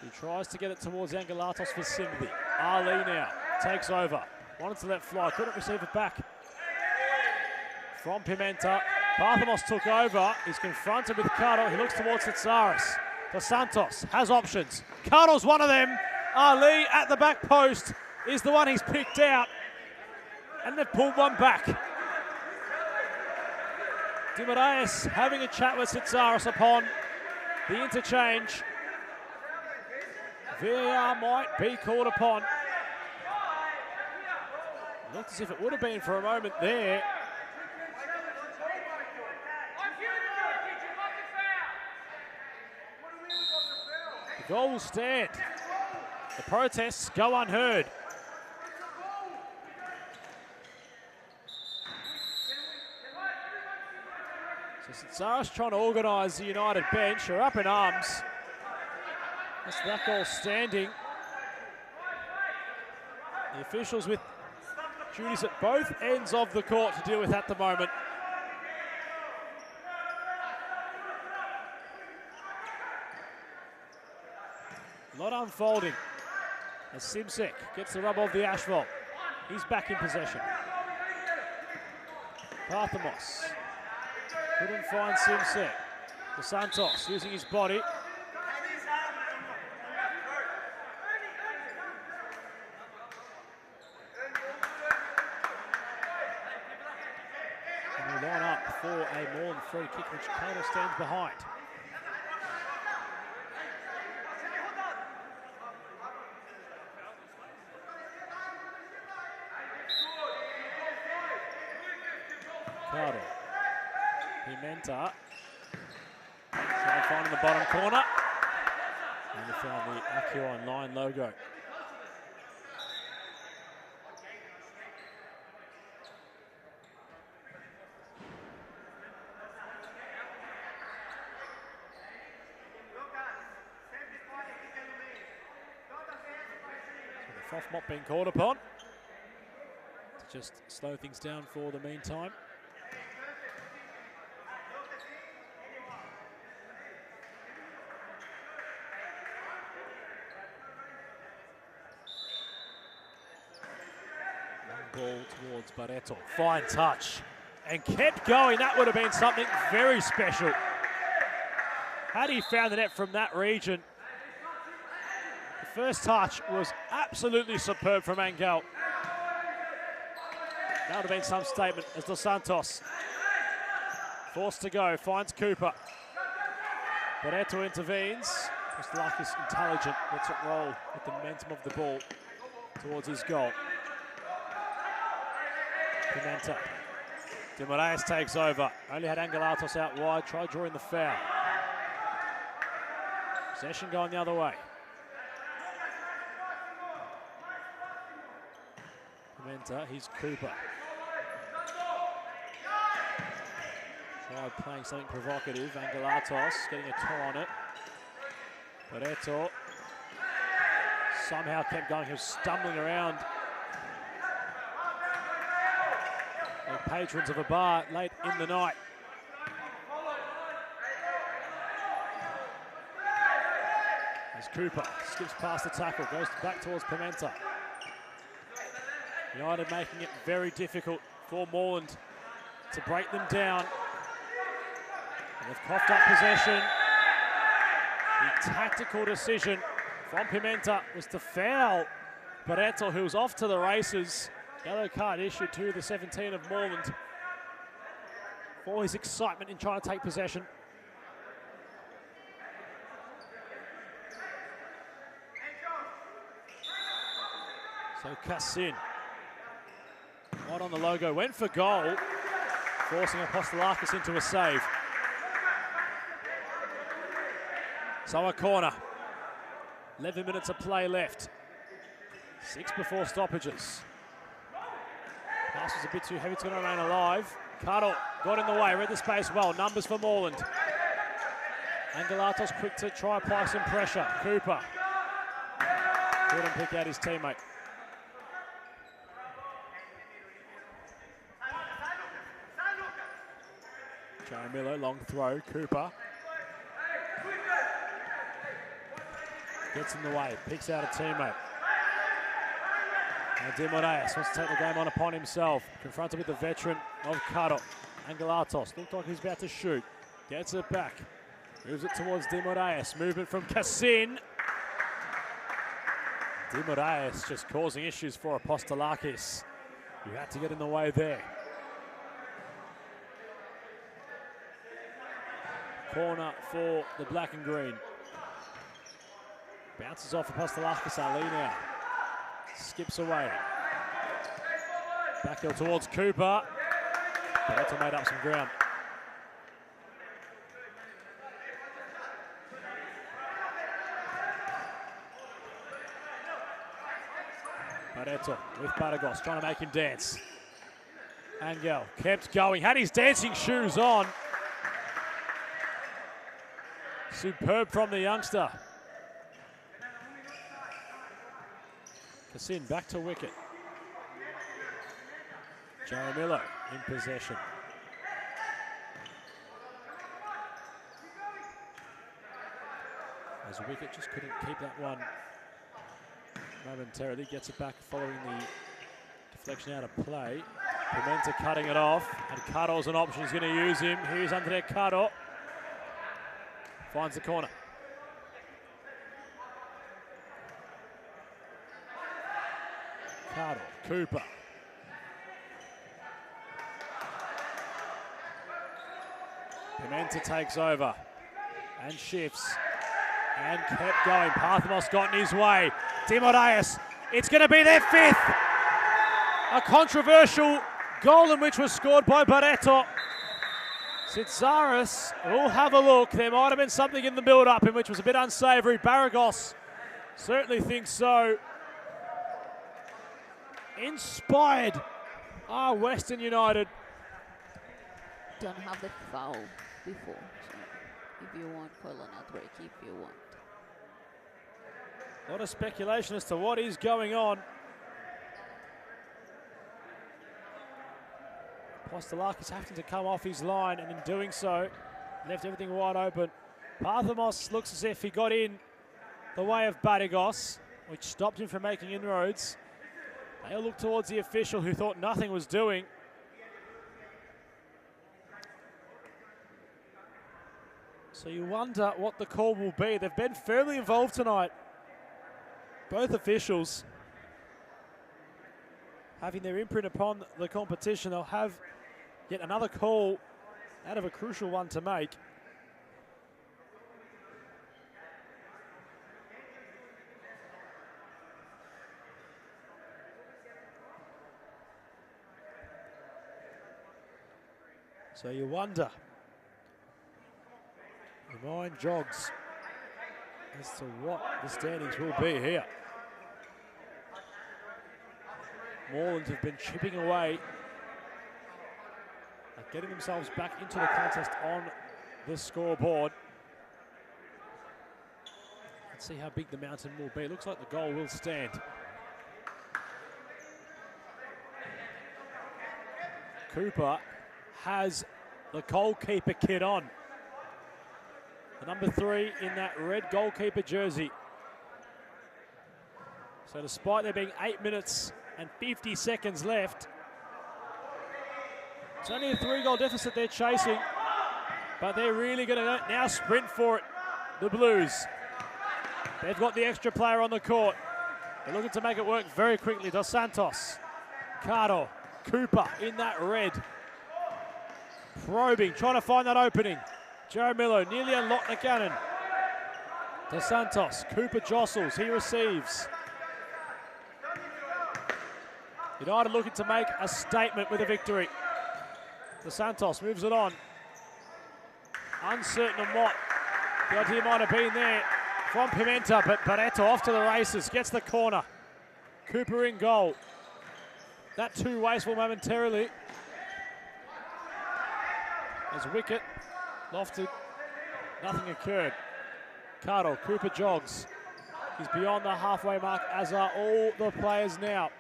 He tries to get it towards Angelatos for Simbi. Ali now takes over. Wanted to let fly, couldn't receive it back from Pimenta. Parthamos took over. He's confronted with Cardo. He looks towards Tsaris. Dos Santos has options. Cardo's one of them. Ali at the back post is the one he's picked out. And they've pulled one back. Di Moraes having a chat with Tsaris upon the interchange. VAR might be called upon. Looked as if it would have been for a moment there. The goal will stand. The protests go unheard. So Tsaris trying to organise the United bench. Are up in arms. That's that goal standing. The officials with duties at both ends of the court to deal with at the moment. A lot unfolding as Simsek gets the rub of the asphalt. He's back in possession. Parthamos couldn't find Simsek. Dos Santos using his body. And we line up for a more than free kick, which Carter stands behind. Carter. Pimenta. Trying to find in the bottom corner. And we found the Accio Online logo. So the Foff mop being called upon to just slow things down for the meantime. Ball towards Barreto. Fine touch. And kept going. That would have been something very special. Had he found the net from that region. The first touch was absolutely superb from Angel. That would have been some statement as Dos Santos forced to go. Finds Cooper. Barreto intervenes. Just is intelligent. Lets it roll with the momentum of the ball towards his goal. Pimenta. Di Moraes takes over. Only had Angelatos out wide. Tried drawing the foul. Possession going the other way. Pimenta. Here's Cooper. Tried playing something provocative. Angelatos getting a toe on it. Barreto somehow kept going. He was stumbling around. Patrons of a bar late in the night. As Cooper skips past the tackle, goes back towards Pimenta. United making it very difficult for Moreland to break them down. They've coughed up possession. The tactical decision from Pimenta was to foul Barreto, who was off to the races. Yellow card issued to the 17 of Moreland for his excitement in trying to take possession. So Cassin, right on the logo, went for goal, forcing Apostolakis into a save. So a corner. 11 minutes of play left. 6 before stoppages. Pass was a bit too heavy, it's going to remain alive. Cardo got in the way, read the space well. Numbers for Moreland. Angelatos quick to try apply some pressure. Cooper couldn't pick out his teammate. Jaramillo, long throw. Cooper gets in the way, picks out a teammate. Now Dimoraes wants to take the game on upon himself. Confronted with the veteran of Cardo. Angelatos looked like he's about to shoot. Gets it back. Moves it towards Dimoraes. Movement from Cassin. Dimoraes just causing issues for Apostolakis, who had to get in the way there. Corner for the black and green. Bounces off Apostolakis. Ali now skips away. Backhill towards Cooper. Barreto made up some ground. Barreto with Baragos trying to make him dance. Angel kept going, had his dancing shoes on. Superb from the youngster. Cassin back to wicket. Jaramillo in possession. As wicket just couldn't keep that one momentarily. Gets it back following the deflection out of play. Pimenta cutting it off, and Caro's an option. He's going to use him. Here's Andre Caro. Finds the corner. Caro, Cooper. Pimenta takes over and shifts and kept going. Parthamos got in his way. Dimoraes, it's going to be their 5th. A controversial goal in which was scored by Barreto. Sitsaris will have a look. There might have been something in the build-up in which was a bit unsavoury. Baragos certainly thinks so. Inspired are Western United. Don't have the foul before. So if you want, call an outbreak if you want. A lot of speculation as to what is going on. Apostolakis having to come off his line, and in doing so, left everything wide open. Parthamos looks as if he got in the way of Baragos, which stopped him from making inroads. They all look towards the official, who thought nothing was doing. So you wonder what the call will be. They've been fairly involved tonight. Both officials having their imprint upon the competition. They'll have yet another call out of a crucial one to make. So you wonder, the mind jogs as to what the standings will be here. Moreland have been chipping away at getting themselves back into the contest on the scoreboard. Let's see how big the mountain will be. It looks like the goal will stand. Cooper has the goalkeeper kit on. The number 3 in that red goalkeeper jersey. So despite there being 8 minutes and 50 seconds left, it's only a 3-goal deficit they're chasing. but they're really going to now sprint for it, the Blues. They've got the extra player on the court. They're looking to make it work very quickly. Dos Santos, Cardo, Cooper in that red. Probing, trying to find that opening. Jaramillo nearly unlocked the cannon. Dos Santos, Cooper jostles, he receives. United looking to make a statement with a victory. Dos Santos moves it on. Uncertain on what the idea might have been there from Pimenta, but Barreto off to the races, gets the corner. Cooper in goal. That too wasteful momentarily. As wicket lofted, nothing occurred. Cardo, Cooper jogs. He's beyond the halfway mark, as are all the players now.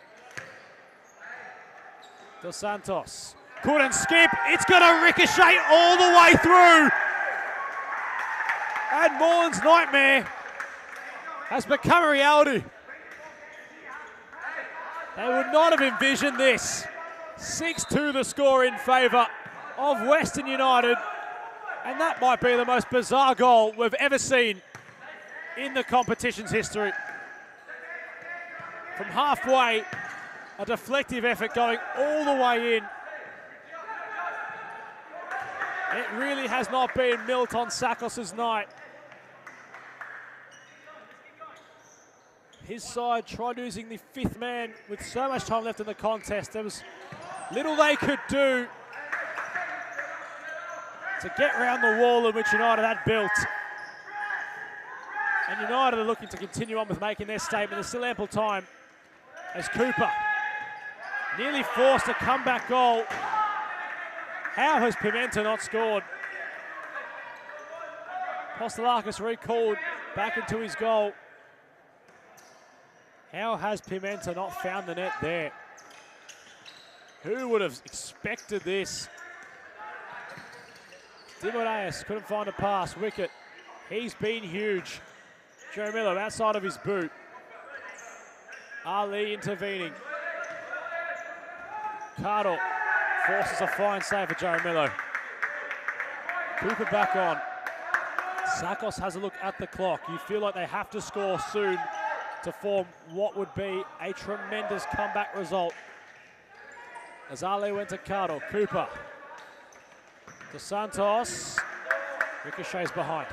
Dos Santos couldn't skip. It's going to ricochet all the way through. And Moreland's nightmare has become a reality. They would not have envisioned this. 6-2 the score in favour of Western United. And that might be the most bizarre goal we've ever seen in the competition's history. From halfway, a deflective effort going all the way in. It really has not been Milton Sakos's night. His side tried using the fifth man with so much time left in the contest. There was little they could do to get around the wall in which United had built. And United are looking to continue on with making their statement. There's still ample time as Cooper nearly forced a comeback goal. How has Pimenta not scored? Postelakis recalled back into his goal. How has Pimenta not found the net there? Who would have expected this? Dimoraes couldn't find a pass. Wicket. He's been huge. Jaramillo outside of his boot. Ali intervening. Cardo forces a fine save for Jaramillo. Cooper back on. Sakos has a look at the clock. You feel like they have to score soon to form what would be a tremendous comeback result. As Ali went to Cardo. Cooper. Dos Santos. Ricochets behind.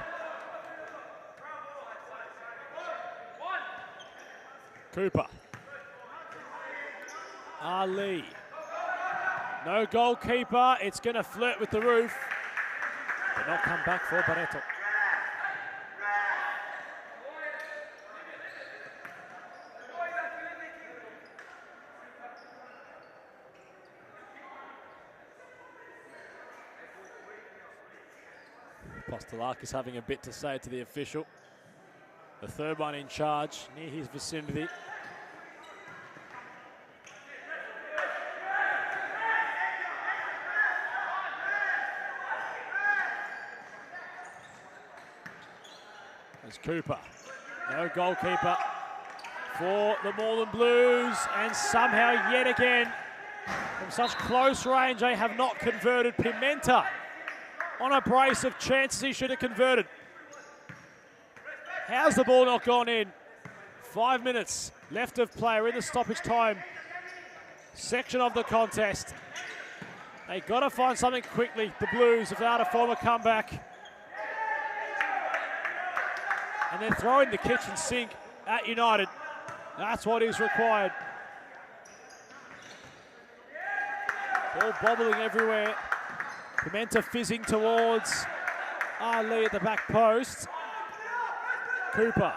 Cooper. Ali. No goalkeeper. It's going to flirt with the roof, but not come back for Barreto. Postelakis having a bit to say to the official. The third one in charge, near his vicinity. There's Cooper. No goalkeeper for the Moreland Blues, and somehow yet again, from such close range, they have not converted. Pimenta on a brace of chances he should have converted. How's the ball not gone in? 5 minutes left of play. We're in the stoppage time section of the contest. They got to find something quickly, the Blues, if they are to form a comeback. And they're throwing the kitchen sink at United. That's what is required. Ball bobbling everywhere. Pimenta fizzing towards Ali at the back post. Cooper.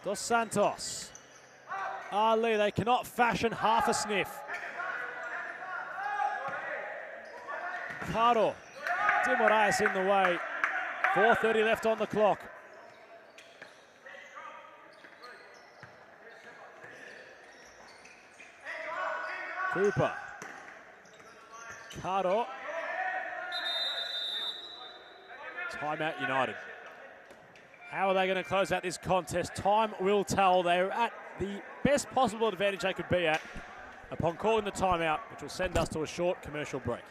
Dos Santos. Ali, they cannot fashion half a sniff. Cardo. Dimoraes in the way. 4:30 left on the clock. Cooper. Cardo. Timeout United. How are they going to close out this contest? Time will tell. They're at the best possible advantage they could be at upon calling the timeout, which will send us to a short commercial break.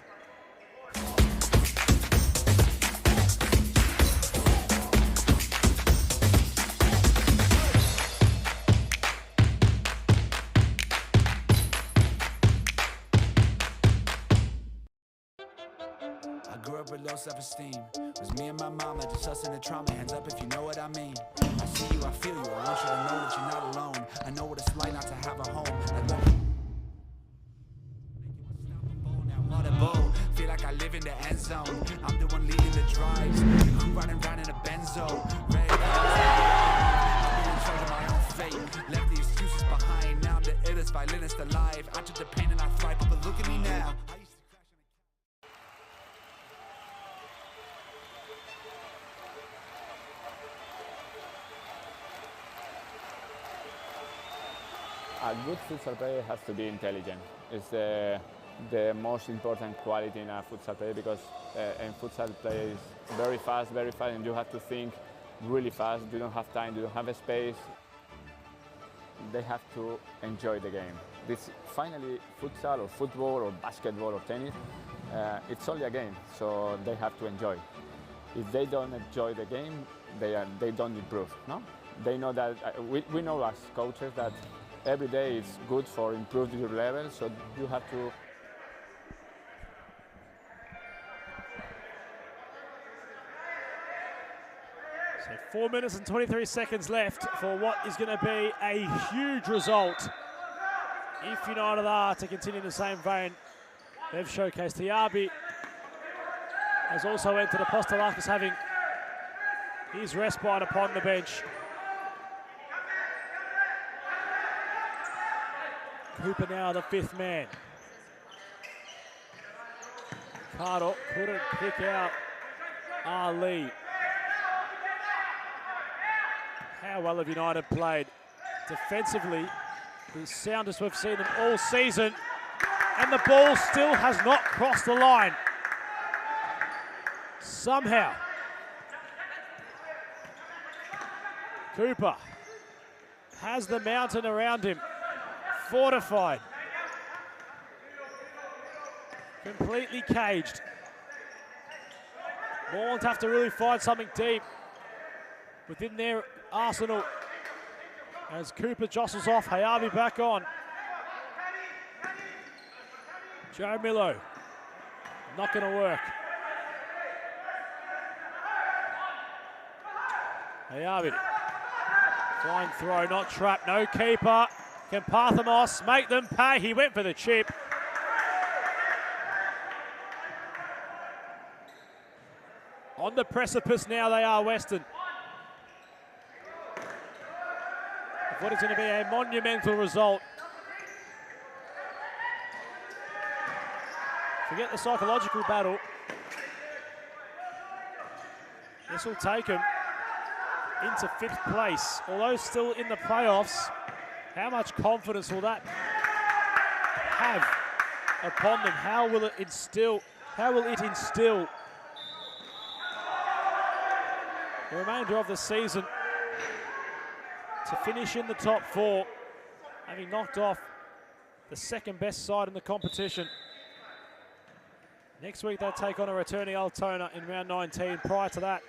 suffered low self-esteem. It was me and my mama, just us in the trauma. Hands up if you know what I mean. I see you, I feel you. I want you to know that you're not alone. I know what it's like not to have a home. Like what a bow. Feel like I live in the end zone. I'm the one leading the drives. The crew riding round in a benzo. Ready to I'm in charge of my own fate. Left the excuses behind. Now I'm the illest violinist alive. I took the pain and I thrive. But look at me now. A good futsal player has to be intelligent. It's the most important quality in a futsal player because in futsal play is very fast, and you have to think really fast. You don't have time, you don't have a space. They have to enjoy the game. This finally futsal or football or basketball or tennis, it's only a game, so they have to enjoy. If they don't enjoy the game, they don't improve. No, they know that we know as coaches that every day it's good for improving your level, so you have to. So 4 minutes and 23 seconds left for what is going to be a huge result. If United are to continue in the same vein, they've showcased Hiabi has also entered Apostolakis having his respite upon the bench. Cooper now the fifth man. Cardo couldn't pick out Ali. How well have United played defensively? The soundest we've seen them all season, and the ball still has not crossed the line. Somehow, Cooper has the mountain around him, fortified, completely caged. Moreland have to really find something deep within their arsenal as Cooper jostles off. Hiabi back on. Joe Milo, not going to work. Hiabi, fine throw, not trapped, no keeper. Can Parthamos make them pay? He went for the chip. On the precipice now they are, Western. Of what is going to be a monumental result. Forget the psychological battle. This will take them into fifth place, although still in the playoffs. How much confidence will that have upon them? How will it instill the remainder of the season to finish in the top four, having knocked off the second best side in the competition? Next week they'll take on a returning Altona in round 19. Prior to that,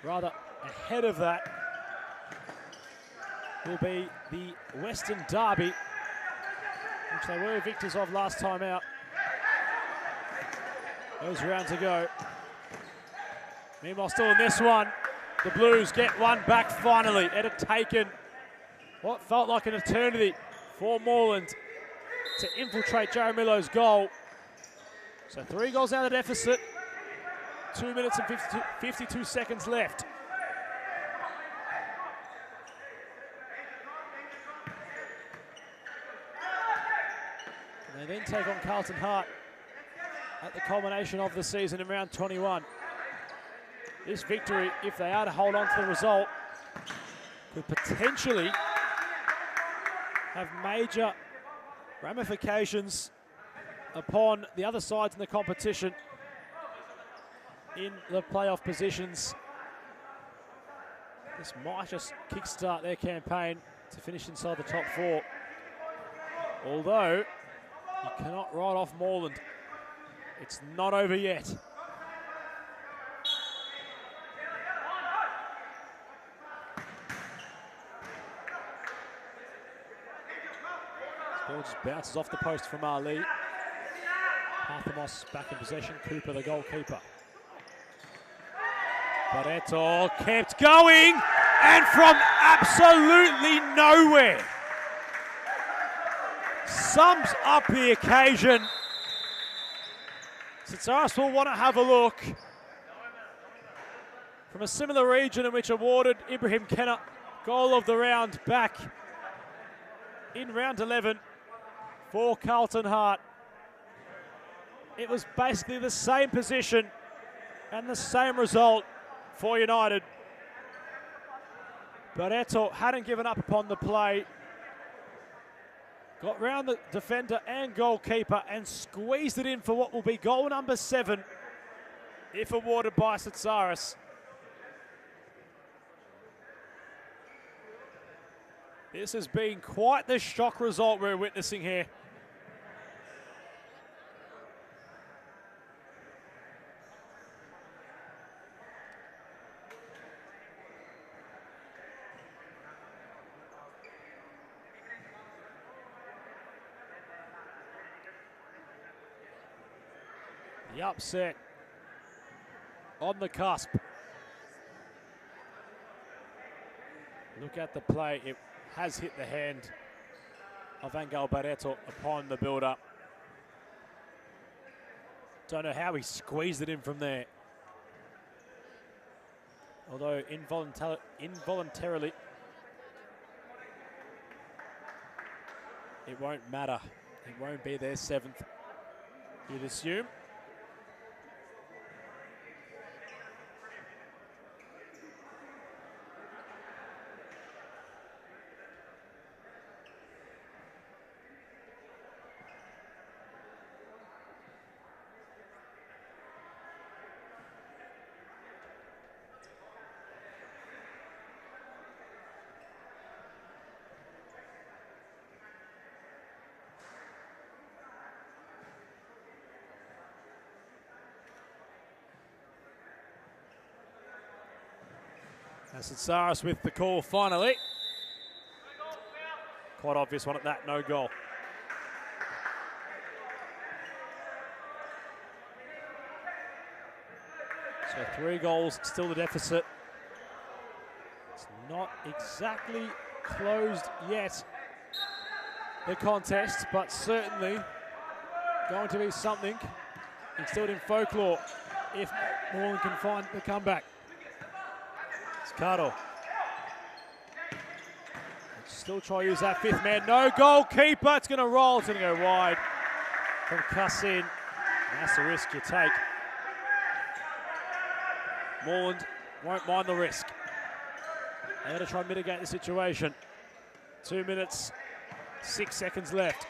rather ahead of that, will be the Western Derby, which they were victors of last time out. Those rounds to go. Meanwhile, still in this one, the Blues get one back finally. It had taken what felt like an eternity for Moreland to infiltrate Jaramilo's goal. So 3 goals out of the deficit, 2 minutes and 52 seconds left. And they then take on Carlton Hart at the culmination of the season in round 21. This victory, if they are to hold on to the result, could potentially have major ramifications upon the other sides in the competition in the playoff positions. This might just kickstart their campaign to finish inside the top 4. Although, you cannot write off Moreland. It's not over yet. Ball just bounces off the post from Ali. Parthamos back in possession. Cooper, the goalkeeper. Barreto kept going, and from absolutely nowhere, sums up the occasion. Sitsaris will want to have a look. From a similar region in which awarded Ibrahim Kenna goal of the round back in round 11 for Carlton Hart. It was basically the same position and the same result for United. Barreto hadn't given up upon the play. Got round the defender and goalkeeper and squeezed it in for what will be goal number 7 if awarded by Sitsaris. This has been quite the shock result we're witnessing here. The upset on the cusp. Look at the play. It has hit the hand of Angel Barreto upon the build-up. Don't know how he squeezed it in from there. Although involuntarily, it won't matter. It won't be their 7th, you'd assume. Sitsaris with the call finally. Quite obvious one at that, no goal. So 3 goals, still the deficit. It's not exactly closed yet, the contest, but certainly going to be something instilled in folklore if Moreland can find the comeback. Caro. Still try to use that 5th man. No goalkeeper. It's going to roll. It's going to go wide from Cassin. That's the risk you take. Moreland won't mind the risk. They're going to try and mitigate the situation. 2 minutes, 6 seconds left.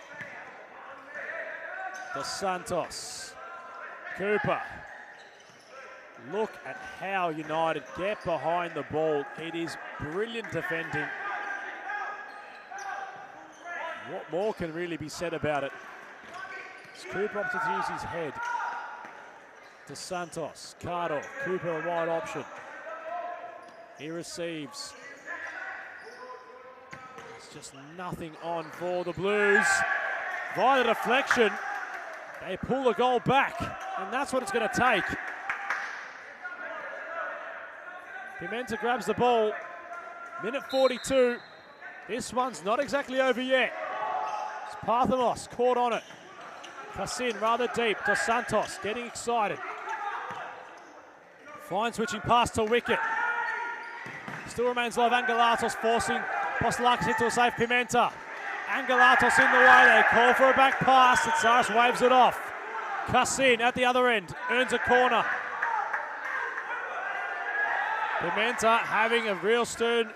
Dos Santos. Cooper. Look at how United get behind the ball. It is brilliant defending. What more can really be said about it? Cooper opted to use his head. Dos Santos, Cardo, Cooper a wide option. He receives. It's just nothing on for the Blues. Via the deflection, they pull the goal back, and that's what it's going to take. Pimenta grabs the ball. Minute 42. This one's not exactly over yet. It's Parthamos caught on it. Cassin rather deep. Dos Santos getting excited. Fine switching pass to wicket. Still remains live. Angelatos forcing Postolakis into a safe. Pimenta. Angelatos in the way. They call for a back pass. Sitsaris waves it off. Cassin at the other end. Earns a corner. Pimenta having a real stern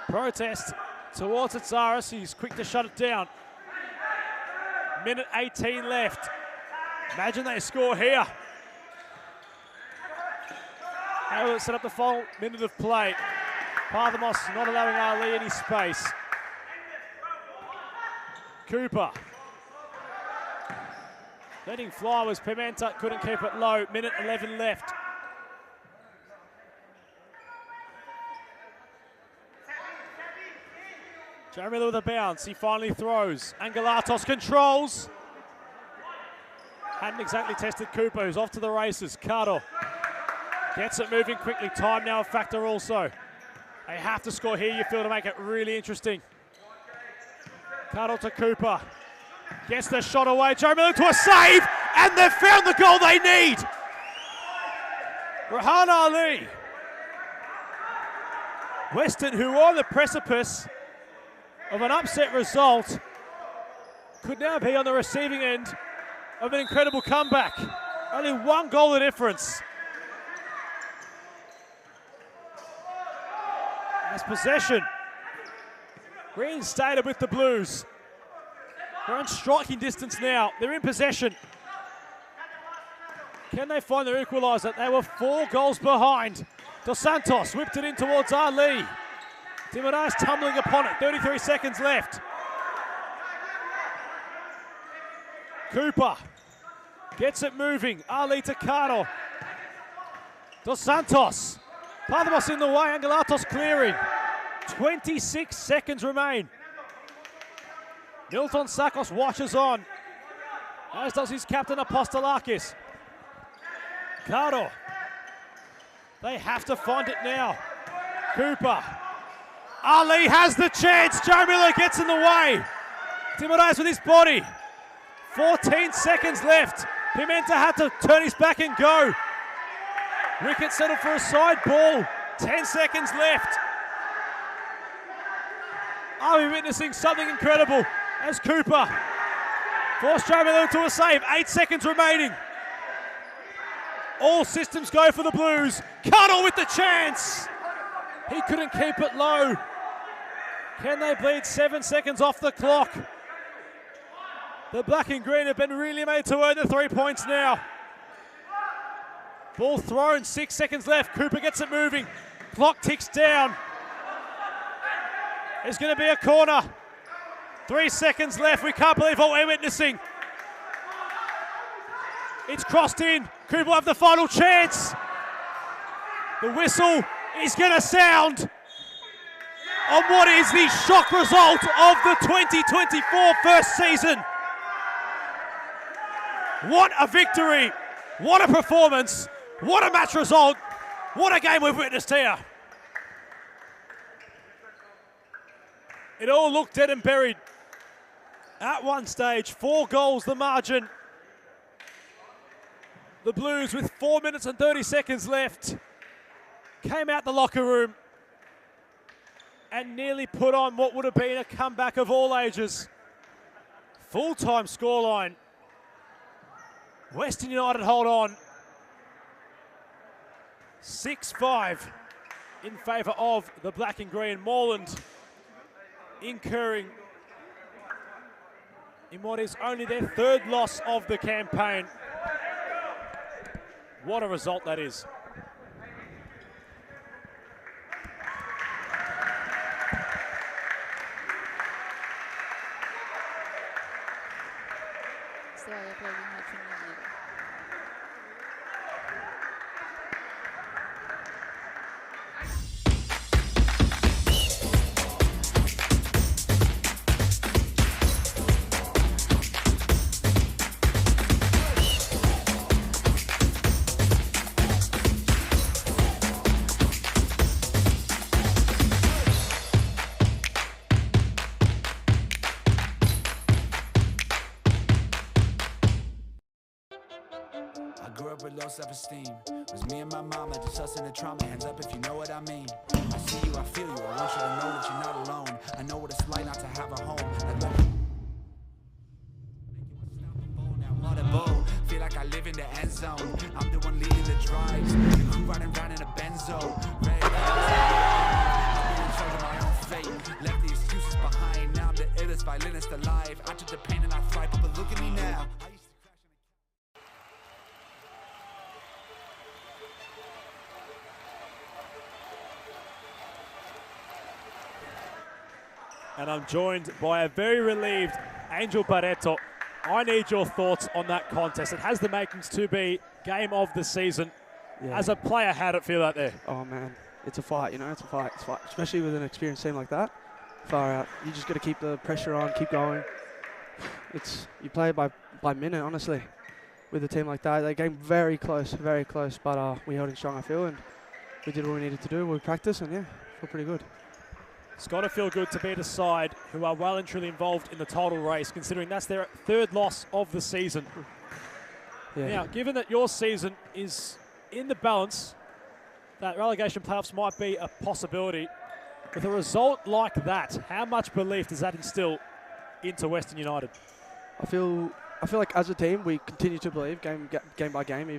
protest towards Sitsaris. He's quick to shut it down. Minute 18 left. Imagine they score here. How will it set up the final minute of play? Parthamos not allowing Ali any space. Cooper. Letting fly was Pimenta, couldn't keep it low. Minute 11 left. Jeremy with a bounce, he finally throws. Angelatos controls. Hadn't exactly tested Cooper, who's off to the races. Carter gets it moving quickly. Time now a factor also. They have to score here, you feel, to make it really interesting. Carter to Cooper. Gets the shot away. Joe Miller to a save, and they've found the goal they need. Rahan Ali. Western, who are on the precipice of an upset result, could now be on the receiving end of an incredible comeback. Only one goal of difference. As possession reinstated with the Blues. They're on striking distance now. They're in possession. Can they find their equaliser? They were 4 goals behind. Dos Santos whipped it in towards Ali. Timoraes tumbling upon it. 33 seconds left. Cooper gets it moving. Ali to Carter. Dos Santos. Pathamos in the way. Angelatos clearing. 26 seconds remain. Milton Sakos watches on, as does his captain Apostolakis. Carter. They have to find it now. Cooper. Ali has the chance. Joe Miller gets in the way. Timoraes with his body. 14 seconds left. Pimenta had to turn his back and go. Wicket settled for a side ball. 10 seconds left. Are we witnessing something incredible as Cooper forced Joe Miller to a save? 8 seconds remaining. All systems go for the Blues. Carter with the chance. He couldn't keep it low. Can they bleed 7 seconds off the clock? The black and green have been really made to earn the 3 points now. Ball thrown, 6 seconds left. Cooper gets it moving. Clock ticks down. There's going to be a corner. 3 seconds left. We can't believe what we're witnessing. It's crossed in. Cooper will have the final chance. The whistle is going to sound on what is the shock result of the 2024 first season. What a victory. What a performance. What a match result. What a game we've witnessed here. It all looked dead and buried at one stage. 4 goals the margin. The Blues, with 4 minutes and 30 seconds left, came out the locker room and nearly put on what would have been a comeback of all ages. Full-time scoreline. Western United hold on. 6-5 in favour of the black and green. Moreland incurring in what is only their 3rd loss of the campaign. What a result that is. Low self-esteem was me and my mama, just us in the trauma. Hands up if you know what I mean. I see you, I feel you. I want you to know that you're not alone. I know what it's like not to have a home. Feel like I live in the end zone. I'm the one leading the drives. The crew riding around in a Benzo. Red I'll be in charge of my own fate. Left the excuses behind. Now I'm the illest violinist alive. I took the pain and I thrive, but look at me now. And I'm joined by a very relieved Angel Barreto. I need your thoughts on that contest. It has the makings to be game of the season. Yeah. As a player, how'd it feel out there? Oh man, it's a fight, you know, it's a fight. Especially with an experienced team like that. Far out. You just got to keep the pressure on, keep going. You play by minute, honestly. with a team like that. They came very close, but we held in strong, I feel, and we did what we needed to do. We practiced, and yeah, feel pretty good. It's got to feel good to beat a side who are well and truly involved in the title race, considering that's their third loss of the season. Yeah. Now, given that your season is in the balance, that relegation playoffs might be a possibility. With a result like that, how much belief does that instill into Western United? I feel like as a team we continue to believe game by game,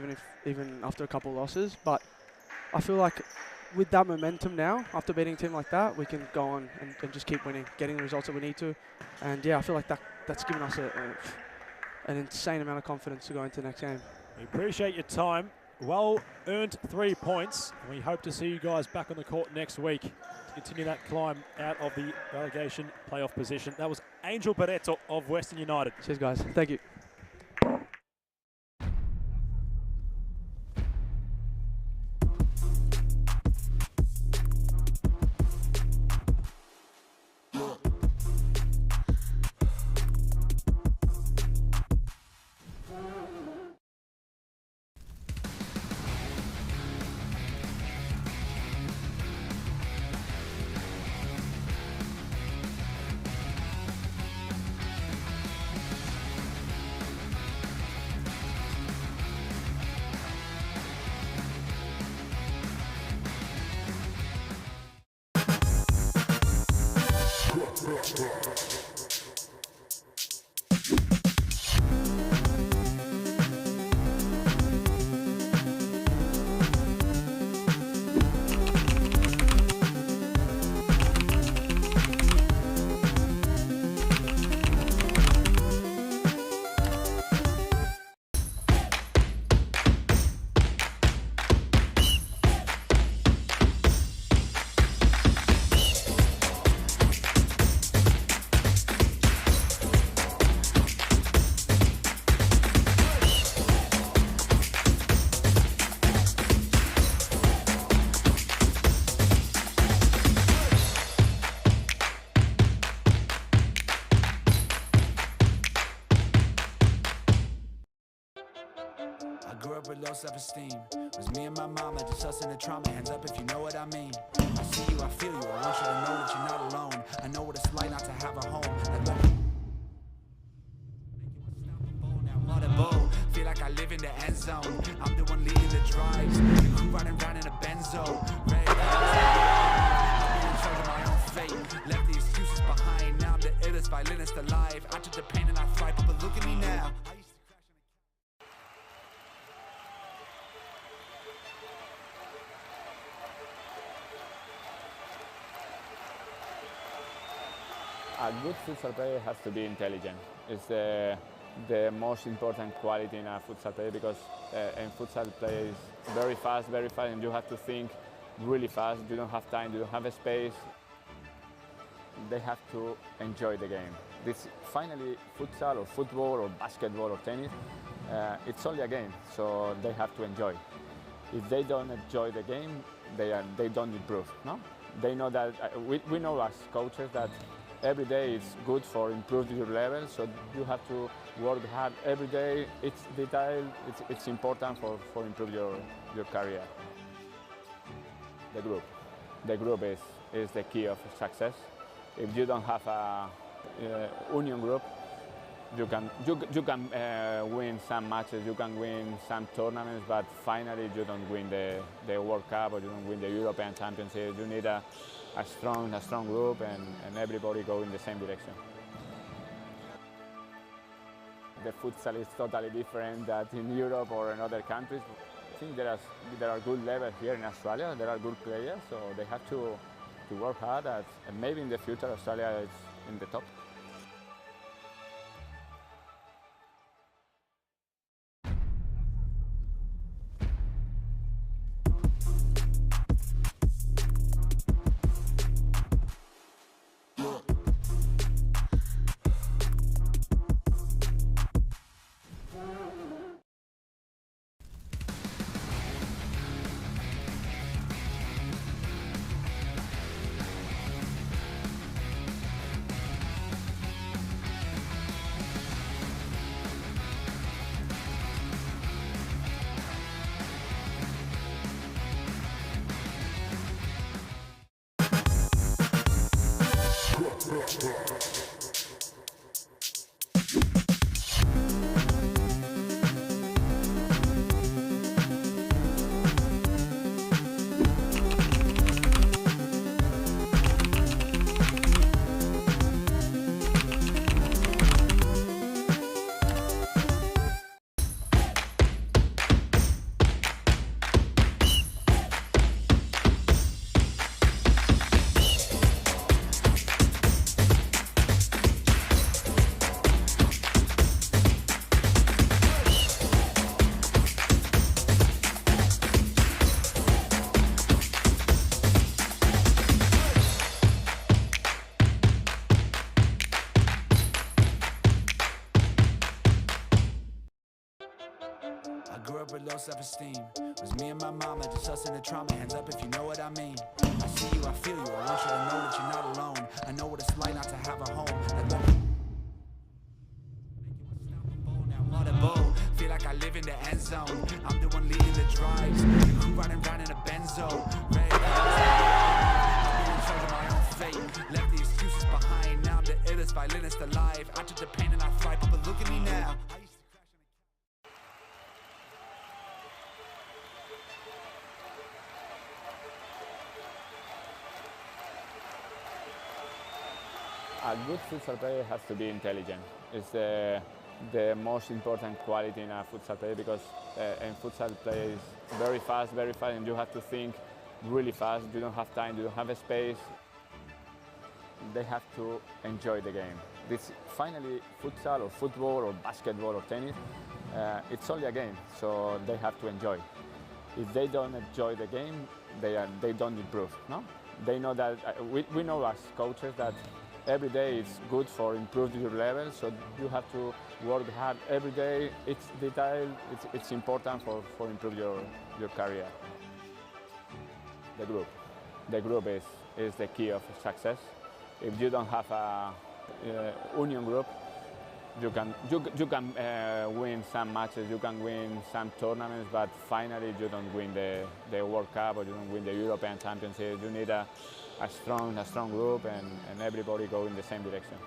even after a couple of losses. But I feel like with that momentum now, after beating a team like that, we can go on and just keep winning, getting the results that we need to. And yeah, I feel like that's given us an insane amount of confidence to go into the next game. We appreciate your time. Well earned 3 points. And we hope to see you guys back on the court next week to continue that climb out of the relegation playoff position. That was Angel Barreto of Western United. Cheers, guys. Thank you. I grew up with low self-esteem. It was me and my mama, just us in the trauma. Hands up if you know what I mean. I see you, I feel you. I want you to know that you're not alone. I know what it's like not to have a home. Feel like I live in the end zone. I'm the one leading the drives. The crew riding around in a benzo. Red I'm in charge of my own fate. Left the excuses behind. Now I'm the illest violinist alive. I took the pain and I thrive. But look at me now. A good futsal player has to be intelligent. It's the most important quality in a futsal player because in futsal play is very fast, and you have to think really fast. You don't have time, you don't have a space. They have to enjoy the game. This finally futsal or football or basketball or tennis, it's only a game, so they have to enjoy. If they don't enjoy the game, they don't improve. No, they know that we know as coaches that every day is good for improving your level, so you have to work hard every day. It's detailed, it's important for improve your career. The group is the key of success. If you don't have a union group, you can win some matches, you can win some tournaments, but finally you don't win the World Cup or you don't win the European Championship. You need a strong group and everybody go in the same direction. The futsal is totally different than in Europe or in other countries. I think there are good levels here in Australia. There are good players, so they have to work hard. And maybe in the future Australia is in the top. up with low self-esteem. Was me and my mama, just us in the trauma. Hands up if you know what I mean. I see you, I feel you. I want you to know that you're not alone. I know what it's like not to have a home. Feel like I live in the end zone. I'm the one leading the drives. The crew riding round in a benzo. Red I'm in charge of my own fate. Left the excuses behind. Now I'm the illest violinist alive. I took the pain and I thrive. But look at me now. A good futsal player has to be intelligent. It's the most important quality in a futsal player because in futsal play is very fast, and you have to think really fast. You don't have time, you don't have a space. They have to enjoy the game. This finally futsal or football or basketball or tennis, it's only a game, so they have to enjoy. If they don't enjoy the game, they don't improve. No, they know that we know as coaches that every day is good for improving your level, so you have to work hard every day. It's detail, it's important for improve your career. The group is the key of success. If you don't have a union group, you can win some matches, you can win some tournaments, but finally you don't win the World Cup or you don't win the European Championship. You need a strong group and everybody go in the same direction.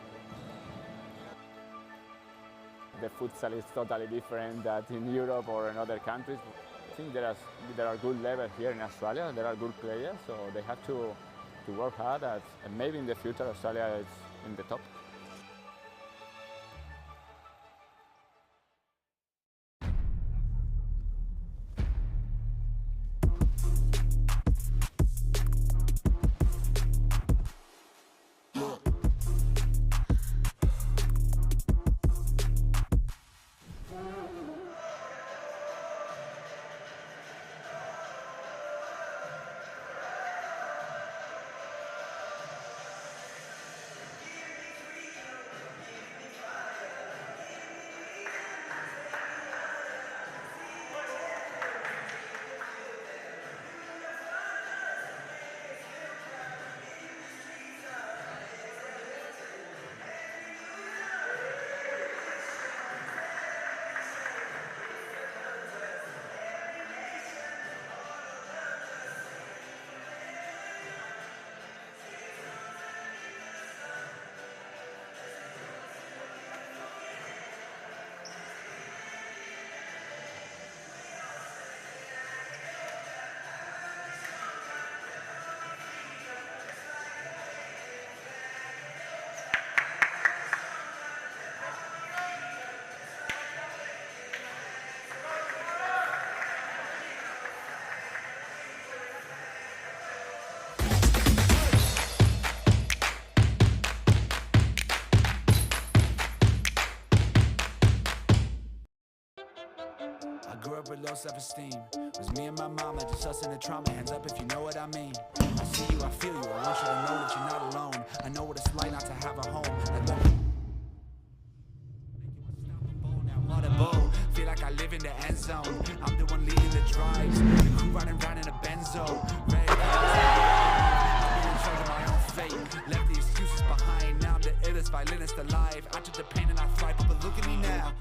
The futsal is totally different than in Europe or in other countries. I think there are good levels here in Australia. There are good players, so they have to work hard. And maybe in the future Australia is in the top. I grew up with low self-esteem. Was me and my mama, just us in the trauma. Hands up if you know what I mean. I see you, I feel you. I want you to know that you're not alone. I know what it's like not to have a home. Feel like I live in the end zone. I'm the one leading the drives. The crew riding round in a benzo. Red I'm in charge of my own fate. Left the excuses behind. Now I'm the illest violinist alive. I took the pain and I thrive. But look at me now.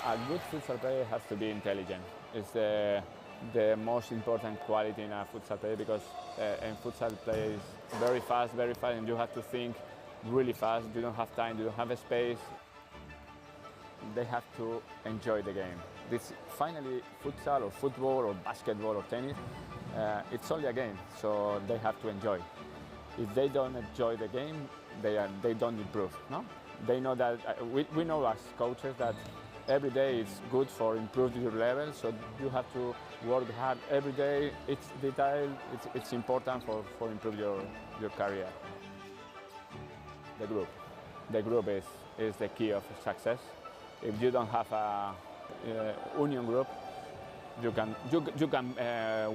A good futsal player has to be intelligent. It's the most important quality in a futsal player because in futsal play is very fast, and you have to think really fast. You don't have time, you don't have a space. They have to enjoy the game. This finally futsal or football or basketball or tennis, it's only a game, so they have to enjoy. If they don't enjoy the game, they don't improve. No, they know that we know as coaches that every day is good for improving your level, so you have to work hard every day. It's detail, it's important for improve your career. The group is the key of success. If you don't have a union group, you can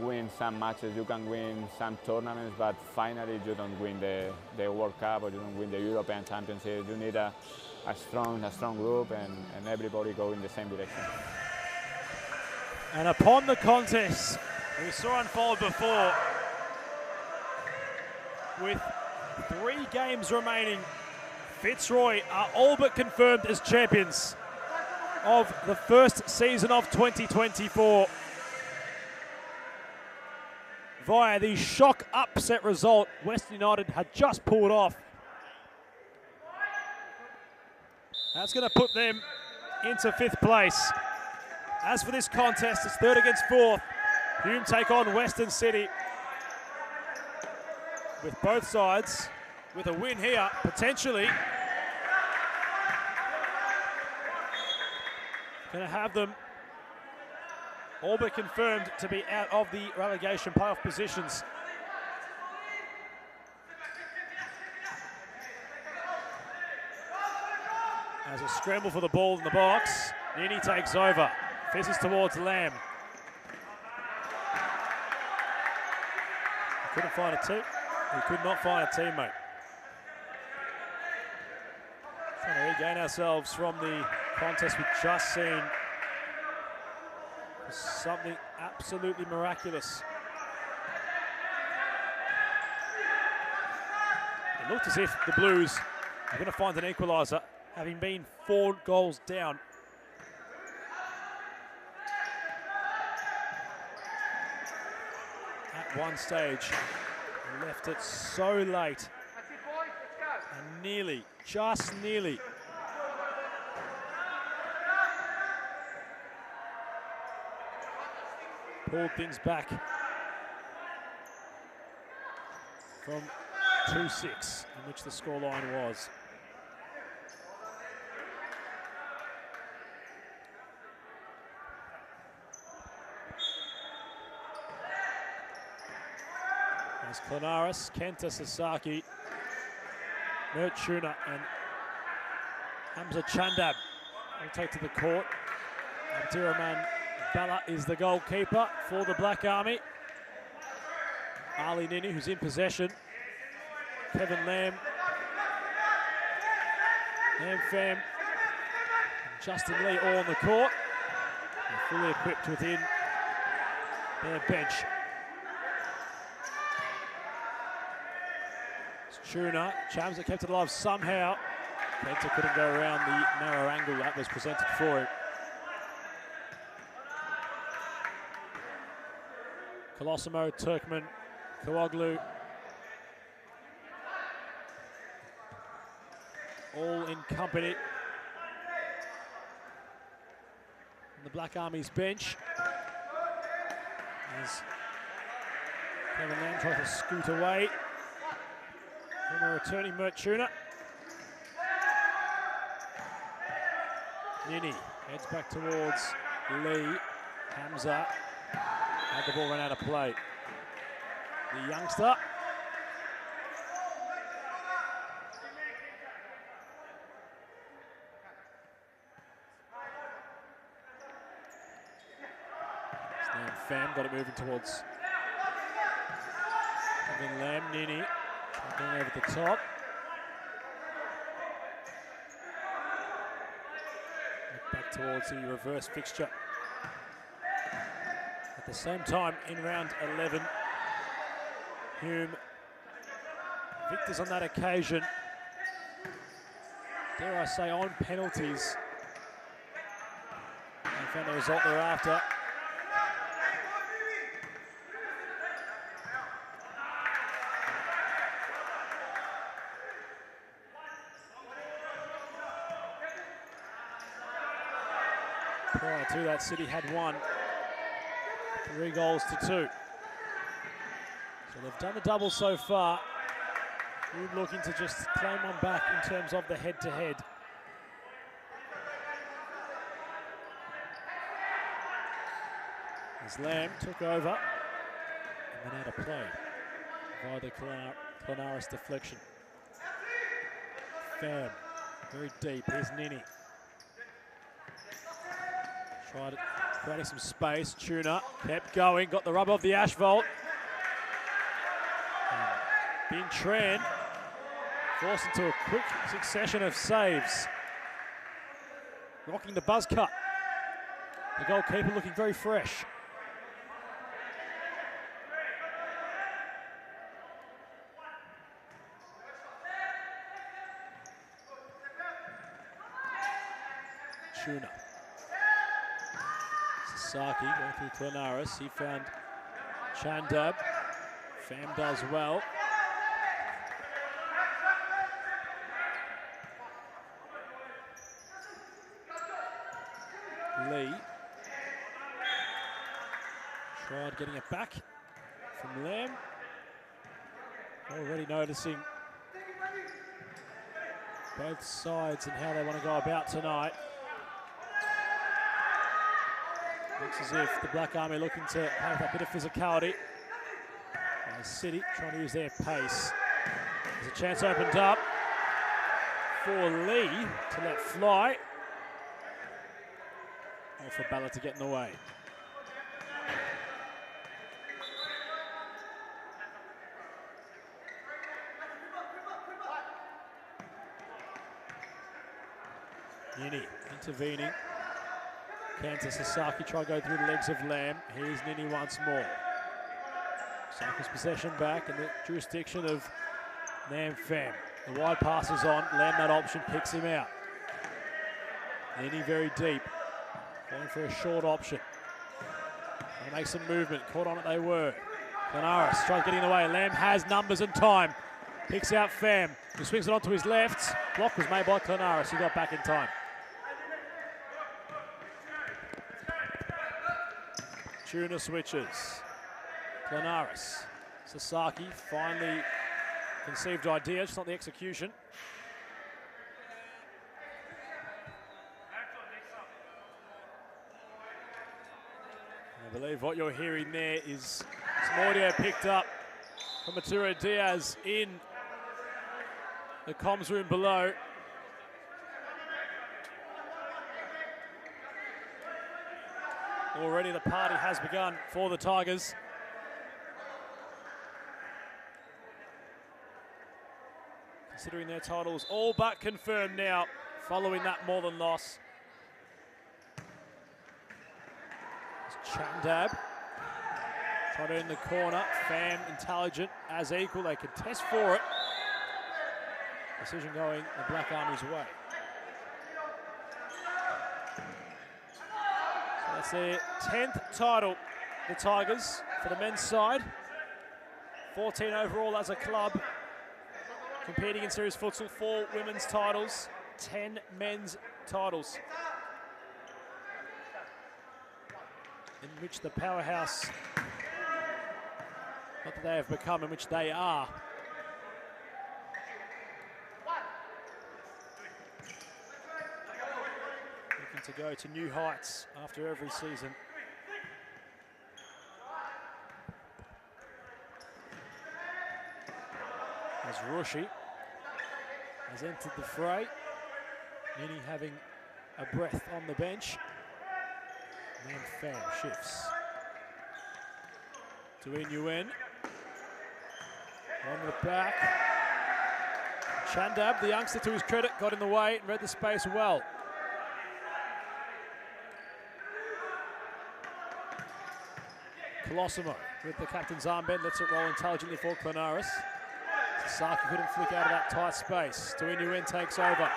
win some matches, you can win some tournaments, but finally you don't win the World Cup or you don't win the European Championship. You need a strong group and everybody go in the same direction. And upon the contest we saw unfold before, with 3 games remaining, Fitzroy are all but confirmed as champions of the first season of 2024 via the shock upset result Western United had just pulled off. That's going to put them into 5th place. As for this contest, it's 3rd against 4th. Hume take on Western City. With both sides, with a win here, potentially going to have them all but confirmed to be out of the relegation playoff positions. As a scramble for the ball in the box, Nini takes over, fizzes towards Lamb. He couldn't find a team. He could not find a teammate. Trying to regain ourselves from the contest we've just seen. Something absolutely miraculous. It looked as if the Blues are going to find an equaliser, having been 4 goals down. At one stage, they left it so late. And nearly, just nearly, pulled things back from 2-6, in which the scoreline was. As Klanaris, Kenta Sasaki, Mert Tuna and Hamza Chandab will take to the court. Abdurrahman Bala is the goalkeeper for the Black Army. Ali Nini, who's in possession. Kevin Lamb. Lamb Pham and Justin Lee all on the court. They're fully equipped within their bench. It's Tuna. Chamsa kept it alive somehow. Kenta couldn't go around the narrow angle that was presented for him. Colosimo, Turkman, Kawaglu, all in company on the Black Army's bench. As Kevin Lamb tries to scoot away from a returning Mert Tuna. Nini heads back towards Lee. Hamza had the ball run out of play. The youngster. Stan Pham got it moving towards Kevin Lamb. Nini going over the top. Back towards the reverse fixture. At the same time, in round 11, Hume, victors on that occasion, dare I say, on penalties. They found the result thereafter. Prior to that, City had won 3 goals to 2. So they've done the double so far. Hume looking to just claim one back in terms of the head-to-head. As Lamb took over and went out of play via the Klanaris deflection. Pham, very deep. Here's Nini. Tried it Creating some space. Tuna kept going, got the rub of the asphalt. Bin Tran forced into a quick succession of saves. Rocking the buzz cut. The goalkeeper looking very fresh. Tuna. Sasaki going through Clanaris. He found Chandab. Fam does well. Lee tried getting it back from Lamb. Already noticing both sides and how they want to go about tonight. Looks as if the Black Army looking to have that bit of physicality. And City trying to use their pace. There's a chance opened up for Lee to let fly. Or for Ballard to get in the way. Nini intervening. Kanta Sasaki try to go through the legs of Lamb. Here's Nini once more. Sasaki's possession back in the jurisdiction of Nam Pham. The wide pass is on. Lamb that option picks him out. Nini very deep. Going for a short option. Trying to make some movement. Caught on it they were. Clanaris tries getting away. Lamb has numbers and time. Picks out Pham. He swings it onto his left. Block was made by Clanaris. He got back in time. Tuna switches. Clanaris. Sasaki finally conceived idea, just not the execution. I believe what you're hearing there is some audio picked up from Arturo Diaz in the comms room below. Already the party has begun for the Tigers. Considering their titles all but confirmed now following that more than loss. Chandab trying to in the corner. Pham intelligent as equal. They contest for it. Decision going the Black Army's way. So that's their 10th title, the Tigers, for the men's side. 14 overall as a club. Competing in Series Futsal, 4 women's titles, 10 men's titles. In which the powerhouse, not that they have become, in which they are. Looking to go to new heights after every season. As Rushi has entered the fray. Nini having a breath on the bench. And Pham shifts to Inuin. On the back. Chandab, the youngster, to his credit, got in the way and read the space well. Colosimo with the captain's armband, lets it roll intelligently for Clanaris. Sasaki couldn't flick out of that tight space. Inuin takes over.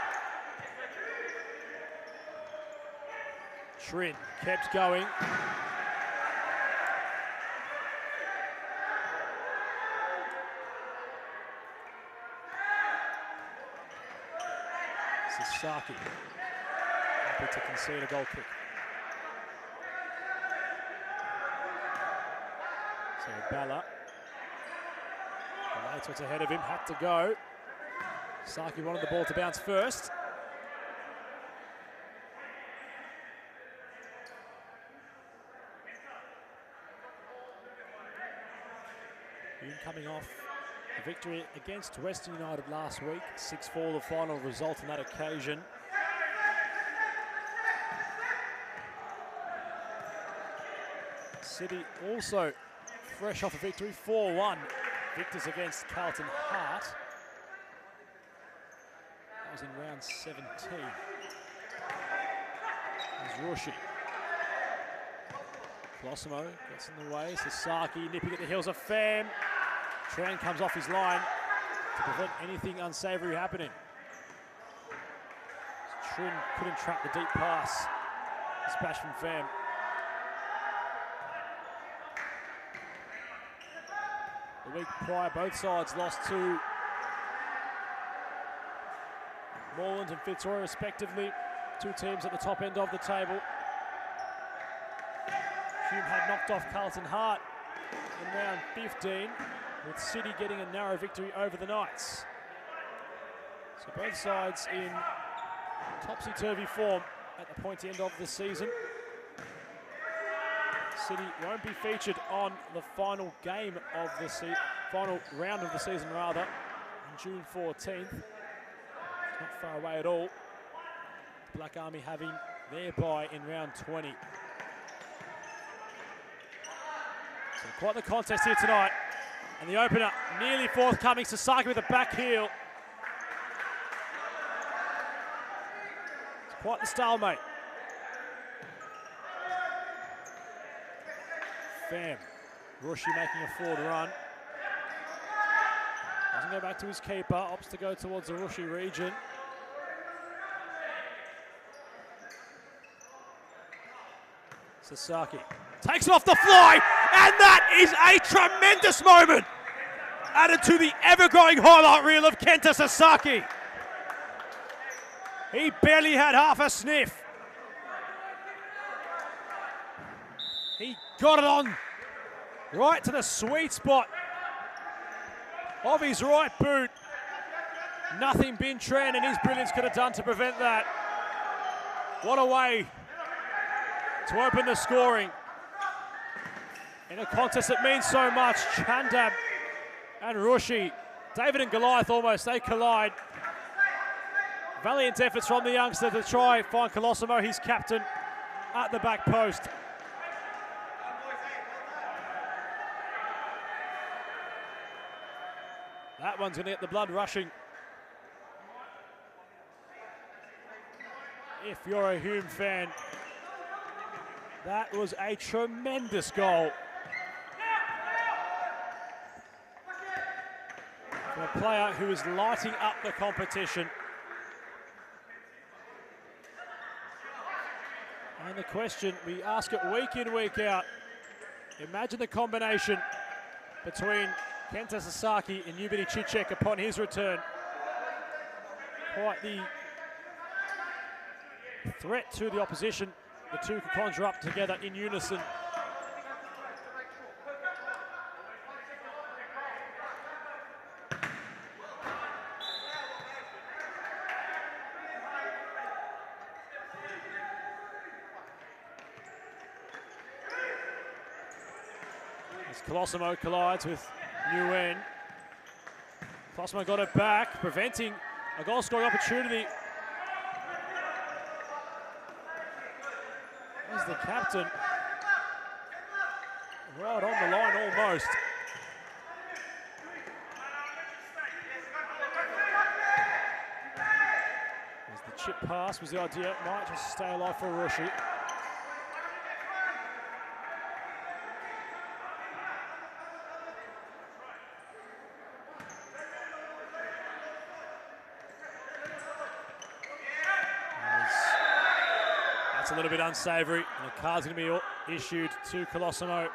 Trin kept going. Sasaki happy to concede a goal kick. So Bella, the late's ahead of him, had to go. Sasaki wanted the ball to bounce first. Hume coming off a victory against Western United last week, 6-4 the final result on that occasion. City also fresh off a victory, 4-1. Victors against Carlton Hart. That was in round 17. There's Rushi. Colosimo gets in the way. Sasaki nipping at the heels of Pham. Tran comes off his line to prevent anything unsavoury happening. Trin couldn't trap the deep pass. Dispatch from Pham. The week prior, both sides lost to Moreland and Fitzroy respectively. Two teams at the top end of the table. Hume had knocked off Carlton Hart in round 15, with City getting a narrow victory over the Knights. So both sides in topsy-turvy form at the pointy end of the season. City won't be featured on the final game of the final round of the season, rather, on June 14th. It's not far away at all. Black Army having their bye in round 20. So quite the contest here tonight. And the opener nearly forthcoming. Sasaki with a back heel. It's quite the stalemate. Pham. Rushi making a forward run. Doesn't go back to his keeper. Opts to go towards the Rushi region. Sasaki takes it off the fly, and that is a tremendous moment added to the ever-growing highlight reel of Kenta Sasaki. He barely had half a sniff. He got it on right to the sweet spot of his right boot. Nothing Bin Tran and his brilliance could have done to prevent that. What a way to open the scoring in a contest that means so much. Chandab and Rushi, David and Goliath almost, they collide. Valiant efforts from the youngster to try find Colosimo, his captain, at the back post. That one's going to get the blood rushing. If you're a Hume fan, that was a tremendous goal from a player who is lighting up the competition. And the question, we ask it week in, week out. Imagine the combination between Kenta Sasaki and Yubini Cicek upon his return. Quite the threat to the opposition. The two could conjure up together in unison. As Colosimo collides with Nguyen. Colosimo got it back, preventing a goal-scoring opportunity. There's the captain. Right on the line almost. As the chip pass was the idea. Might just stay alive for Rushi. A little bit unsavoury, and a card's going to be issued to Colosimo.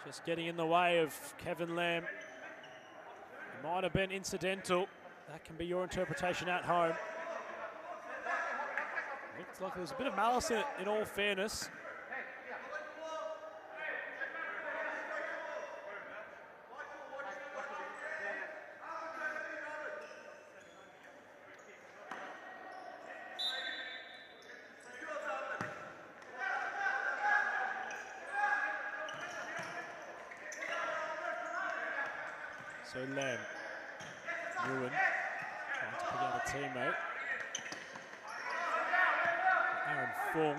Just getting in the way of Kevin Lamb. It might have been incidental. That can be your interpretation at home. Looks like there's a bit of malice in it, in all fairness. So Lamb, Nguyen, trying to pick out a teammate. Aaron Fung.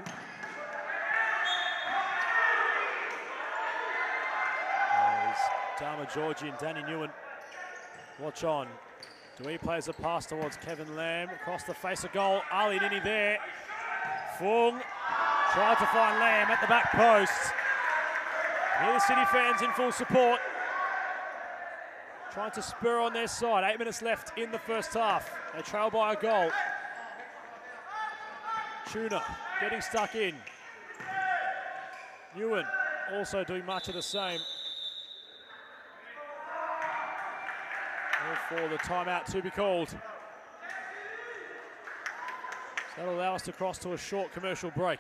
Dharma Georgie and Danny Nguyen watch on. Dewey plays a pass towards Kevin Lamb across the face of goal. Ali Nini there. Fung tried to find Lamb at the back post. Here the City fans in full support, trying to spur on their side. 8 minutes left in the first half. They trail by a goal. Tuna getting stuck in. Nguyen also doing much of the same. All for the timeout to be called. So that'll allow us to cross to a short commercial break.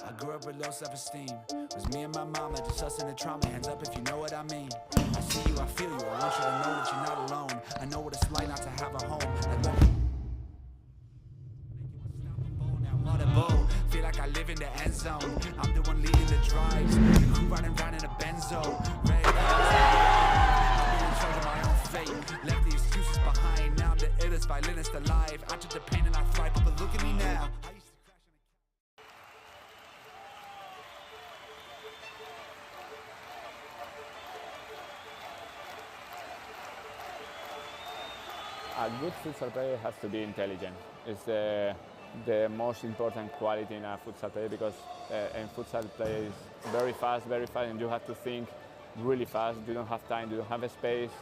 I grew up with low self-esteem. It was me and my mama, just us in the trauma. Hands up if you know what I mean. I see you, I feel you. I want you to know that you're not alone. I know what it's like not to have a home. Feel like I live in the end zone. I'm the one leading the drives. The crew riding around in a benzo. Ready I'm in charge of my own fate. Left the excuses behind. Now I'm the illest violinist alive. I took the pain and I thrive, but look at me now. A good futsal player has to be intelligent. It's the most important quality in a futsal player because in futsal play is very fast, and you have to think really fast. You don't have time, you don't have a space.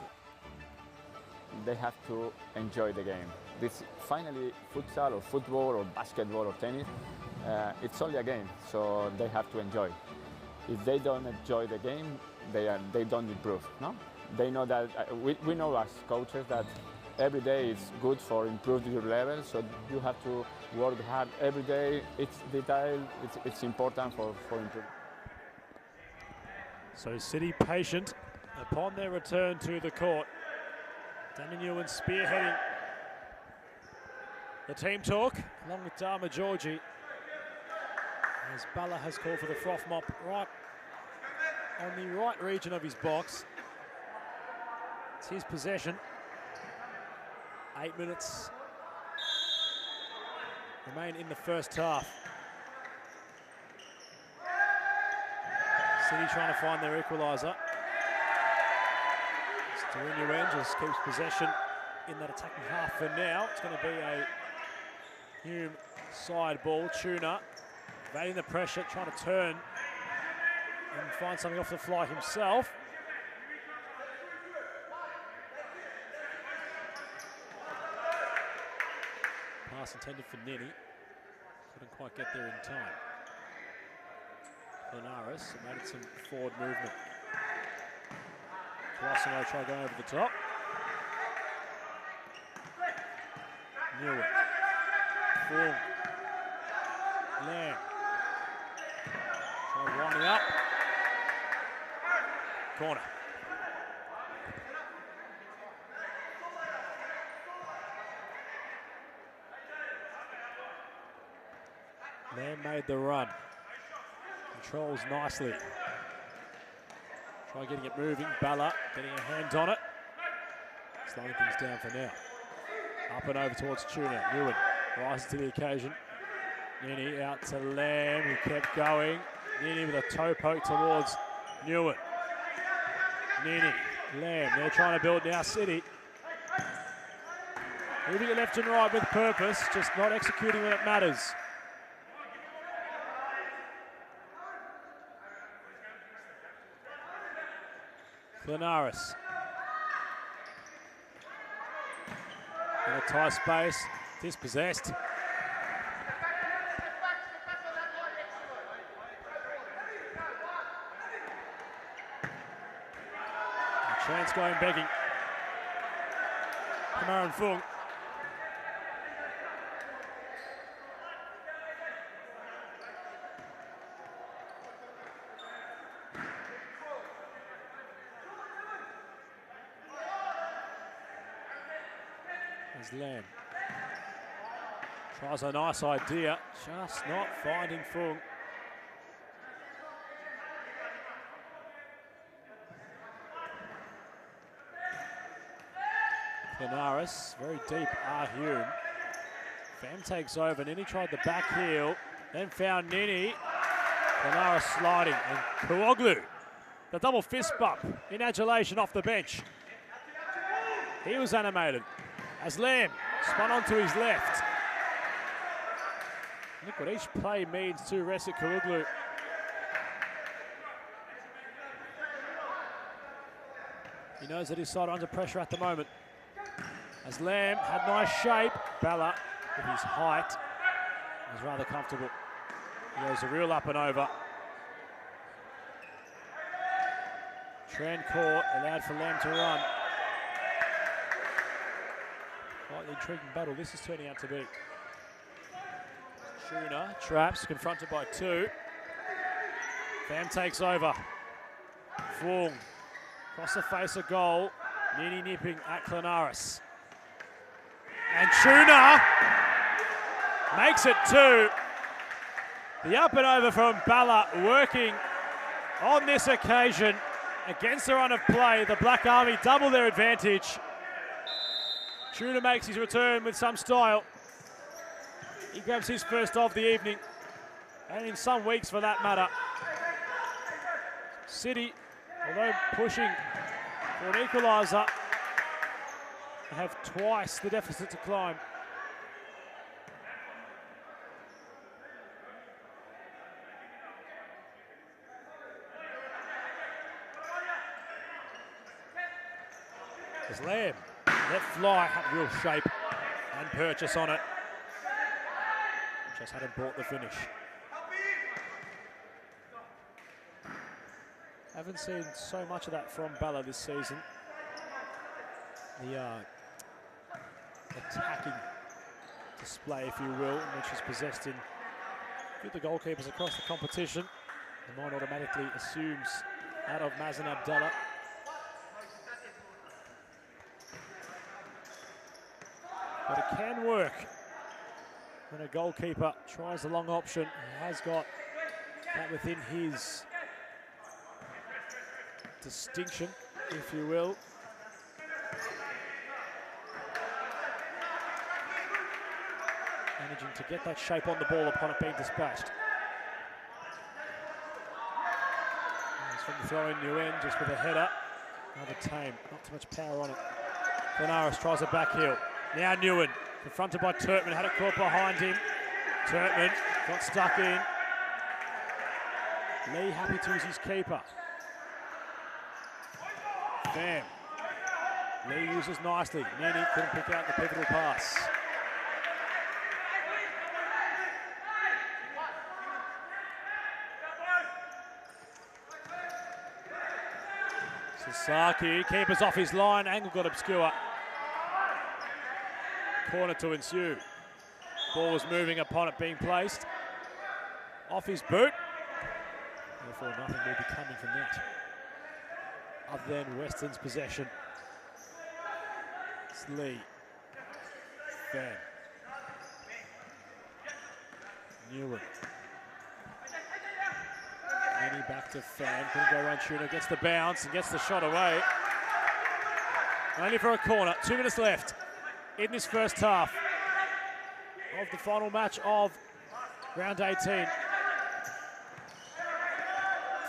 They have to enjoy the game. This finally futsal or football or basketball or tennis, it's only a game, so they have to enjoy. If they don't enjoy the game, they don't improve. No, they know that we know as coaches that every day is good for improving your level, so you have to work hard every day. It's detail, it's important for improving. So City patient upon their return to the court. Danny Nguyen spearheading the team talk along with Dharma Georgie. As Bala has called for the froth mop right on the right region of his box. It's his possession. 8 minutes remain in the first half. City trying to find their equaliser. Nguyen just keeps possession in that attacking half for now. It's going to be a Hume side ball. Tuna evading the pressure, trying to turn and find something off the fly himself. Pass intended for Nini. Couldn't quite get there in time. Linares made some forward movement. Rossimo try going over the top. Nguyen. Full. Lamb. Try winding up. Corner. Lamb made the run. Controls nicely. Try getting it moving. Bala getting a hand on it. Slowing things down for now. Up and over towards Tuna. Nguyen rises to the occasion. Nini out to Lamb, who kept going. Nini with a toe poke towards Nguyen. Nini, Lamb, they're trying to build now City. Moving it left and right with purpose, just not executing when it matters. Linares. In a tight space, dispossessed. A chance going begging. Kamara and Fung. Lamb tries a nice idea, just not finding Fung. Clenaris, very deep, Hume. Fam takes over, Nini tried the back heel, then found Nini. Clenaris sliding, and Kuoglu, the double fist bump in adulation off the bench. He was animated as Lamb spun onto his left. Look what each play means to Resic Kuoglu. He knows that his side are under pressure at the moment. As Lamb had nice shape, Bella, with his height, was rather comfortable. He goes a real up and over. Trend court, allowed for Lamb to run. Quite an intriguing battle this is turning out to be. Tuna traps, confronted by two. Fam takes over. Fung, across the face of goal. Nini nipping at Clenaris. And Tuna makes it two. The up and over from Balla working on this occasion against the run of play. The Black Army double their advantage. Tuna makes his return with some style. He grabs his first of the evening, and in some weeks for that matter. City, although pushing for an equaliser, have twice the deficit to climb. As Lamb let fly, had real shape and purchase on it. Just hadn't brought the finish. Haven't seen so much of that from Balla this season. The attacking display, if you will, which is possessed in with the goalkeepers across the competition. The mind automatically assumes out of Mazen Abdallah. But it can work when a goalkeeper tries the long option. He has got that within his distinction, if you will. Managing to get that shape on the ball upon it being dispatched. It's from the throw in new end, just with a header. Rather tame, not too much power on it. Clenaris tries a back heel. Now Newen, confronted by Turtman, had it caught behind him. Turtman got stuck in. Lee happy to use his keeper. Bam. Lee uses nicely. Nini couldn't pick out the pivotal pass. Sasaki, keeper's off his line, angle got obscure. Corner to ensue. Ball was moving upon it being placed. Off his boot. Therefore nothing will be coming from that, other than Western's possession. It's Lee. Van. Newen. Nini back to Fan, couldn't go around Tuna, gets the bounce and gets the shot away. Only for a corner, 2 minutes left in this first half of the final match of round 18.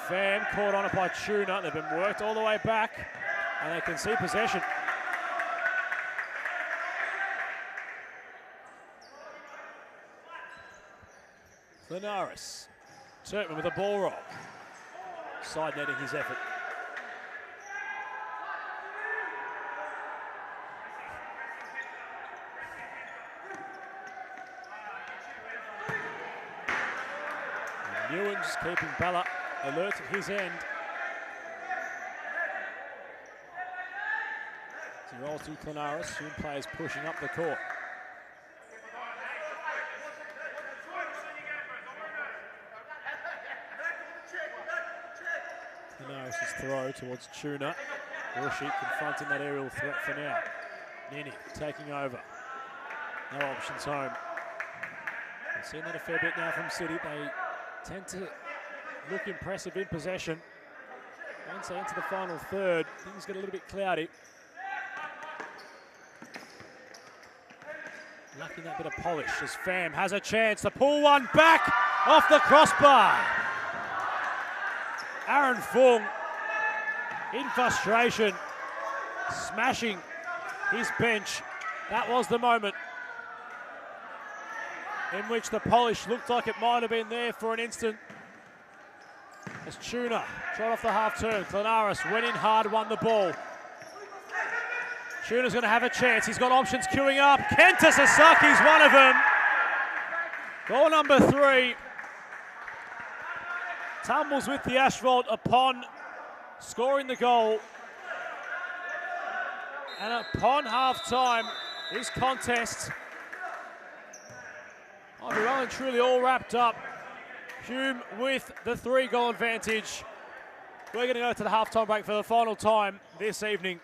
Fam caught on it by Tuna, they've been worked all the way back and they can see possession. Clenaris. Turtman with a ball roll. Side netting his effort. And Newen just keeping Balla alert at his end. As he rolls to Clenaris, Hume players pushing up the court. Clenaris' throw towards Tuna. Warshik confronting that aerial threat for now. Nini taking over. No options home. We've seen that a fair bit now from City. They tend to look impressive in possession. Once they enter the final third, things get a little bit cloudy. Lacking that bit of polish as Pham has a chance to pull one back off the crossbar. Aaron Fung in frustration, smashing his bench. That was the moment in which the polish looked like it might have been there for an instant. As Tuna tried off the half turn, Clenaris went in hard, won the ball. Tuna's going to have a chance. He's got options queuing up. Kenta Sasaki's one of them. Goal number 3. Tumbles with the asphalt upon scoring the goal. And upon half-time, this contest might be well and truly all wrapped up. Hume with the 3-goal advantage. We're going to go to the half-time break for the final time this evening.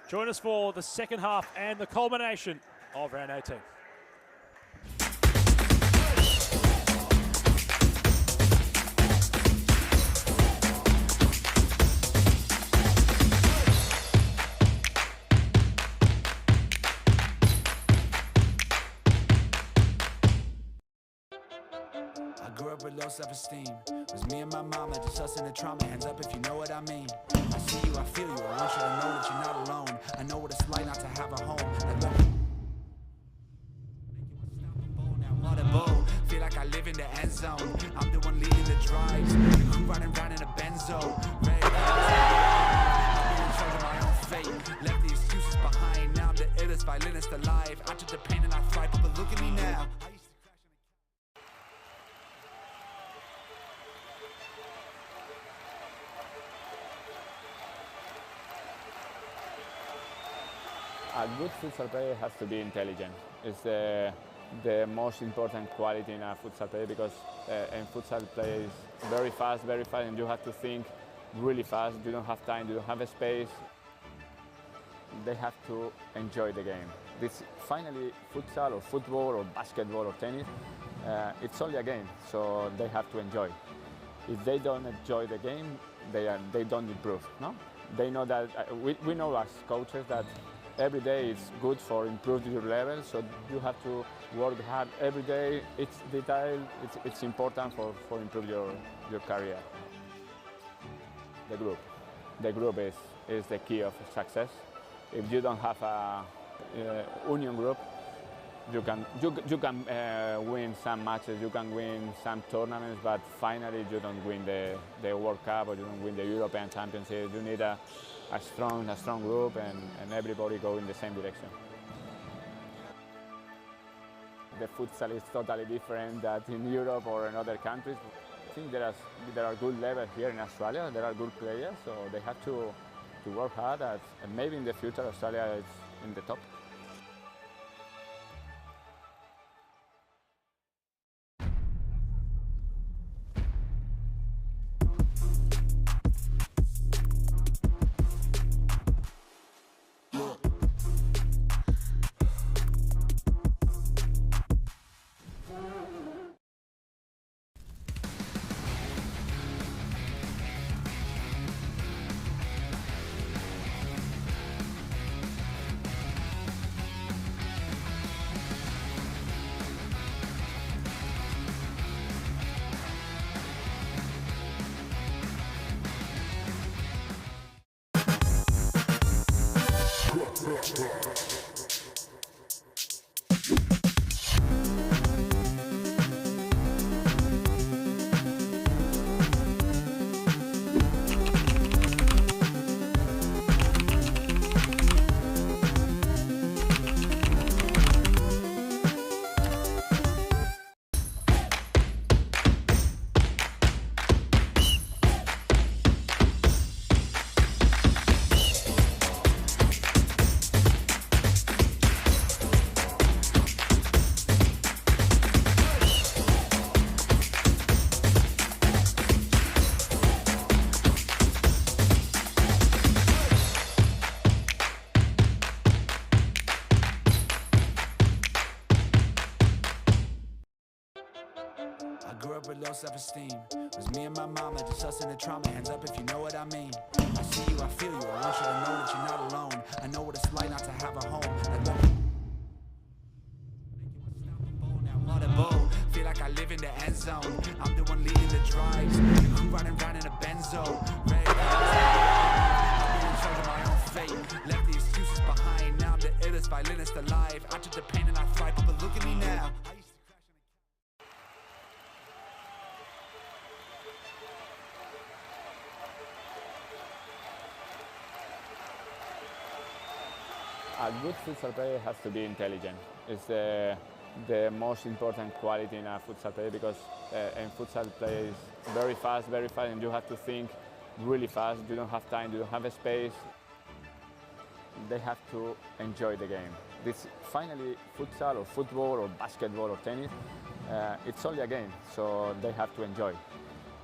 Join us for the second half and the culmination of round 18. I grew up with low self-esteem. It was me and my mama, just us in the trauma. Hands up if you know what I mean. I see you, I feel you. I want you to know that you're not alone. I know what it's like not to have a home. Now what a bowl. Feel like I live in the end zone. I'm the one leading the drives. The crew riding around in a benzo. Red I'm in charge of my own fate. Left the excuses behind. Now I'm the illest violinist alive. I took the pain and I thrive. But look at me now. A good futsal player has to be intelligent. It's the most important quality in a futsal player because in futsal play is very fast, and you have to think really fast. You don't have time, you don't have a space. They have to enjoy the game. This finally futsal or football or basketball or tennis, it's only a game, so they have to enjoy. If they don't enjoy the game, they don't improve. No, they know that we know as coaches that every day is good for improving your level, so you have to work hard every day. It's detail, it's important for improve your career. The group is the key of success. If you don't have a union group, you can win some matches, you can win some tournaments, but finally you don't win the World Cup or you don't win the European Championship. You need a strong group and everybody go in the same direction. The futsal is totally different than in Europe or in other countries. I think there are good levels here in Australia. There are good players, so they have to work hard. And maybe in the future Australia is in the top. With low self-esteem. It was me and my mama, just us in the trauma. Hands up if you know what I mean. I see you, I feel you. I want you to know that you're not alone. I know what it's like not to have a home. live in the end zone. I'm the one leading the drives. The crew riding round in a benzo. Red I'm in charge of my own fate. Left the excuses behind. Now I'm the illest violinist alive. I took the pain and I thrive, but look at me now. A good futsal player has to be intelligent. It's the most important quality in a futsal player because in futsal play is very fast, and you have to think really fast. You don't have time, you don't have a space. They have to enjoy the game. This finally futsal or football or basketball or tennis, it's only a game, so they have to enjoy.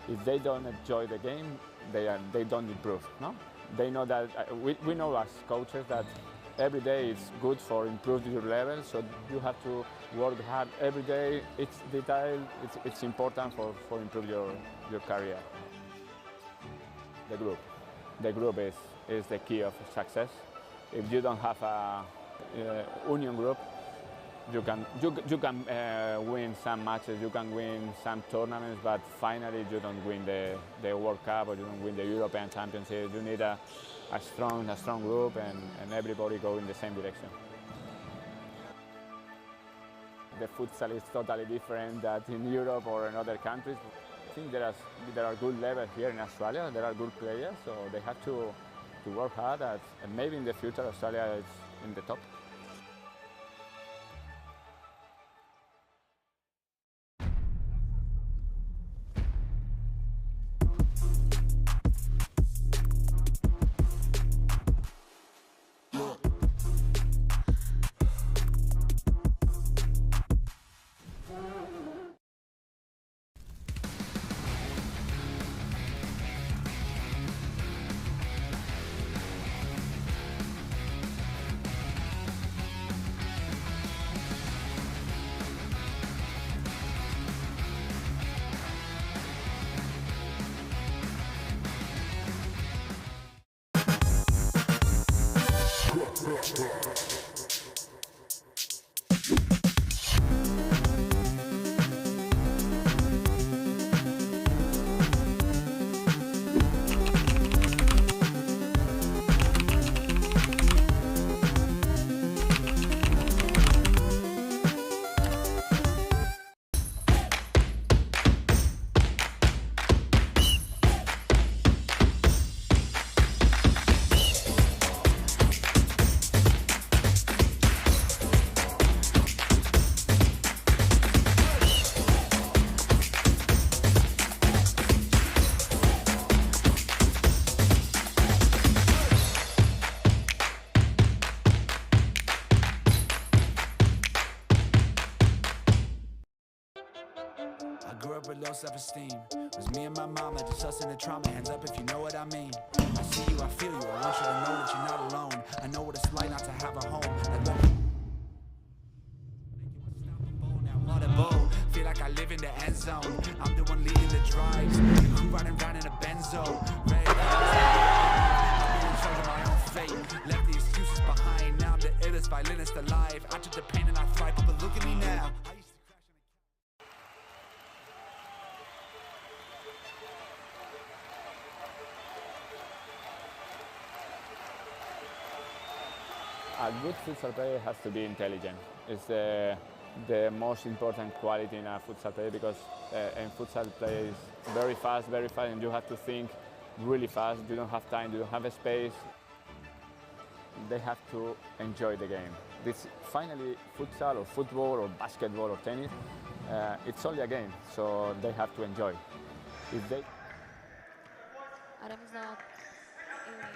If they don't enjoy the game, they don't improve. No, they know that we know as coaches that every day is good for improving your level, so you have to work hard every day. It's detail, it's important for improve your career. The group is the key of success. If you don't have a union group, you can win some matches, you can win some tournaments, but finally you don't win the World Cup or you don't win the European Championship. You need a strong group and everybody go in the same direction. The futsal is totally different than in Europe or in other countries. I think there are good levels here in Australia. There are good players, so they have to work hard and maybe in the future Australia is in the top. I grew up with low self-esteem. It was me and my mama, just us in the trauma. Hands up if you know what I mean. I see you, I feel you. I want you to know that you're not alone. I know what it's like not to have a home. Like love now audible. Feel like I live in the end zone. I'm the one leading the drives. The crew riding round in a benzo. Red I'm in charge of my own fate. Left the excuses behind. Now I'm the illest violinist alive. I took the pain and I thrive, but look at me now. A good futsal player has to be intelligent. It's the most important quality in a futsal player because in futsal play is very fast, and you have to think really fast. You don't have time, you don't have a space. They have to enjoy the game. This finally futsal or football or basketball or tennis, it's only a game, so they have to enjoy. If they Adam is not in the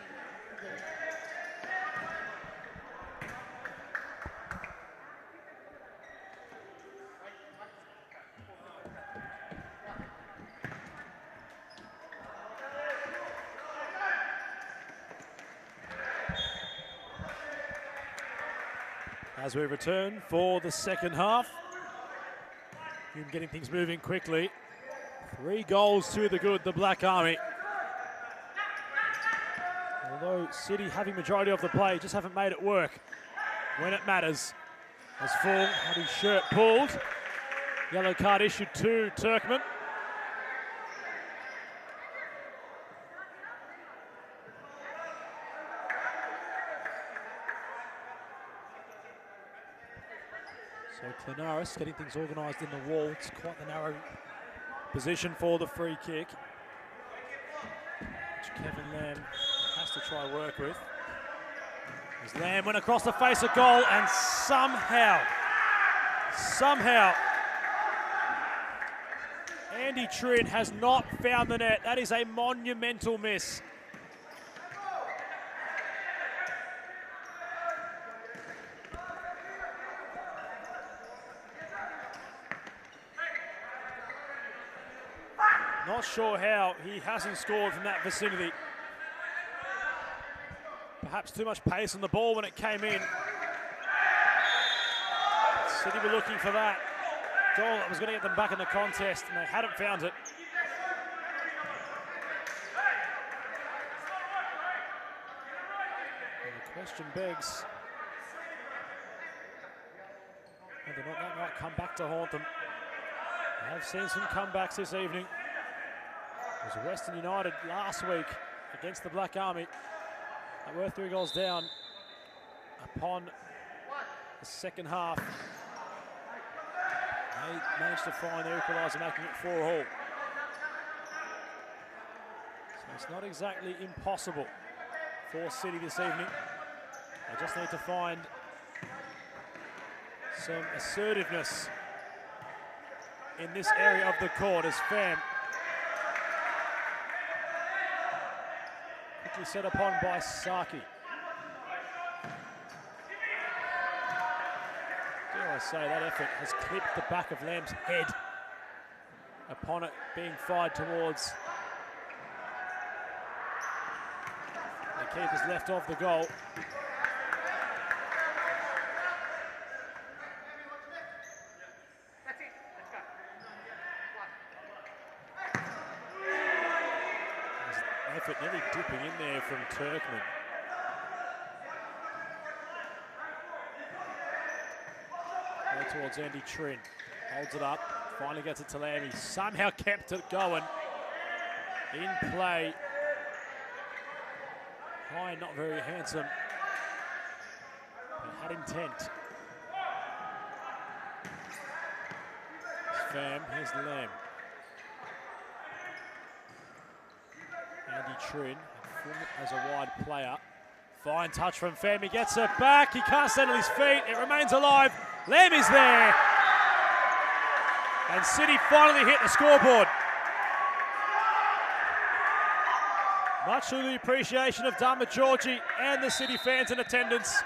As we return for the second half. Hume getting things moving quickly. 3 goals to the good, the Black Army. Although City having majority of the play, just haven't made it work when it matters. As Full had his shirt pulled. Yellow card issued to Turkmen. So Clemaris getting things organised in the wall. It's quite the narrow position for the free kick, which Kevin Lamb has to try work with. As Lamb went across the face of goal, and somehow, Andy Trin has not found the net. That is a monumental miss. Not sure how he hasn't scored from that vicinity. Perhaps too much pace on the ball when it came in. City were looking for that goal that was going to get them back in the contest, and they hadn't found it. And the question begs whether or not that might come back to haunt them. I have seen some comebacks this evening. It was Western United last week against the Black Army. They were 3 goals down upon the second half. They managed to find the equaliser, making it 4-4. So it's not exactly impossible for City this evening. They just need to find some assertiveness in this area of the court as Pham quickly set upon by Saki. Dare I say, that effort has clipped the back of Lamb's head upon it being fired towards the keeper's left of the goal. Effort nearly dipping in there from Turkmen. Towards Andy Trin, holds it up, finally gets it to Lamb. He somehow kept it going. In play. High, not very handsome, but had intent. Pham, here's Lamb. Andy Trin, as a wide player. Fine touch from Pham, he gets it back, he can't settle his feet, it remains alive. Lamb is there. And City finally hit the scoreboard. Much to the appreciation of Dharma Georgie and the City fans in attendance.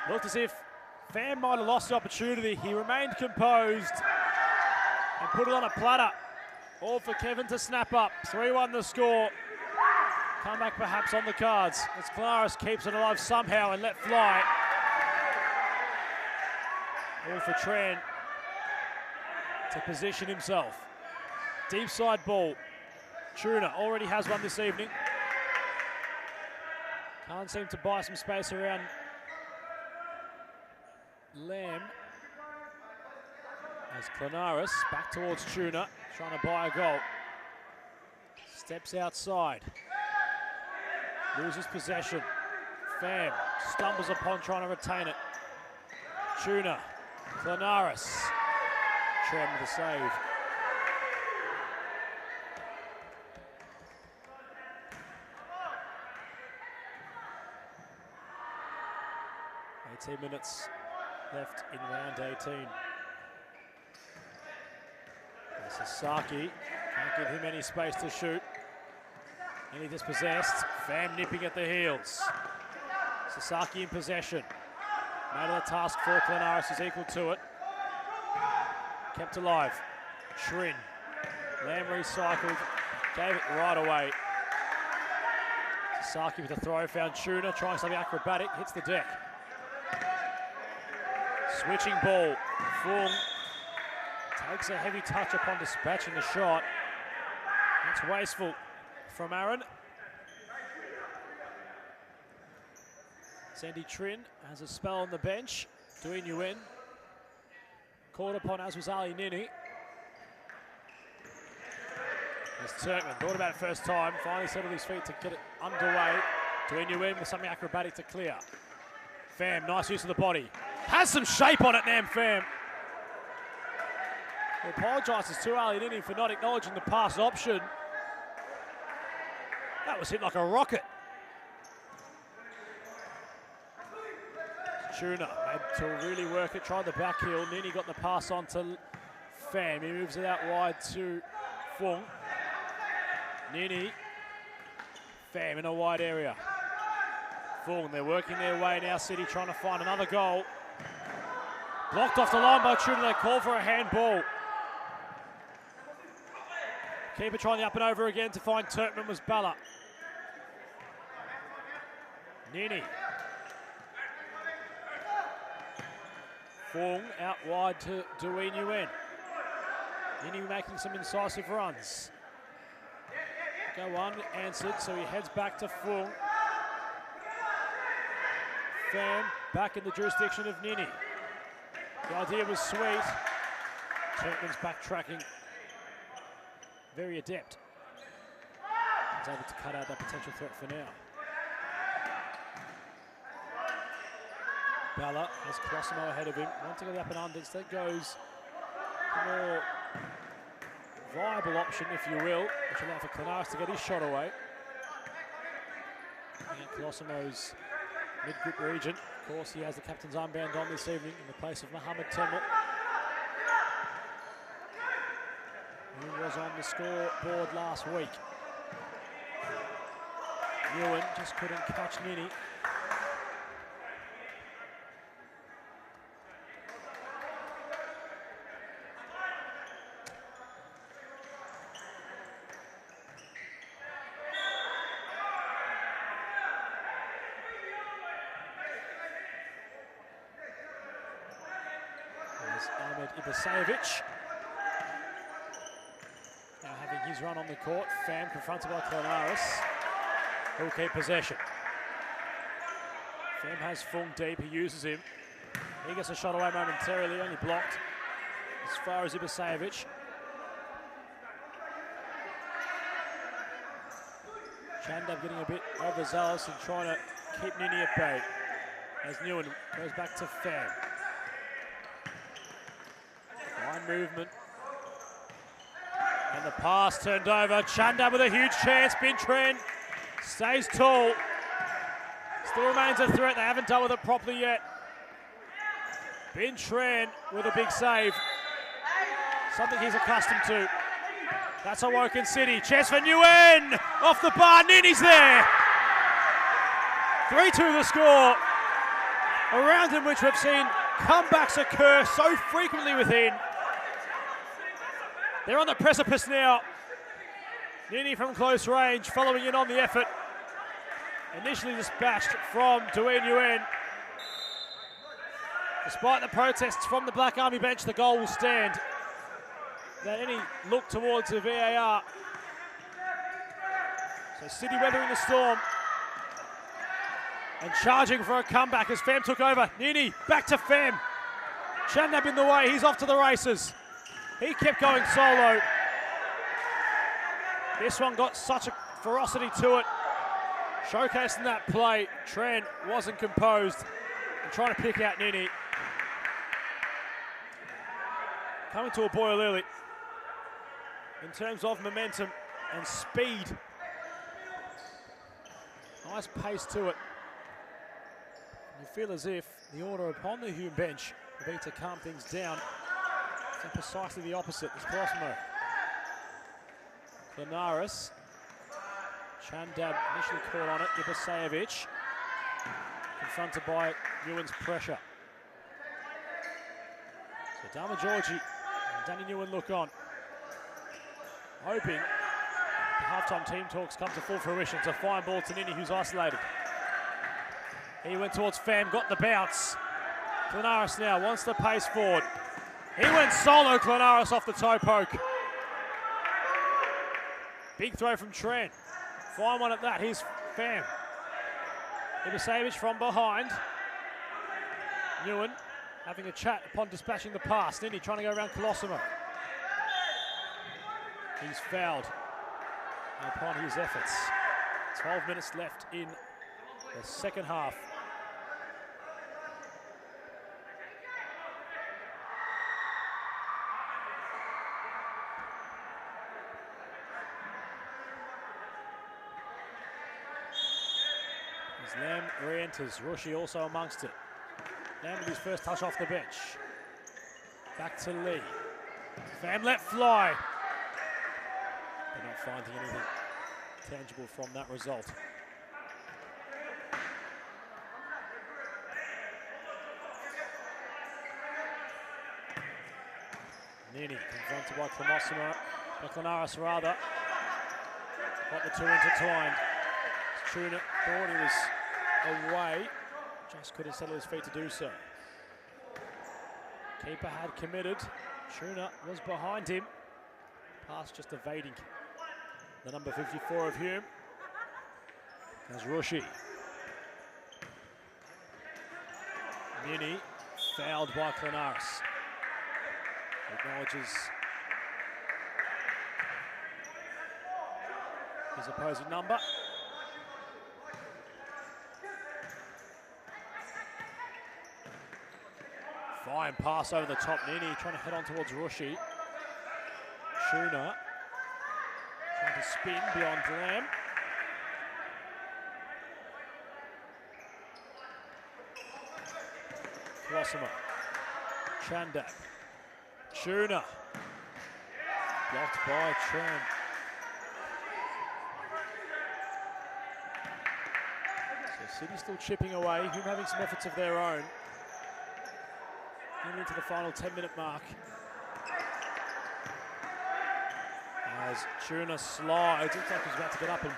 Looked as if Pham might have lost the opportunity. He remained composed and put it on a platter. All for Kevin to snap up. 3-1 the score. Comeback perhaps on the cards as Claris keeps it alive somehow and let fly. All for Tran to position himself. Deep side ball. Truna already has one this evening. Can't seem to buy some space around Lamb. As Clemaris back towards Tuna, trying to buy a goal. Steps outside. Loses possession. Pham stumbles upon trying to retain it. Tuna. Clemaris. Trem with the save. Minutes left in round 18. And Sasaki can't give him any space to shoot. Nearly dispossessed. Pham nipping at the heels. Sasaki in possession. Made of the task for Clemaris is equal to it. Kept alive. Trin. Lamb recycled. Gave it right away. Sasaki with a throw. Found Tuna trying something acrobatic. Hits the deck. Switching ball. Fung takes a heavy touch upon dispatching the shot. That's wasteful from Aaron. Sandy Trin has a spell on the bench. Dui Nguyen called upon, as was Ali Nini. As Turkman thought about it first time, finally settled his feet to get it underway. To Hume with something acrobatic to clear. Pham, nice use of the body. Has some shape on it, Nam Pham. He apologises to Ali Nini for not acknowledging the pass option. That was hit like a rocket. Tuna made to really work it, tried the back heel. Nini got the pass on to Pham. He moves it out wide to Fung. Nini, Pham in a wide area. Fung, they're working their way now, City trying to find another goal. Blocked off the line by Tuna, they call for a handball. Keeper trying the up and over again to find Turkman was Bala. Nini. Fung out wide to Duin Yuen. Nini making some incisive runs. Go unanswered, so he heads back to Fung. Pham back in the jurisdiction of Nini. The idea was sweet. Turkman's backtracking. Very adept. He's able to cut out that potential threat for now. Bala has Colosimo ahead of him. Wants to go the up and under. Instead goes the more viable option, if you will, which allows for Clemaris to get his shot away. And Colosimo's mid-grip region. Of course, he has the captain's armband on this evening in the place of Mohamed Temel, who was on the scoreboard last week. Ewan just couldn't catch Nini. Ibisevic now having his run on the court. Pham confronted by Clemaris. He'll keep possession. Pham has Fung deep, he uses him. He gets a shot away momentarily, only blocked as far as Ibisevic. Chandab getting a bit overzealous and trying to keep Nini at bay. As Nguyen goes back to Pham. Line movement. And the pass turned over. Chandab with a huge chance. Bin Tren stays tall. Still remains a threat. They haven't dealt with it properly yet. Bin Tren with a big save. Something he's accustomed to. That's Awoken City. Chance for Nguyen. Off the bar. Nini's there. 3-2 the score. A round in which we've seen comebacks occur so frequently within. They're on the precipice now. Nini from close range, following in on the effort. Initially dispatched from Duin Yuen. Despite the protests from the Black Army bench, the goal will stand. Without any look towards the VAR. So City weathering the storm. And charging for a comeback as Pham took over. Nini back to Pham. Chandab in the way, he's off to the races. He kept going solo. This one got such a ferocity to it. Showcasing that play, Tren wasn't composed and trying to pick out Nini. Coming to a boil early in terms of momentum and speed. Nice pace to it. You feel as if the order upon the Hume bench will be to calm things down. It's precisely the opposite. It's Colosimo. Clemaris. Chandab initially caught on it. Ibisevic. Confronted by Nguyen's pressure. So Dama Georgie and Danny Nguyen look on. Hoping the halftime team talks come to full fruition. It's a fine ball to Nini, who's isolated. He went towards Pham, got the bounce. Clemaris now wants the pace forward. He went solo, Clemaris off the toe poke. Big throw from Tren. Fine one at that, here's Pham. Ibisevic from behind. Nguyen having a chat upon dispatching the pass. Nini trying to go around Colosimo. He's fouled upon his efforts. 12 minutes left in the second half. As Lamb re-enters, Rushi also amongst it. Lamb with his first touch off the bench. Back to Lee. Pham let fly. They're not finding anything tangible from that result. Nini confronted by Clemaris rather. Got the two intertwined. Tuna thought he was away, just couldn't settle his feet to do so. Keeper had committed. Tuna was behind him. Pass just evading the number 54 of Hume. As Rushi. Nini fouled by Clemaris. Acknowledges his opposing number. Fine pass over the top. Nini trying to head on towards Rushi. Tuna trying to spin beyond Lamb. Colosimo. Chandab. Tuna. Blocked by Tran. So City still chipping away. Hume having some efforts of their own. Into the final 10-minute mark. As Tuna slides, looks like he's about to get up and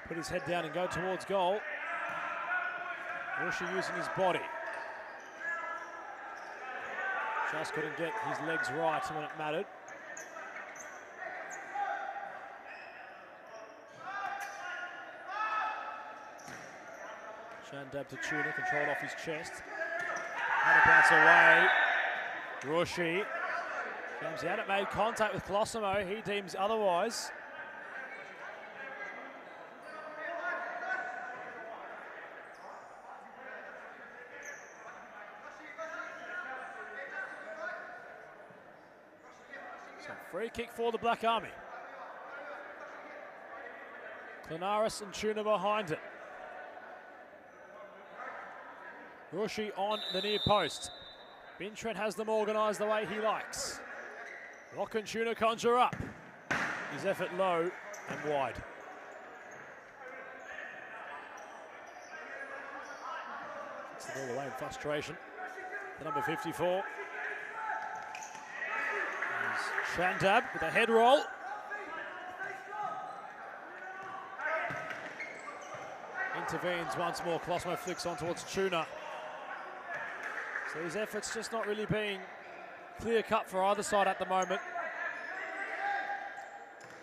put his head down and go towards goal. Rushi using his body. Just couldn't get his legs right when it mattered. Chandab to Tuna, controlled off his chest. Had to bounce away. Rushi. He hadn't made contact with Colosimo. He deems otherwise. So free kick for the Black Army. Clemaris and Tuna behind it. Rushi on the near post. Bintred has them organised the way he likes. What can Tuna conjure up? His effort low and wide. Gets the ball away in frustration. The number 54. Chandab with a head roll. Intervenes once more. Colosimo flicks on towards Tuna. So his efforts just not really being clear-cut for either side at the moment.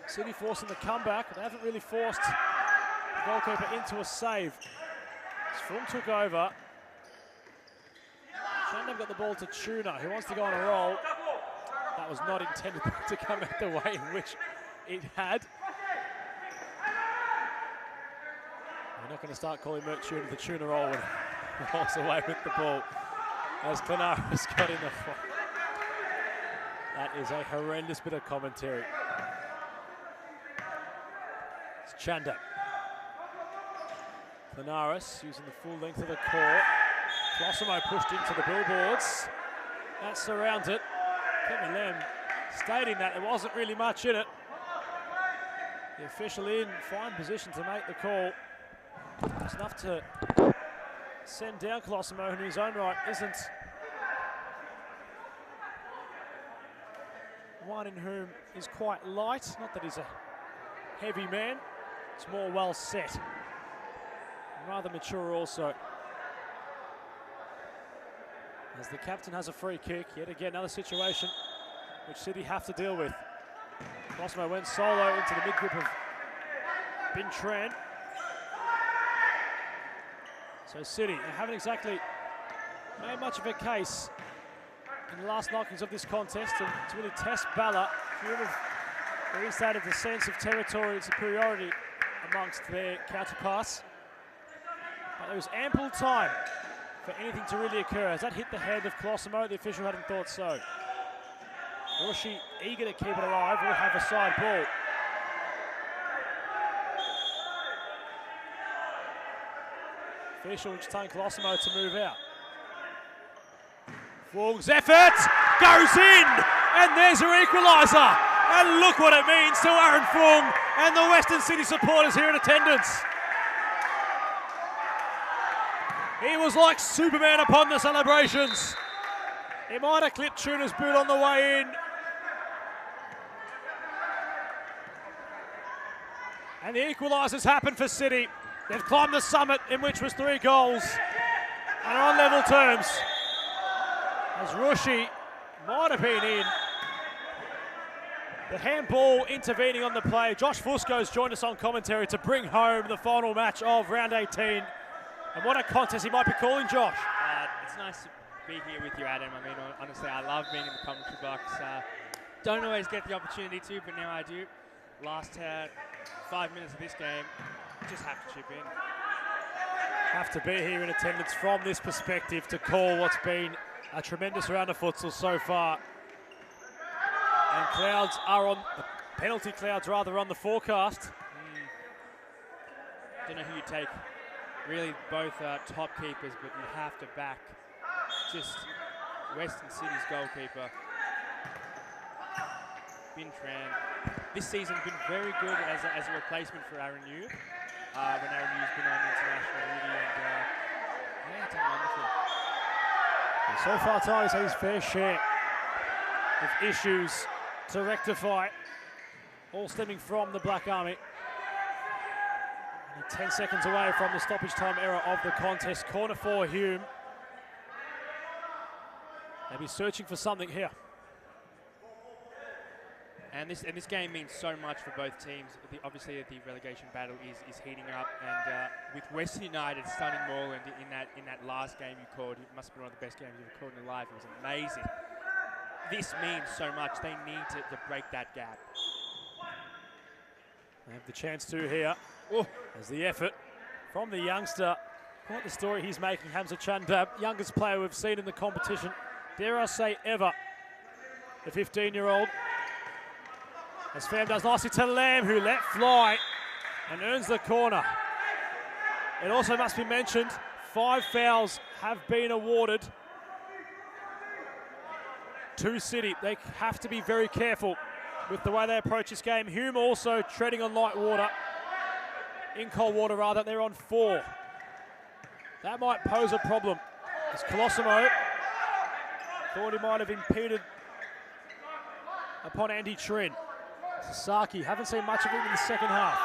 City forcing the comeback. They haven't really forced the goalkeeper into a save. As Fulham took over. Chandab got the ball to Tuna, who wants to go on a roll. That was not intended to come out the way in which it had. We're not going to start calling Merck Tuna the Tuna roll when he rolls away with the ball. As Clemaris got in the front. That is a horrendous bit of commentary. It's Chandab. Clemaris using the full length of the court. Colosimo pushed into the billboards. That surrounded. Kevin Lamb stating that there wasn't really much in it. The official in fine position to make the call. It's enough to send down Colosimo, who in his own right isn't one in whom is quite light. Not that he's a heavy man, it's more well set. Rather mature also. As the captain has a free kick, yet again another situation which City have to deal with. Colosimo went solo into the mid-grip of Bintran. So City, they haven't exactly made much of a case in the last knockings of this contest to really test Balla. Hume have reinstated the sense of territorial superiority amongst their counterparts. But there was ample time for anything to really occur. Has that hit the head of Colosimo? The official hadn't thought so. Rushi, eager to keep it alive, will have a side ball. Official just telling Colosimo to move out. Fung's effort goes in, and there's your equaliser. And look what it means to Aaron Fung and the Western City supporters here in attendance. He was like Superman upon the celebrations. He might have clipped Tuna's boot on the way in. And the equalisers happened for City. They've climbed the summit, in which was 3 goals, and are on level terms. As Rushi might have been in. The handball intervening on the play. Josh Fusco's joined us on commentary to bring home the final match of round 18. And what a contest he might be calling, Josh. It's nice to be here with you, Adam. I mean, honestly, I love being in the commentary box. Don't always get the opportunity to, but now I do. Last 5 minutes of this game, just have to chip in. Have to be here in attendance from this perspective to call what's been a tremendous round of futsal so far. And clouds are on, penalty clouds rather, on the forecast. Don't know who you take. Really, both top keepers, but you have to back just Western City's goalkeeper, Bin Tran. This season's been very good as a replacement for Aaron Yu. When Aaron Yu's been on international duty, and yeah, it's done wonderful. And so far, Tyler's had his fair share of issues to rectify, all stemming from the Black Army. Only 10 seconds away from the stoppage time era of the contest. Corner for Hume. They'll be searching for something here. And this game means so much for both teams. Obviously, the relegation battle is heating up, and with Western United stunning Moreland in that last game you called, it must have been one of the best games you've ever called in your life. It was amazing. This means so much. They need to break that gap. They have the chance to here. Oh, as the effort from the youngster. Quite the story he's making, Hamza Chandab, youngest player we've seen in the competition. Dare I say ever, the 15-year-old. As Fam does nicely to Lamb, who let fly and earns the corner. It also must be mentioned, 5 fouls have been awarded to City. They have to be very careful with the way they approach this game. Hume also treading on light water, in cold water rather. They're on 4. That might pose a problem, as Colosimo thought he might have impeded upon Andy Trin. Sasaki, haven't seen much of him in the second half.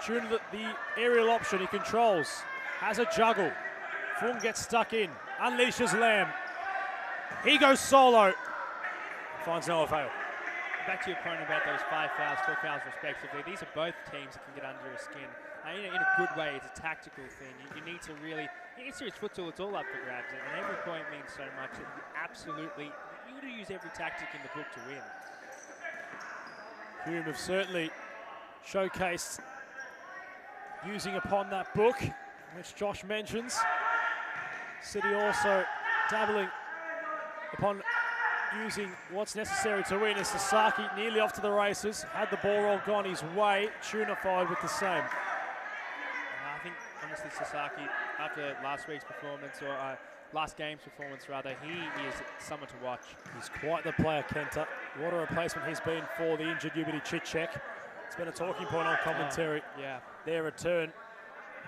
Tune the aerial option, he controls, has a juggle. Fung gets stuck in, unleashes Lamb. He goes solo, finds no avail. Back to your point about those 5 fouls, 4 fouls respectively. These are both teams that can get under your skin. In a good way, it's a tactical thing. You need to really, in serious futsal, it's all up for grabs, and every point means so much. You absolutely, you got to use every tactic in the book to win. Hume have certainly showcased using upon that book, which Josh mentions. City also dabbling upon using what's necessary to win, as Sasaki nearly off to the races, had the ball roll gone his way, Tuna followed with the same. I think, honestly, Sasaki, after last week's performance, or last game's performance rather, he is someone to watch. He's quite the player, Kenta. What a replacement he's been for the injured Ubity Chichek. It's been a talking point on commentary. Yeah. Their return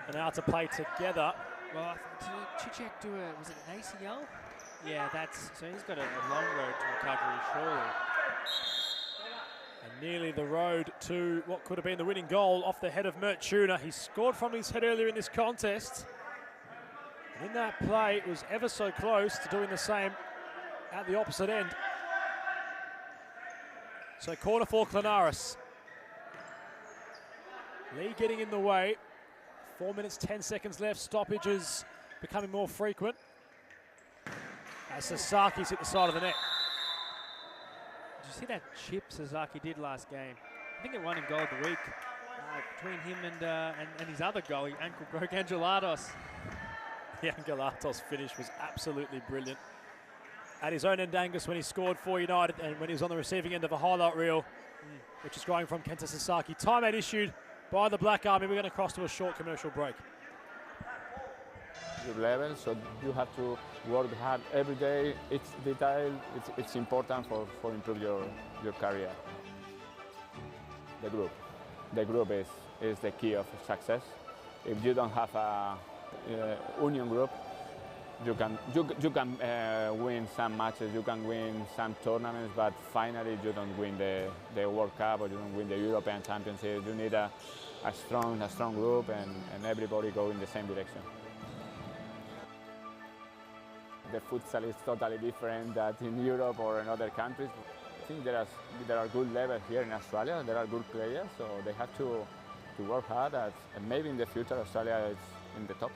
and now to play together. Well, did Chichek do was it an ACL? Yeah, so he's got a long road to recovery, surely. And nearly the road to what could have been the winning goal off the head of Mert Tuna. He scored from his head earlier in this contest. And in that play, it was ever so close to doing the same at the opposite end. So corner for Clanaris. Lee getting in the way. 4 minutes, 10 seconds left. Stoppages becoming more frequent. As Sasaki's hit the side of the net. Did you see that chip Sasaki did last game? I think it won in goal of the week between him and his other goal. He ankle broke Angelatos. The Angelatos finish was absolutely brilliant. At his own end, Angus, when he scored for United and when he was on the receiving end of a highlight reel, which is going from Kenta Sasaki. Timeout issued by the Black Army. We're going to cross to a short commercial break. Your level, so you have to work hard every day. It's detail. It's important for improve your career. The group is the key of success. If you don't have a union group, you can win some matches, you can win some tournaments, but finally you don't win the World Cup or you don't win the European Championship. You need a strong group and everybody go in the same direction. The futsal is totally different than in Europe or in other countries. I think there are good levels here in Australia. There are good players, so they have to work hard. And maybe in the future Australia is in the top.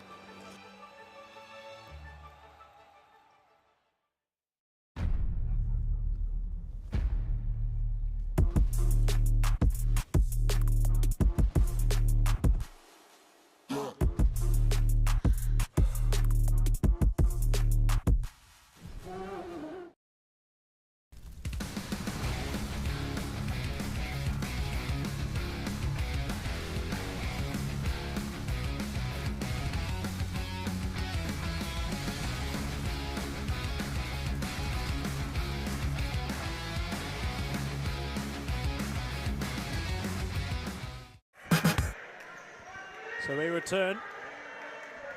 So we return.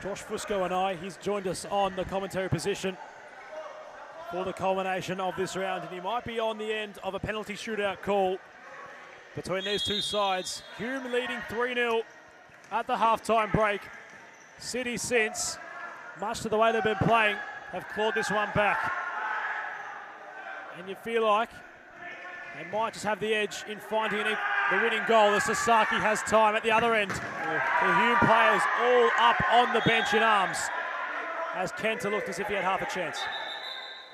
Josh Fusco and he's joined us on the commentary position for the culmination of this round, and he might be on the end of a penalty shootout call between these two sides. Hume leading 3-0 at the halftime break. City since, much to the way they've been playing, have clawed this one back. And you feel like they might just have the edge in finding the winning goal as Sasaki has time at the other end. The Hume players all up on the bench in arms as Kenta looked as if he had half a chance.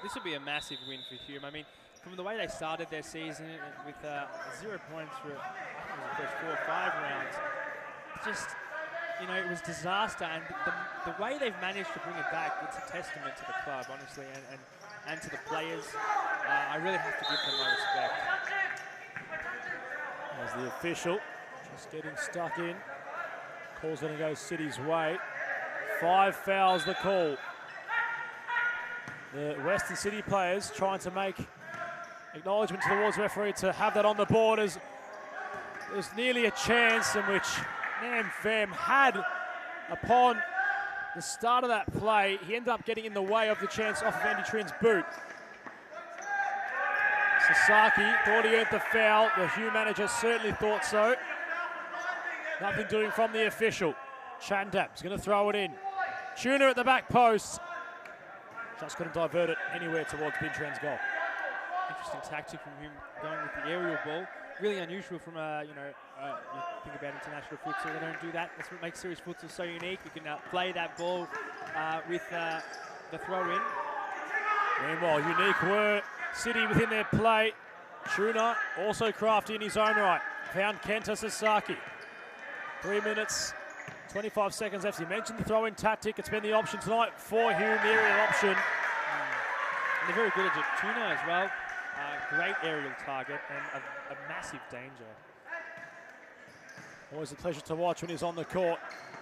This would be a massive win for Hume. I mean, from the way they started their season with 0 points for the first 4 or 5 rounds, just, you know, it was disaster. And the way they've managed to bring it back, it's a testament to the club, honestly, and to the players. I really have to give them my respect. As the official just getting stuck in. Call's going to go City's way. 5 fouls the call. The Western City players trying to make acknowledgement towards the referee to have that on the board, as there's nearly a chance in which Nam Pham had upon the start of that play. He ended up getting in the way of the chance off of Andy Trin's boot. Sasaki thought he earned the foul. The Hume manager certainly thought so. Nothing doing from the official. Chandap's going to throw it in. Tuna at the back post. Just couldn't divert it anywhere towards Bintran's goal. Interesting tactic from him going with the aerial ball. Really unusual from you think about international futsal. They don't do that. That's what makes series futsal so unique. You can play that ball with the throw in. Meanwhile, unique were City within their play. Tuna also crafty in his own right. Found Kenta Sasaki. 3 minutes, 25 seconds left. You mentioned the throw-in tactic. It's been the option tonight for Hume, the aerial option. And they're very good at it. Tuna as well. Great aerial target and a massive danger. Always a pleasure to watch when he's on the court.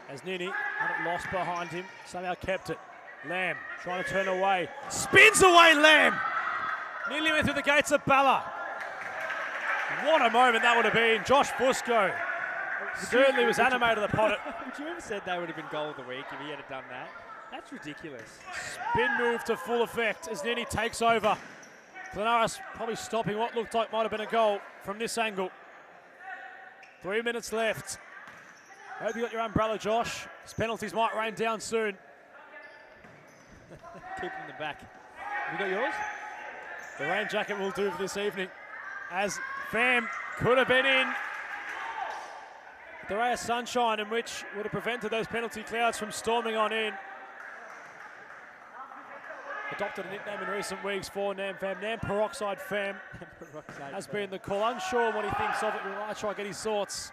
As Nini had it lost behind him, somehow kept it. Lamb trying to turn away. Spins away Lamb! Nearly went through the gates of Balla. What a moment that would have been. Josh Fusco certainly was animated upon it. Would you have said that would have been goal of the week if he had done that? That's ridiculous. Spin move to full effect as Nini takes over. Glenaris probably stopping what looked like might have been a goal from this angle. 3 minutes left. Hope you got your umbrella, Josh. His penalties might rain down soon. Keep him in the back. Have you got yours? The rain jacket will do for this evening. As Pham could have been in. The ray of sunshine in which would have prevented those penalty clouds from storming on in. adopted a nickname in recent weeks for Nam Fam. Nam Peroxide Fam has been the call. Unsure what he thinks of it. We might try to get his thoughts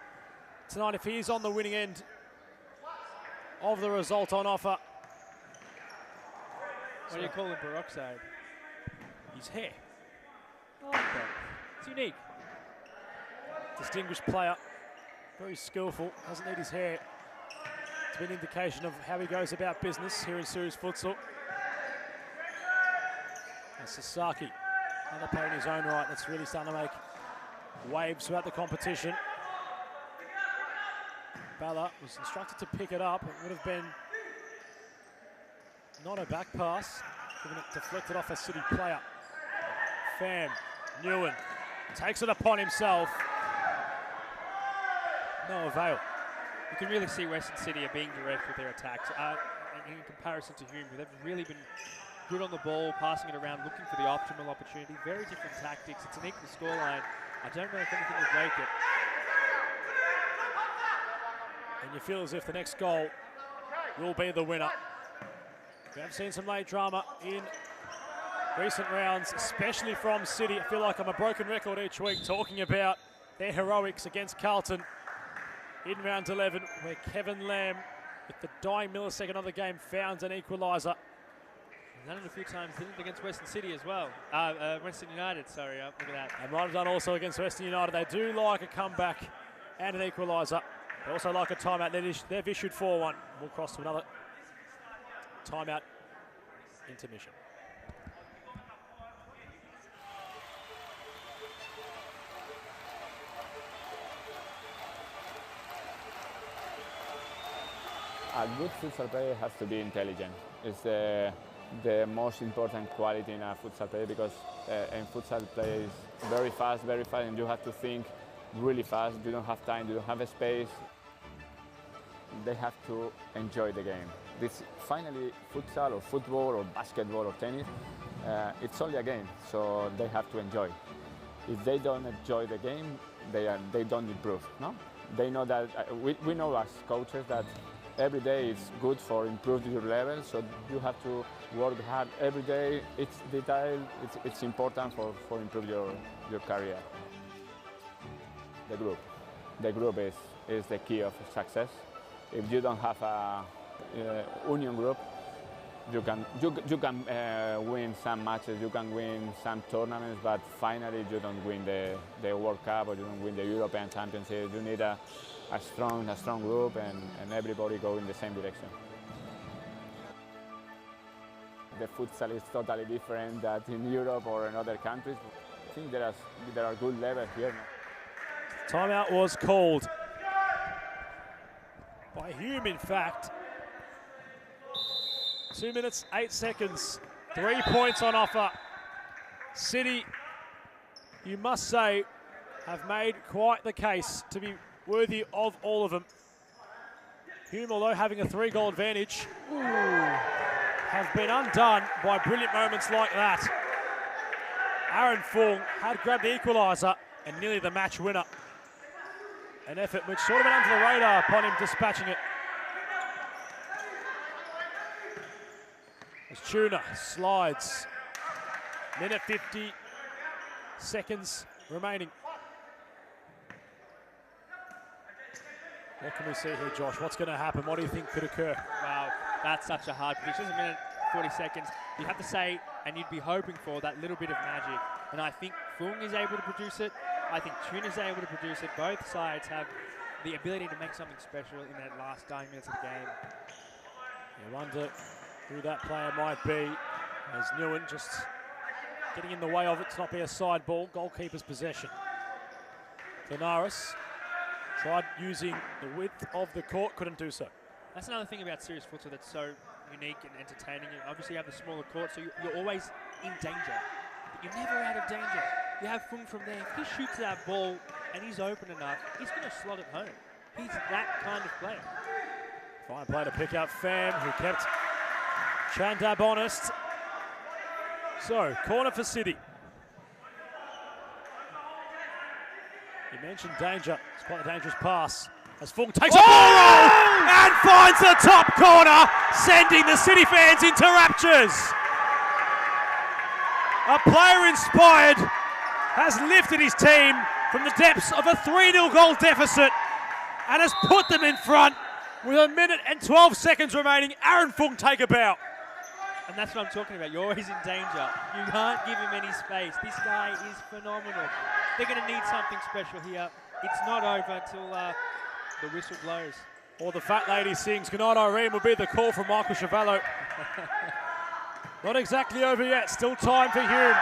tonight if he is on the winning end of the result on offer. What do you call him, peroxide? His hair. I like that. It's unique. Distinguished player. Very skillful. Doesn't need his hair to be an indication of how he goes about business here in series futsal. And Sasaki, another player in his own right that's really starting to make waves throughout the competition. Balla was instructed to pick it up. It would have been not a back pass, given it deflected off a City player. Pham, Nguyen takes it upon himself. No avail. You can really see Western City are being direct with their attacks. In comparison to Hume, they've really been good on the ball, passing it around, looking for the optimal opportunity. Very different tactics. It's an equal scoreline. I don't know if anything will break it. And you feel as if the next goal will be the winner. We have seen some late drama in recent rounds, especially from City. I feel like I'm a broken record each week talking about their heroics against Carlton in round 11, where Kevin Lamb, with the dying millisecond of the game, found an equaliser. Done it a few times, did it against Western City as well. Western United, sorry, look at that. They might have done also against Western United. They do like a comeback and an equaliser. They also like a timeout. They've issued 4-1. We'll cross to another timeout intermission. A good futsal player has to be intelligent. It's the most important quality in a futsal player, because in futsal play is very fast, and you have to think really fast. You don't have time, you don't have a space. They have to enjoy the game. This finally, futsal or football or basketball or tennis, it's only a game, so they have to enjoy. If they don't enjoy the game, they don't improve. No, they know that. We know as coaches that every day is good for improving your level, so you have to work hard every day. It's detail. It's important for improve your career. The group is the key of success. If you don't have a union group, you can win some matches, you can win some tournaments, but finally you don't win the World Cup or you don't win the European Championship. You need a strong group and everybody go in the same direction. The futsal is totally different than in Europe or in other countries. I think there are good levels here. Timeout was called by Hume, in fact. 2 minutes, 8 seconds, 3 points on offer. City, you must say, have made quite the case to be worthy of all of them. Hume, although having a 3-goal advantage, have been undone by brilliant moments like that. Aaron Fung had grabbed the equaliser and nearly the match winner. An effort which sort of went under the radar upon him dispatching it. As Tuna slides. Minute 50 seconds remaining. What can we see here, Josh? What's going to happen? What do you think could occur? Wow, that's such a hard prediction. It's a minute 40 seconds. You have to say, and you'd be hoping for that little bit of magic. And I think Fung is able to produce it. I think Tuna's able to produce it. Both sides have the ability to make something special in that last 9 minutes of the game. You wonder who that player might be, as Nguyen just getting in the way of it to not be a side ball. Goalkeeper's possession. Benares tried using the width of the court, couldn't do so. That's another thing about series futsal that's so unique and entertaining. And obviously you have the smaller court, so you're always in danger. But you're never out of danger. You have Fung from there. If he shoots that ball and he's open enough, he's going to slot it home. He's that kind of player. Fine play to pick out Pham, who kept Chandab honest. So, corner for City. You mentioned danger. It's quite a dangerous pass. As Fung takes a ball roll and finds the top corner, sending the City fans into raptures. A player inspired has lifted his team from the depths of a 3-0 goal deficit and has put them in front with 1 minute and 12 seconds remaining. Aaron Fung take a bow. And that's what I'm talking about. You're always in danger. You can't give him any space. This guy is phenomenal. They're going to need something special here. It's not over until the whistle blows. Or the fat lady sings, "Good night, Irene," will be the call from Michael Chavallo. Not exactly over yet. Still time for Hume.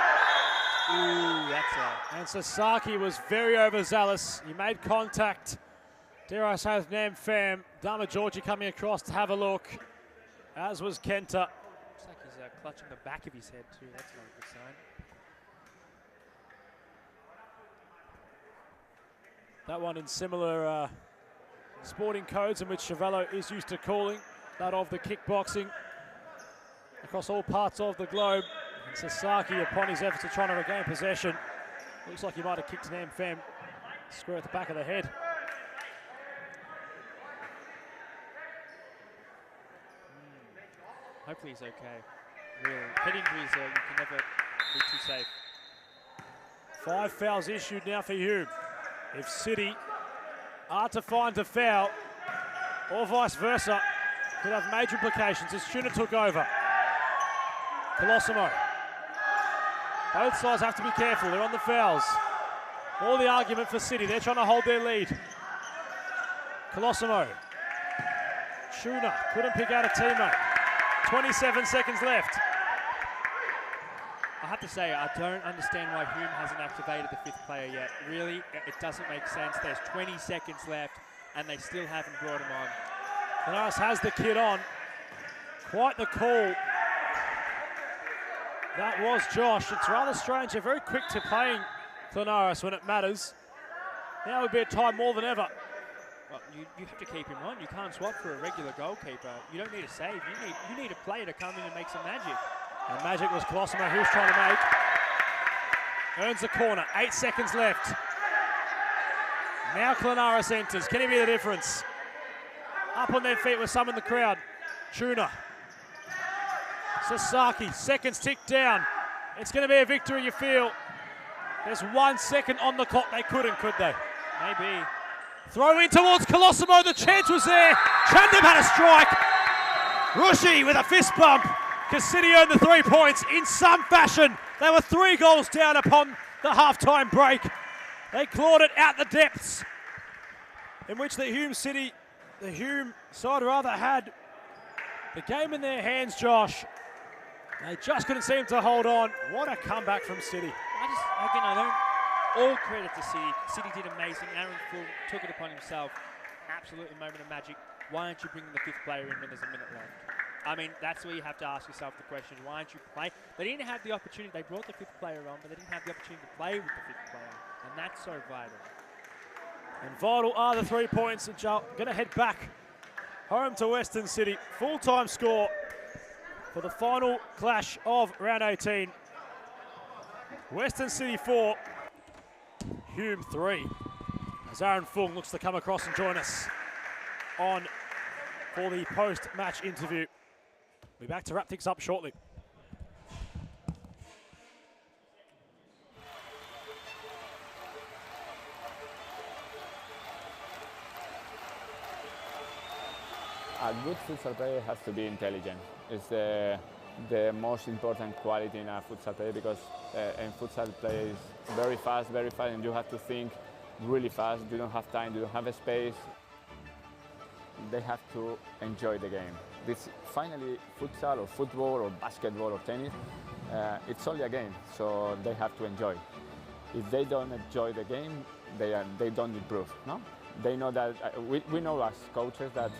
Ooh, that's a... And Sasaki was very overzealous. He made contact. Dare I say, with Nam Pham. Dama Georgie coming across to have a look, as was Kenta. Looks like he's clutching the back of his head too. That's not a good sign. That one in similar sporting codes in which Chavallo is used to calling. That of the kickboxing across all parts of the globe. And Sasaki, upon his efforts to try to regain possession, looks like he might have kicked Nam Pham square at the back of the head. Hopefully he's okay. Really. Head injuries, you can never be too safe. 5 fouls issued now for Hume. If City are to find a foul, or vice versa, could have major implications as Tuna took over. Colosimo. Both sides have to be careful. They're on the fouls. All the argument for City. They're trying to hold their lead. Colosimo. Tuna couldn't pick out a teammate. 27 seconds left. I have to say, I don't understand why Hume hasn't activated the 5th player yet. Really, it doesn't make sense. There's 20 seconds left, and they still haven't brought him on. Linares has the kid on. Quite the call. That was Josh. It's rather strange. They're very quick to playing Linares when it matters. Now would be a time more than ever. Well, you have to keep him on. You can't swap for a regular goalkeeper. You don't need a save. You need a player to come in and make some magic. And magic was Colosimo, he was trying to make. Earns the corner, 8 seconds left. Now Linares enters. Can he be the difference? Up on their feet with some in the crowd. Tuna. Sasaki, seconds tick down. It's going to be a victory, you feel. There's 1 second on the clock. They couldn't, could they? Maybe. Throw in towards Colosimo. The chance was there. Chandam had a strike. Rushi with a fist bump. Because City earned the 3 points in some fashion. They were 3 goals down upon the halftime break. They clawed it out the depths, in which the Hume side rather had the game in their hands, Josh. They just couldn't seem to hold on. What a comeback from City. All credit to City. City did amazing. Aaron Full took it upon himself. Absolutely moment of magic. Why aren't you bringing the 5th player in when there's a minute left? I mean, that's where you have to ask yourself the question, why aren't you play? They didn't have the opportunity. They brought the 5th player on, but they didn't have the opportunity to play with the 5th player. And that's so vital. And vital are the 3 points. And going to head back home to Western City. Full-time score for the final clash of round 18. Western City 4, Hume 3. As Aaron Fung looks to come across and join us on for the post-match interview. We'll be back to wrap things up shortly. A good futsal player has to be intelligent. It's the most important quality in a futsal player, because in futsal play is very fast, and you have to think really fast. You don't have time, you don't have a space. They have to enjoy the game. This finally, futsal or football or basketball or tennis, it's only a game, so they have to enjoy. If they don't enjoy the game, they don't improve. No, they know that. We know as coaches that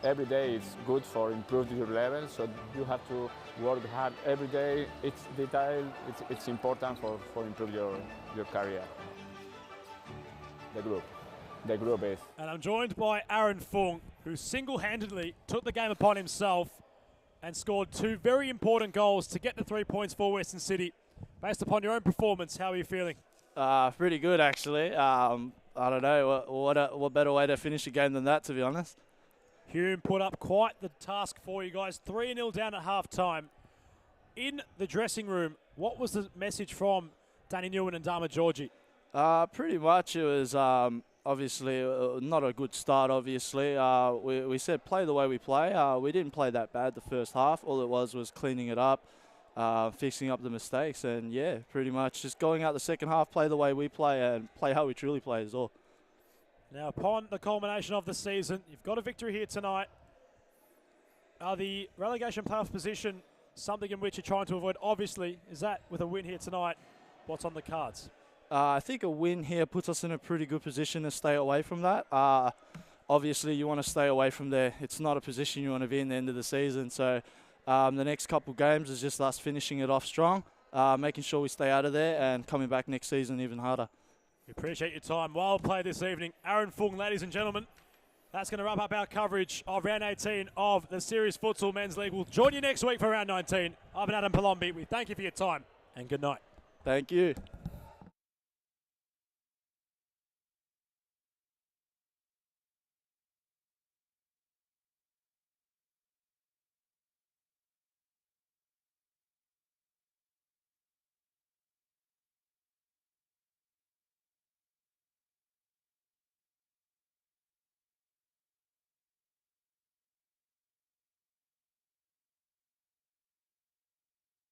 every day it's good for improving your level, so you have to work hard every day. It's detail. It's important for improve your career. The group is. And I'm joined by Aaron Fung, who single-handedly took the game upon himself and scored 2 very important goals to get the 3 points for Western City. Based upon your own performance, how are you feeling? Pretty good, actually. I don't know, what better way to finish a game than that, to be honest. Hume put up quite the task for you guys. 3-0 down at half-time. In the dressing room, What was the message from Danny Newen and Dama Georgie? Pretty much it was obviously not a good start, obviously. We said play the way we play. We didn't play that bad the first half. All it was cleaning it up, fixing up the mistakes, and yeah, pretty much just going out the second half, play the way we play and play how we truly play as well. Now, upon the culmination of the season, you've got a victory here tonight. Are the relegation playoff position something in which you're trying to avoid? Obviously, is that with a win here tonight, what's on the cards? I think a win here puts us in a pretty good position to stay away from that. Obviously, you want to stay away from there. It's not a position you want to be in the end of the season. So the next couple games is just us finishing it off strong, making sure we stay out of there and coming back next season even harder. We appreciate your time. Well played this evening. Aaron Fung, ladies and gentlemen. That's going to wrap up our coverage of round 18 of the Series Futsal Men's League. We'll join you next week for round 19. I've been Adam Palombi. We thank you for your time and good night. Thank you.